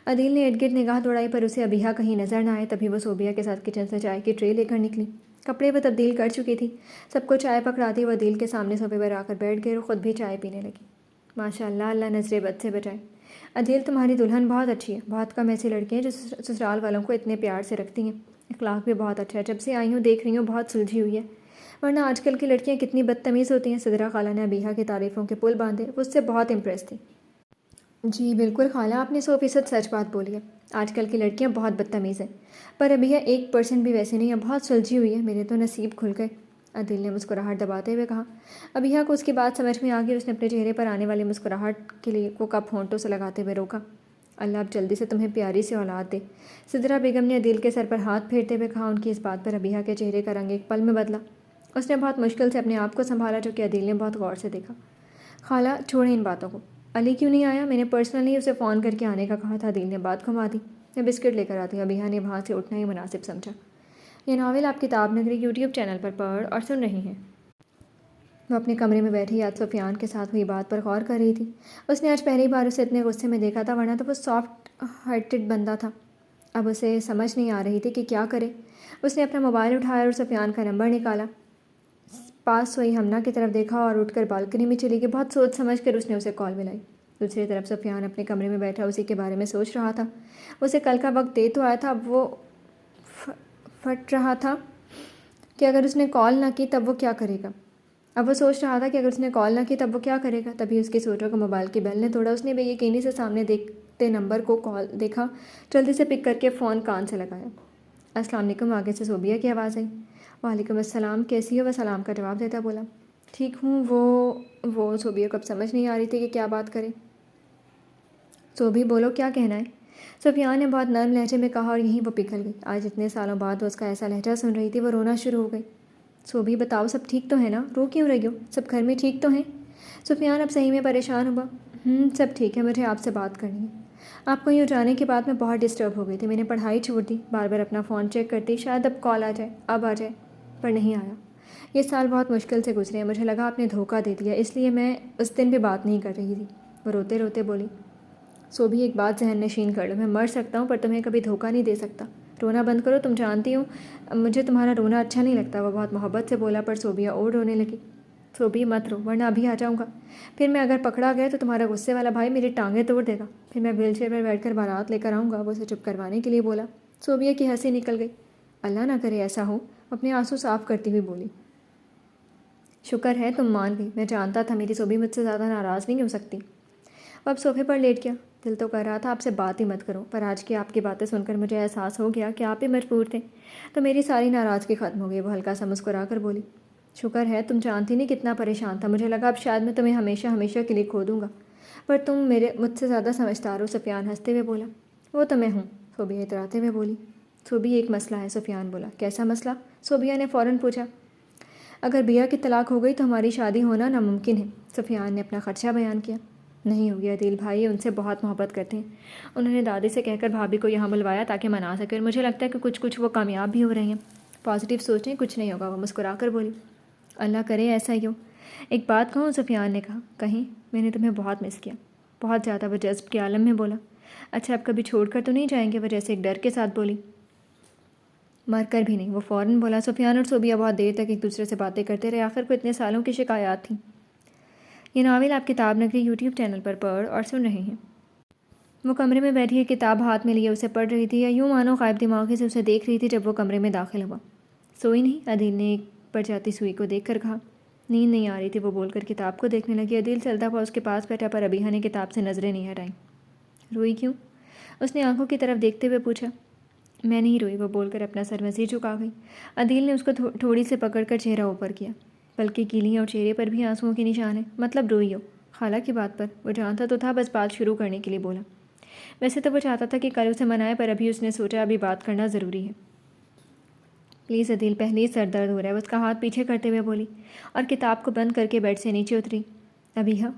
عدیل نے ارد گرد نگاہ دوڑائی پر اسے ابیہ کہیں نظر نہ آئے۔ تبھی وہ صوبیہ کے ساتھ کچن سے چائے کی ٹرے لے کر نکلی۔ کپڑے وہ تبدیل کر چکی تھی۔ سب کو چائے پکڑاتی وہ عدیل کے سامنے صوفے پر آ کر بیٹھ گئی اور خود بھی چائے پینے لگی۔ ماشاء اللہ، اللہ نظر بد سے بچائے۔ عدیل، تمہاری دلہن بہت اچھی ہے، بہت کم ایسی لڑکیاں ہیں جو سسرال والوں کو اتنے پیار سے رکھتی ہیں۔ اخلاق بھی بہت اچھا ہے، جب سے آئی ہوں دیکھ رہی ہوں بہت سلجھی ہوئی ہے، ورنہ آج کل کی لڑکیاں کتنی بدتمیز ہوتی ہیں۔ صدرہ خالہ نے ابیہ کی تعریفوں کے پل باندھے، وہ اس سے بہت امپریس تھی۔ جی بالکل خالہ، آپ نے 100% سچ بات بولی ہے، آج کل کی لڑکیاں بہت بدتمیز ہیں، پر ابیہ 1% بھی ویسے نہیں ہے، بہت سلجھی ہوئی ہے، میرے تو نصیب کھل گئے، عدیل نے مسکراہٹ دباتے ہوئے کہا۔ ابیہ کو اس کی بات سمجھ میں آ گئی، اس نے اپنے چہرے پر آنے والی مسکراہٹ کے لیے کو کپ ہونٹوں سے لگاتے ہوئے روکا۔ اللہ اب جلدی سے تمہیں پیاری سی اولاد دے، صدرہ بیگم نے عدیل کے سر پر ہاتھ پھیرتے ہوئے کہا۔ ان کی اس بات پر ابیہ کے چہرے کا رنگ ایک پل میں بدلا۔ اس نے بہت مشکل سے اپنے آپ کو سنبھالا، جو کہ عدیل نے بہت غور سے دیکھا۔ خالہ چھوڑیں ان باتوں کو، علی کیوں نہیں آیا؟ میں نے پرسنلی اسے فون کر کے آنے کا کہا تھا۔ عدیل نے بات گھما دی۔ میں بسکٹ لے کر آتی ہوں۔ ابیحا نے وہاں سے اٹھنا ہی مناسب سمجھا۔ یہ ناول آپ کتاب نگری یوٹیوب چینل پر پڑھ اور سن رہی ہیں۔ وہ اپنے کمرے میں بیٹھی آج سفیان کے ساتھ ہوئی بات پر غور کر رہی تھی۔ اس نے آج پہلی بار اسے اتنے غصے میں دیکھا تھا، ورنہ تو وہ سافٹ ہارٹڈ بندہ تھا۔ اب اسے سمجھ نہیں آ رہی تھی کہ کیا کرے۔ اس نے اپنا موبائل اٹھایا اور سفیان کا نمبر نکالا، پاس سوئی ہمنا کی طرف دیکھا اور اٹھ کر بالکنی میں چلی گئی۔ بہت سوچ سمجھ کر اس نے اسے کال ملائی۔ دوسری طرف سفیان اپنے کمرے میں بیٹھا اسی کے بارے میں سوچ رہا تھا۔ اسے کل کا وقت دے تو آیا تھا، اب وہ پھٹ رہا تھا کہ اگر اس نے کال نہ کی تب وہ کیا کرے گا۔ اب وہ سوچ رہا تھا کہ اگر اس نے کال نہ کی تب وہ کیا کرے گا۔ تبھی اس کی سوچوں کو موبائل کی بیل نے توڑا۔ اس نے بے یقینی سے سامنے دیکھتے نمبر کو کال دیکھا، جلدی سے پک کر کے فون کان سے لگایا۔ السلام علیکم، آگے سے صوبیہ کی آواز آئی۔ وعلیکم السلام، کیسی ہو؟ وہ سلام کا جواب دیتا بولا۔ ٹھیک ہوں۔ وہ صوبیہ کو اب سمجھ نہیں آ رہی تھی کہ کیا بات کرے۔ صوبی بولو، کیا کہنا ہے؟ سفیان نے بہت نرم لہجے میں کہا اور یہیں وہ پگھل گئی۔ آج اتنے سالوں بعد وہ اس کا ایسا لہجہ سن رہی تھی، وہ رونا شروع ہو گئی۔ صوبی بتاؤ، سب ٹھیک تو ہے نا؟ رو کیوں رہی ہو؟ سب گھر میں ٹھیک تو ہیں؟ سفیان اب صحیح میں پریشان ہوا۔ سب ٹھیک ہے، مجھے آپ سے بات کرنی ہے۔ آپ کو یوں جانے کے بعد میں بہت ڈسٹرب ہو گئی تھی۔ میں نے پڑھائی چھوڑ دی، بار بار اپنا فون چیک کرتی، شاید اب کال آ جائے، اب آ جائے، پر نہیں آیا۔ یہ سال بہت مشکل سے گزرے ہیں، مجھے لگا آپ نے دھوکہ دے دیا، اس لیے میں اس دن بھی بات نہیں کر رہی تھی۔ وہ روتے روتے بولی۔ صوبی ایک بات ذہن نشین کر لو، میں مر سکتا ہوں پر تمہیں کبھی دھوکہ نہیں دے سکتا۔ رونا بند کرو، تم جانتی ہو مجھے تمہارا رونا اچھا نہیں لگتا۔ وہ بہت محبت سے بولا، پر صوبیہ اور رونے لگی۔ صوبی مت رو، ورنہ ابھی آ جاؤں گا۔ پھر میں اگر پکڑا گیا تو تمہارا غصے والا بھائی میری ٹانگیں توڑ دے گا، پھر میں ویل چیئر پر بیٹھ کر بارات لے کر آؤں گا۔ وہ اسے چپ کروانے کے لیے بولا۔ صوبیہ کی ہنسی نکل گئی۔ اللہ نہ کرے ایسا ہو، اپنے آنسو صاف کرتی ہوئی بولی۔ شکر ہے تم مان گئی، میں جانتا تھا میری صوبی مجھ سے زیادہ ناراض نہیں ہو سکتی۔ وہ اب صوفے پر لیٹ گیا۔ دل تو کر رہا تھا آپ سے بات ہی مت کرو، پر آج کی آپ کی باتیں سن کر مجھے احساس ہو گیا کہ آپ ہی مجبور تھے، تو میری ساری ناراضگی ختم ہو گئی۔ وہ ہلکا سا مسکرا کر بولی۔ شکر ہے، تم جانتی نہیں کتنا پریشان تھا، مجھے لگا اب شاید میں تمہیں ہمیشہ کے لیے کھو دوں گا، پر تم مجھ سے زیادہ سمجھدار ہو۔ سفیان ہنستے ہوئے بولا۔ وہ تو میں ہوں، صوبیہ اتراتے ہوئے بولی۔ صوبیہ ایک مسئلہ ہے، سفیان بولا۔ کیسا مسئلہ؟ صوبیہ نے فوراً پوچھا۔ اگر بیہ کی طلاق ہو گئی تو ہماری شادی ہونا ناممکن ہے۔ سفیان نے اپنا خدشہ بیان کیا۔ نہیں ہوگی، عدیل بھائی ان سے بہت محبت کرتے ہیں، انہوں نے دادی سے کہہ کر بھابھی کو یہاں بلوایا تاکہ منا سکے، اور مجھے لگتا ہے کہ کچھ وہ کامیاب بھی ہو رہے ہیں۔ پازیٹیو سوچیں، کچھ نہیں ہوگا۔ وہ مسکرا کر بولی۔ اللہ کرے ایسا ہی ہو۔ ایک بات کہوں؟ سفیان نے کہا۔ کہیں؟ میں نے تمہیں بہت مس کیا، بہت زیادہ۔ وہ جذب کے عالم میں بولا۔ اچھا، اب کبھی چھوڑ کر تو نہیں جائیں گے؟ وہ جیسے ایک ڈر کے ساتھ بولی۔ مر کر بھی نہیں، وہ فوراً بولا۔ سفیان اور صوبیہ بہت دیر تک ایک دوسرے سے باتیں کرتے رہے، آخر کو اتنے سالوں کی شکایات تھیں۔ یہ ناول آپ کتاب نگری یوٹیوب چینل پر پڑھ اور سن رہے ہیں۔ وہ کمرے میں بیٹھی ایک کتاب ہاتھ میں لیے اسے پڑھ رہی تھی، یا یوں مانو غائب دماغی سے اسے دیکھ رہی تھی جب وہ کمرے میں داخل ہوا۔ سوئی نہیں؟ عدیل نے ایک پڑ جاتی سوئی کو دیکھ کر کہا۔ نیند نہیں آ رہی تھی، وہ بول کر کتاب کو دیکھنے لگی۔ عدیل چلتا ہوا اس کے پاس بیٹھا، پر ابیحا نے کتاب سے نظریں نہیں ہٹائیں۔ روئی کیوں؟ اس نے آنکھوں کی طرف دیکھتے ہوئے پوچھا۔ میں نہیں روئی، وہ بول کر اپنا سر مزید جھکا گئی۔ عدیل نے اس کو تھوڑی سے پکڑ کر چہرہ اوپر کیا، پلکیں گیلی ہیں اور چہرے پر بھی آنسوؤں کے نشان ہیں۔ مطلب روئی ہو؟ خالہ کی بات پر؟ وہ جانتا تو تھا، بس بات شروع کرنے کے لیے بولا۔ ویسے تو وہ چاہتا تھا کہ کل اسے منائے، پر ابھی اس نے سوچا ابھی بات کرنا ضروری ہے۔ پلیز عدیل، پہلے ہی سر درد ہو رہا ہے، اس کا ہاتھ پیچھے کرتے ہوئے بولی، اور کتاب کو بند کر کے بیڈ سے نیچے اتری۔ ابیحا،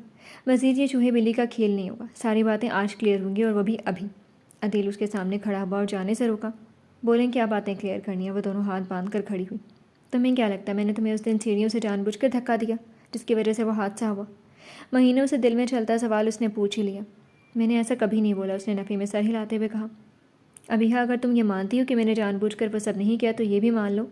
مزید یہ چوہے بلی کا کھیل نہیں ہوگا، ساری باتیں آج کلیئر ہوں گی، اور وہ بھی ابھی۔ عدیل اس کے سامنے کھڑا ہوا اور جانے سے روکا۔ بولیں کیا باتیں کلیئر کرنی ہیں؟ وہ دونوں ہاتھ باندھ کر کھڑی ہوئی۔ تمہیں کیا لگتا ہے میں نے تمہیں اس دن سیڑھیوں سے جان بوجھ کر دھکا دیا جس کی وجہ سے وہ حادثہ ہوا؟ مہینوں سے دل میں چلتا سوال اس نے پوچھ ہی لیا۔ میں نے ایسا کبھی نہیں بولا، اس نے نفی میں سر ہلاتے ہوئے کہا۔ ابیحا، اگر تم یہ مانتی ہو کہ میں نے جان بوجھ کر وہ سب نہیں کیا تو یہ بھی مان لو،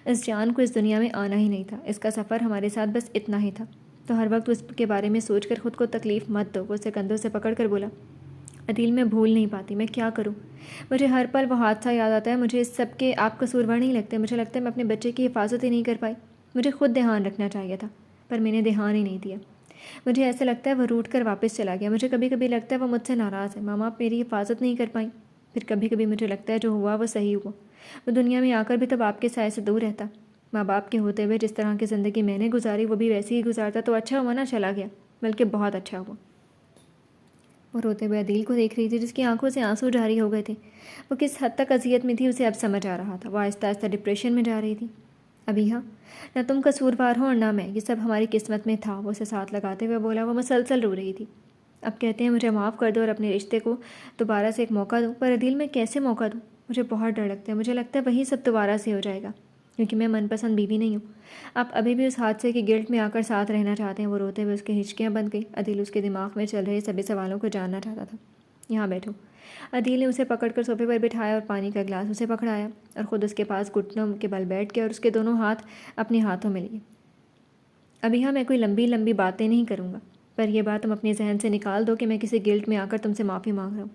اس جان کو اس دنیا میں آنا ہی نہیں تھا، اس کا سفر ہمارے ساتھ بس اتنا ہی تھا، تو ہر وقت اس کے بارے میں سوچ کر خود کو تکلیف مت دو۔ وہ اسے کندھوں سے پکڑ کر بولا۔ عدیل، میں بھول نہیں پاتی، میں کیا کروں؟ مجھے ہر پل وہ حادثہ یاد آتا ہے، مجھے اس سب کے آپ قصوروار نہیں لگتے، مجھے لگتا ہے میں اپنے بچے کی حفاظت ہی نہیں کر پائی، مجھے خود دھیان رکھنا چاہیے تھا، پر میں نے دھیان ہی نہیں دیا۔ مجھے ایسا لگتا ہے وہ روٹ کر واپس چلا گیا، مجھے کبھی کبھی لگتا ہے وہ مجھ سے ناراض ہے، ماں باپ میری حفاظت نہیں کر پائیں، پھر کبھی کبھی مجھے لگتا ہے جو ہوا وہ صحیح ہوا، وہ دنیا میں آ کر بھی تب آپ کے سائے سے دور رہتا، ماں باپ کے ہوتے ہوئے جس طرح کی زندگی میں نے گزاری وہ بھی ویسی ہی گزارتا، تو اچھا ہوا نہ چلا گیا، بلکہ بہت اچھا ہوا۔ وہ روتے ہوئے عدیل کو دیکھ رہی تھی جس کی آنکھوں سے آنسو جاری ہو گئے تھے۔ وہ کس حد تک اذیت میں تھی اسے اب سمجھ آ رہا تھا، وہ آہستہ آہستہ ڈپریشن میں جا رہی تھی۔ ابھی ہاں، نہ تم قصوروار ہو اور نہ میں، یہ سب ہماری قسمت میں تھا، وہ اسے ساتھ لگاتے ہوئے بولا۔ وہ مسلسل رو رہی تھی۔ اب کہتے ہیں مجھے معاف کر دو اور اپنے رشتے کو دوبارہ سے ایک موقع دو، پر عدیل میں کیسے موقع دوں؟ مجھے بہت ڈر لگتا ہے، مجھے لگتا ہے وہی سب دوبارہ سے ہو جائے گا، کیونکہ میں من پسند بیوی نہیں ہوں۔ آپ ابھی بھی اس حادثے کی گلٹ میں آ کر ساتھ رہنا چاہتے ہیں۔ وہ روتے ہوئے اس کی ہچکیاں بند گئی۔ عدیل اس کے دماغ میں چل رہے سبھی سوالوں کو جاننا چاہتا تھا۔ یہاں بیٹھو۔ عدیل نے اسے پکڑ کر صوفے پر بٹھایا اور پانی کا گلاس اسے پکڑایا اور خود اس کے پاس گھٹنوں کے بل بیٹھ گیا اور اس کے دونوں ہاتھ اپنے ہاتھوں میں لیے۔ ابھی ہاں، میں کوئی لمبی لمبی باتیں نہیں کروں گا، پر یہ بات تم اپنے ذہن سے نکال دو کہ میں کسی گلٹ میں آ کر تم سے معافی مانگ رہا ہوں۔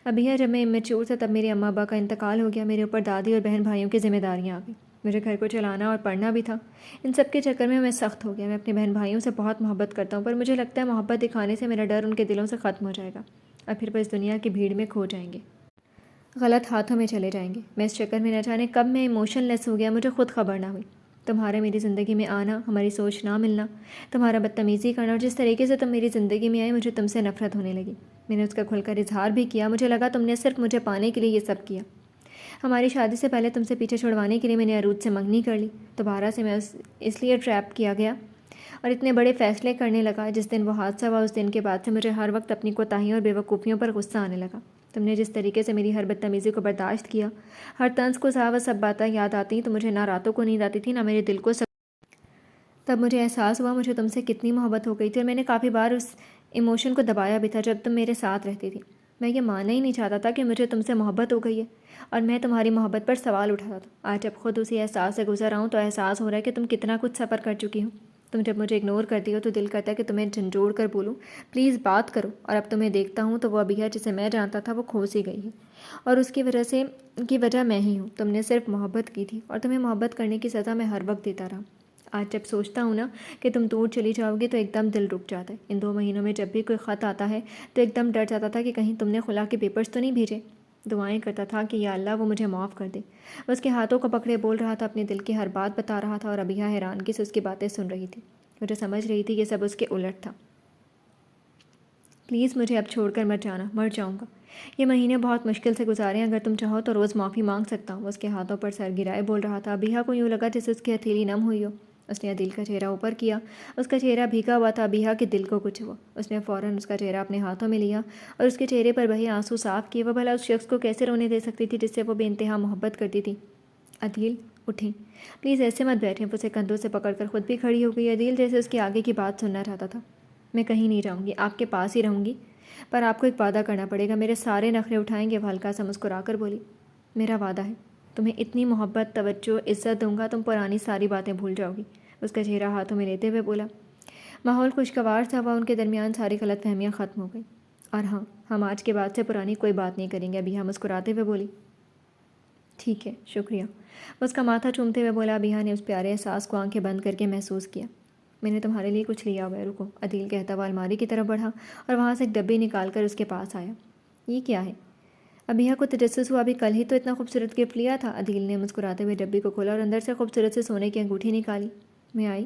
ابھی ہاں، جب میں امیچور تھا تب میرے اماں ابا کا انتقال ہو گیا، میرے اوپر دادی اور بہن بھائیوں کی ذمہ داریاں آ گئیں، مجھے گھر کو چلانا اور پڑھنا بھی تھا۔ ان سب کے چکر میں سخت ہو گیا۔ میں اپنے بہن بھائیوں سے بہت محبت کرتا ہوں، پر مجھے لگتا ہے محبت دکھانے سے میرا ڈر ان کے دلوں سے ختم ہو جائے گا اور پھر وہ اس دنیا کی بھیڑ میں کھو جائیں گے، غلط ہاتھوں میں چلے جائیں گے۔ میں اس چکر میں نہ جانے کب میں ایموشن لیس ہو گیا، مجھے خود خبر نہ ہوئی۔ تمہارا میری زندگی میں آنا، ہماری سوچ نہ ملنا، تمہارا بدتمیزی کرنا اور جس طریقے سے تم میری زندگی میں آئے، مجھے تم سے نفرت ہونے لگی۔ میں نے اس کا کھل کر اظہار بھی کیا۔ مجھے لگا تم نے صرف مجھے پانے کے لیے یہ سب کیا۔ ہماری شادی سے پہلے تم سے پیچھے چھڑوانے کے لیے میں نے عروج سے منگنی کر لی۔ دوبارہ سے میں اس لیے ٹریپ کیا گیا اور اتنے بڑے فیصلے کرنے لگا۔ جس دن وہ حادثہ ہوا اس دن کے بعد سے مجھے ہر وقت اپنی کوتاہیوں اور بیوقوفیوں پر غصہ آنے لگا۔ تم نے جس طریقے سے میری ہر بدتمیزی کو برداشت کیا، ہر طنز کو سا وہ سب باتیں یاد آتی تو مجھے نہ راتوں کو نیند آتی تھی نہ میرے دل کو تب مجھے احساس ہوا مجھے تم سے کتنی محبت ہو گئی تھی، اور میں نے کافی بار اس ایموشن کو دبایا بھی تھا جب تم میرے ساتھ رہتی تھی۔ میں یہ ماننا ہی نہیں چاہتا تھا کہ مجھے تم سے محبت ہو گئی ہے اور میں تمہاری محبت پر سوال اٹھاتا تھا۔ آج جب خود اسی احساس سے گزر رہا ہوں تو احساس ہو رہا ہے کہ تم کتنا کچھ سفر کر چکی ہو۔ تم جب مجھے اگنور کرتی ہو تو دل کرتا ہے کہ تمہیں جھنجھوڑ کر بولوں پلیز بات کرو، اور اب تمہیں دیکھتا ہوں تو وہ ابھی جسے میں جانتا تھا وہ کھو سی گئی ہے، اور اس کی وجہ میں ہی ہوں۔ تم نے صرف محبت کی تھی اور تمہیں محبت کرنے کی سزا میں ہر وقت دیتا رہا۔ آج جب سوچتا ہوں نا کہ تم دور چلی جاؤ گی تو ایک دم دل رک جاتا ہے۔ ان 2 مہینوں میں جب بھی کوئی خط آتا ہے تو ایک دم ڈر جاتا تھا کہ کہیں تم نے خلا کے پیپرز تو نہیں بھیجے۔ دعائیں کرتا تھا کہ یا اللہ وہ مجھے معاف کر دے۔ وہ اس کے ہاتھوں کو پکڑے بول رہا تھا، اپنے دل کی ہر بات بتا رہا تھا، اور ابیہ حیرانگی سے اس کی باتیں سن رہی تھی۔ مجھے سمجھ رہی تھی یہ سب اس کے الٹ تھا۔ پلیز مجھے اب چھوڑ کر مت جانا، مر جاؤں گا۔ یہ مہینے بہت مشکل سے گزارے ہیں، اگر تم چاہو تو روز معافی مانگ سکتا ہوں۔ وہ اس کے ہاتھوں پر سر گرائے بول رہا تھا۔ ابیہ کو یوں لگا جیسے اس کی ہتھیلی نم ہوئی ہو۔ اس نے عدیل کا چہرہ اوپر کیا، اس کا چہرہ بھیگا ہوا تھا۔ ابیہ کے دل کو کچھ ہوا۔ اس نے فوراً اس کا چہرہ اپنے ہاتھوں میں لیا اور اس کے چہرے پر بہے آنسو صاف کیے۔ وہ بھلا اس شخص کو کیسے رونے دے سکتی تھی جس سے وہ بے انتہا محبت کرتی تھی؟ عدیل اٹھیں، پلیز ایسے مت بیٹھیں۔ وہ اسے کندھوں سے پکڑ کر خود بھی کھڑی ہو گئی۔ عدیل جیسے اس کی آگے کی بات سننا چاہتا تھا۔ میں کہیں نہیں جاؤں گی، آپ کے پاس ہی رہوں گی، پر آپ کو ایک وعدہ کرنا پڑے گا۔ میرے سارے نخرے اٹھائیں گے؟ وہ ہلکا سا مسکرا کر بولی۔ میرا وعدہ ہے، تمہیں اتنی محبت، توجہ، عزت دوں گا تم پرانی ساری باتیں بھول جاؤ گی۔ اس کا چہرہ ہاتھوں میں لیتے ہوئے بولا۔ ماحول خوشگوار سا ہوا، ان کے درمیان ساری غلط فہمیاں ختم ہو گئیں۔ اور ہاں، ہم آج کے بعد سے پرانی کوئی بات نہیں کریں گے، ابیہ مسکراتے ہوئے بولی۔ ٹھیک ہے، شکریہ۔ وہ اس کا ماتھا چومتے ہوئے بولا۔ ابیہ نے اس پیارے احساس کو آنکھیں بند کر کے محسوس کیا۔ میں نے تمہارے لیے کچھ لیا ہوا ہے، رکو۔ عدیل کہتا ہوا الماری کی طرف بڑھا اور وہاں سے ایک ڈبی نکال کر اس کے پاس آیا۔ یہ کیا ہے؟ ابیہ کو تجسس ہوا، ابھی کل ہی تو اتنا خوبصورت گفٹ لیا تھا۔ عدیل نے مسکراتے ہوئے ڈبی کو کھولا اور اندر سے خوبصورت سے سونے کی انگوٹھی نکالی۔ میں آئی؟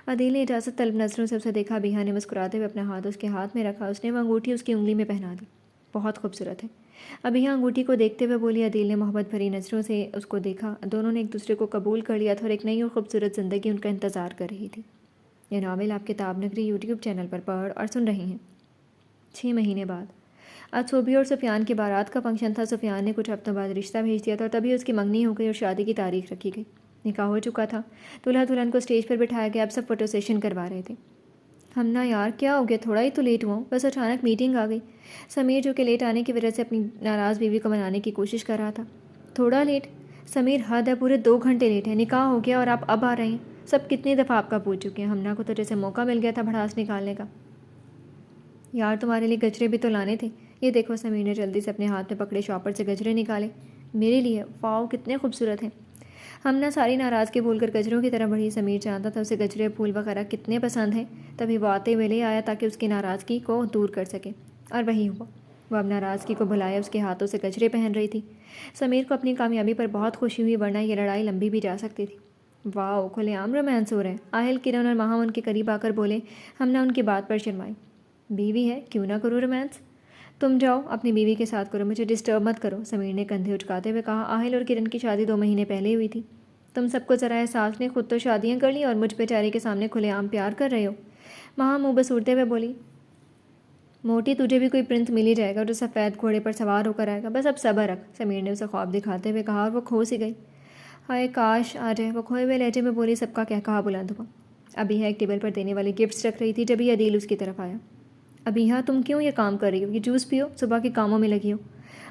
عدیل نے اجازت طلب نظروں سے اسے دیکھا۔ ابیہ نے مسکراتے ہوئے اپنا ہاتھ اس کے ہاتھ میں رکھا۔ اس نے وہ انگوٹھی اس کی انگلی میں پہنا دی۔ بہت خوبصورت ہے، ابیہ انگوٹھی کو دیکھتے ہوئے بولی۔ عدیل نے محبت بھری نظروں سے اس کو دیکھا۔ دونوں نے ایک دوسرے کو قبول کر لیا تھا اور ایک نئی اور خوبصورت زندگی ان کا انتظار کر رہی تھی۔ یہ ناول آپ کتاب نگری یوٹیوب چینل پر پڑھ اور سن رہے ہیں۔ 6 مہینے بعد آج صوبی اور سفیان کی بارات کا فنکشن تھا۔ سفیان نے کچھ ہفتوں بعد رشتہ بھیج دیا تھا اور تبھی اس کی منگنی ہو گئی اور شادی کی تاریخ رکھی گئی۔ نکاح ہو چکا تھا، دولہا دلہن کو اسٹیج پر بٹھایا گیا۔ اب سب فوٹو سیشن کروا رہے تھے۔ ہم نا یار کیا ہو گیا، تھوڑا ہی تو لیٹ ہوا ہوں، بس اچانک میٹنگ آ گئی۔ سمیر جو کہ لیٹ آنے کی وجہ سے اپنی ناراض بیوی کو منانے کی کوشش کر رہا تھا۔ تھوڑا لیٹ؟ سمیر حد ہے، پورے 2 گھنٹے لیٹ ہے۔ نکاح ہو گیا اور آپ اب آ رہے ہیں؟ سب کتنی دفعہ آپ کا پوچھ چکے ہیں۔ ہمنا کو تو جیسے موقع مل گیا تھا بھڑاس نکالنے کا۔ یار تمہارے لیے گجرے بھی تو لانے تھے۔ یہ دیکھو، سمیر نے جلدی سے اپنے ہاتھ میں پکڑے شاپر سے گجرے نکالے۔ میرے لیے؟ واؤ کتنے خوبصورت ہیں۔ ہمنا ساری ناراضگی بھول کر گجروں کی طرف بڑھی۔ سمیر جانتا تھا اسے گجرے پھول وغیرہ کتنے پسند ہیں، تبھی وہ آتے ہوئے لے آیا تاکہ اس کی ناراضگی کو دور کر سکے، اور وہی ہوا۔ وہ اب ناراضگی کو بھلائے اس کے ہاتھوں سے گجرے پہن رہی تھی۔ سمیر کو اپنی کامیابی پر بہت خوشی ہوئی، ورنہ یہ لڑائی لمبی بھی جا سکتی تھی۔ واؤ کھلے عام رومانس ہو رہے ہیں۔ آہل، کرن اور ماہا ان کے قریب آ کر بولے۔ ہمنا ان کی بات پر شرمائی۔ بیوی ہے، کیوں نہ کروں رومانس؟ تم جاؤ اپنی بیوی کے ساتھ کرو، مجھے ڈسٹرب مت کرو، سمیر نے کندھے اچکاتے ہوئے کہا۔ آہل اور کرن کی شادی 2 مہینے پہلے ہوئی تھی۔ تم سب کو ذرا احساس نہیں، خود تو شادیاں کر لی اور مجھ بیچارے کے سامنے کھلے عام پیار کر رہے ہو۔ ماں منہ بسورتے ہوئے بولی، موٹی تجھے بھی کوئی پرنس مل ہی جائے گا جو سفید گھوڑے پر سوار ہو کر آئے گا، بس اب صبر رکھ، سمیر نے اسے خواب دکھاتے ہوئے کہا، اور وہ کھو سی گئی۔ ہائے کاش آ جائے، وہ کھوئے ہوئے لہجے میں بولی۔ سب کا کہا بلند ہوا۔ ابیہا ایک ٹیبل پر دینے والی گفٹس رکھ رہی تھی جبھی عدیل اس کی طرف آیا۔ ابیہا تم کیوں یہ کام کر رہی ہو؟ یہ جوس پیو، صبح کے کاموں میں لگی ہو۔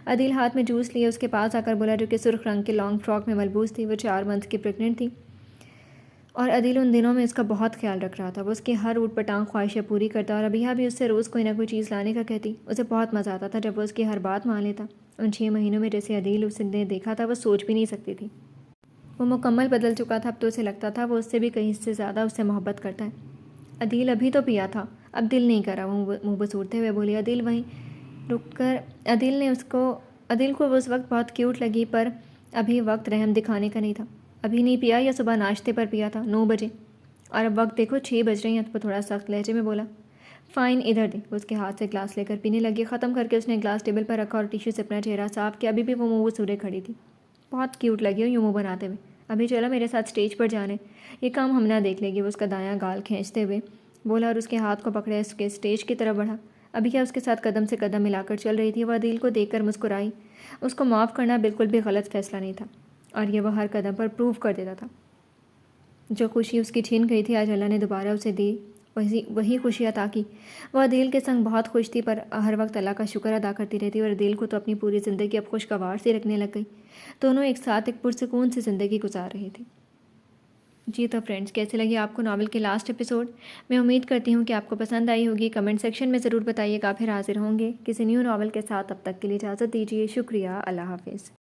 عدیل ہاتھ میں جوس لیے اس کے پاس آ کر بولا، جو کہ سرخ رنگ کے لانگ فراک میں ملبوس تھی۔ وہ 4 منتھ کی پریگننٹ تھی اور عدیل ان دنوں میں اس کا بہت خیال رکھ رہا تھا۔ وہ اس کی ہر اوٹ پٹانگ خواہشیں پوری کرتا اور ابیہا بھی اس سے روز کوئی نہ کوئی چیز لانے کا کہتی۔ اسے بہت مزہ آتا تھا جب وہ اس کی ہر بات مان لیتا۔ ان 6 مہینوں میں جیسے عدیل اس نے دیکھا تھا وہ سوچ بھی نہیں سکتی تھی۔ وہ مکمل بدل چکا تھا، اب تو اسے لگتا تھا وہ اس سے بھی کہیں سے زیادہ اس سے محبت کرتا ہے۔ عدیل ابھی تو پیا تھا، اب دل نہیں کر رہا، وہ منہ بسورتے ہوئے بولی۔ عدیل وہیں رک کر عدیل کو وہ اس وقت بہت کیوٹ لگی، پر ابھی وقت رحم دکھانے کا نہیں تھا۔ ابھی نہیں پیا یا صبح ناشتے پر پیا تھا؟ 9 بجے اور اب وقت دیکھو 6 بج رہی ہیں۔ وہ تھوڑا سخت لہجے میں بولا۔ فائن، ادھر دے۔ وہ اس کے ہاتھ سے گلاس لے کر پینے لگی۔ ختم کر کے اس نے گلاس ٹیبل پر رکھا اور ٹیشو سے اپنا چہرہ صاف کیا۔ ابھی بھی وہ منہ بسورے کھڑی تھی۔ بہت کیوٹ لگی ہو یوں منہ بناتے ہوئے، ابھی چلو میرے ساتھ اسٹیج پر جانے، یہ کام ہم نہ دیکھ لے گی۔ وہ اس کا دایاں گال کھینچتے ہوئے بولا اور اس کے ہاتھ کو پکڑے اس کے اسٹیج کی طرف بڑھا۔ ابھی کیا اس کے ساتھ قدم سے قدم ملا کر چل رہی تھی۔ وہ عدیل کو دیکھ کر مسکرائی۔ اس کو معاف کرنا بالکل بھی غلط فیصلہ نہیں تھا اور یہ وہ ہر قدم پر پروو کر دیتا تھا۔ جو خوشی اس کی چھین گئی تھی آج اللہ نے دوبارہ اسے دی، وہی خوشی عطا کی۔ وہ عدیل کے سنگ بہت خوش تھی، پر ہر وقت اللہ کا شکر ادا کرتی رہتی اور عدیل کو تو اپنی پوری زندگی اب خوشگوار سی رکھنے لگ گئی۔ دونوں ایک ساتھ ایک پرسکون سی زندگی گزار رہی تھی۔ جی تو فرینڈز، کیسے لگی آپ کو ناول کے لاسٹ ایپیسوڈ؟ میں امید کرتی ہوں کہ آپ کو پسند آئی ہوگی۔ کمنٹ سیکشن میں ضرور بتائیے گا۔ پھر حاضر ہوں گے کسی نیو ناول کے ساتھ، تب تک کے لیے اجازت دیجیے۔ شکریہ، اللہ حافظ۔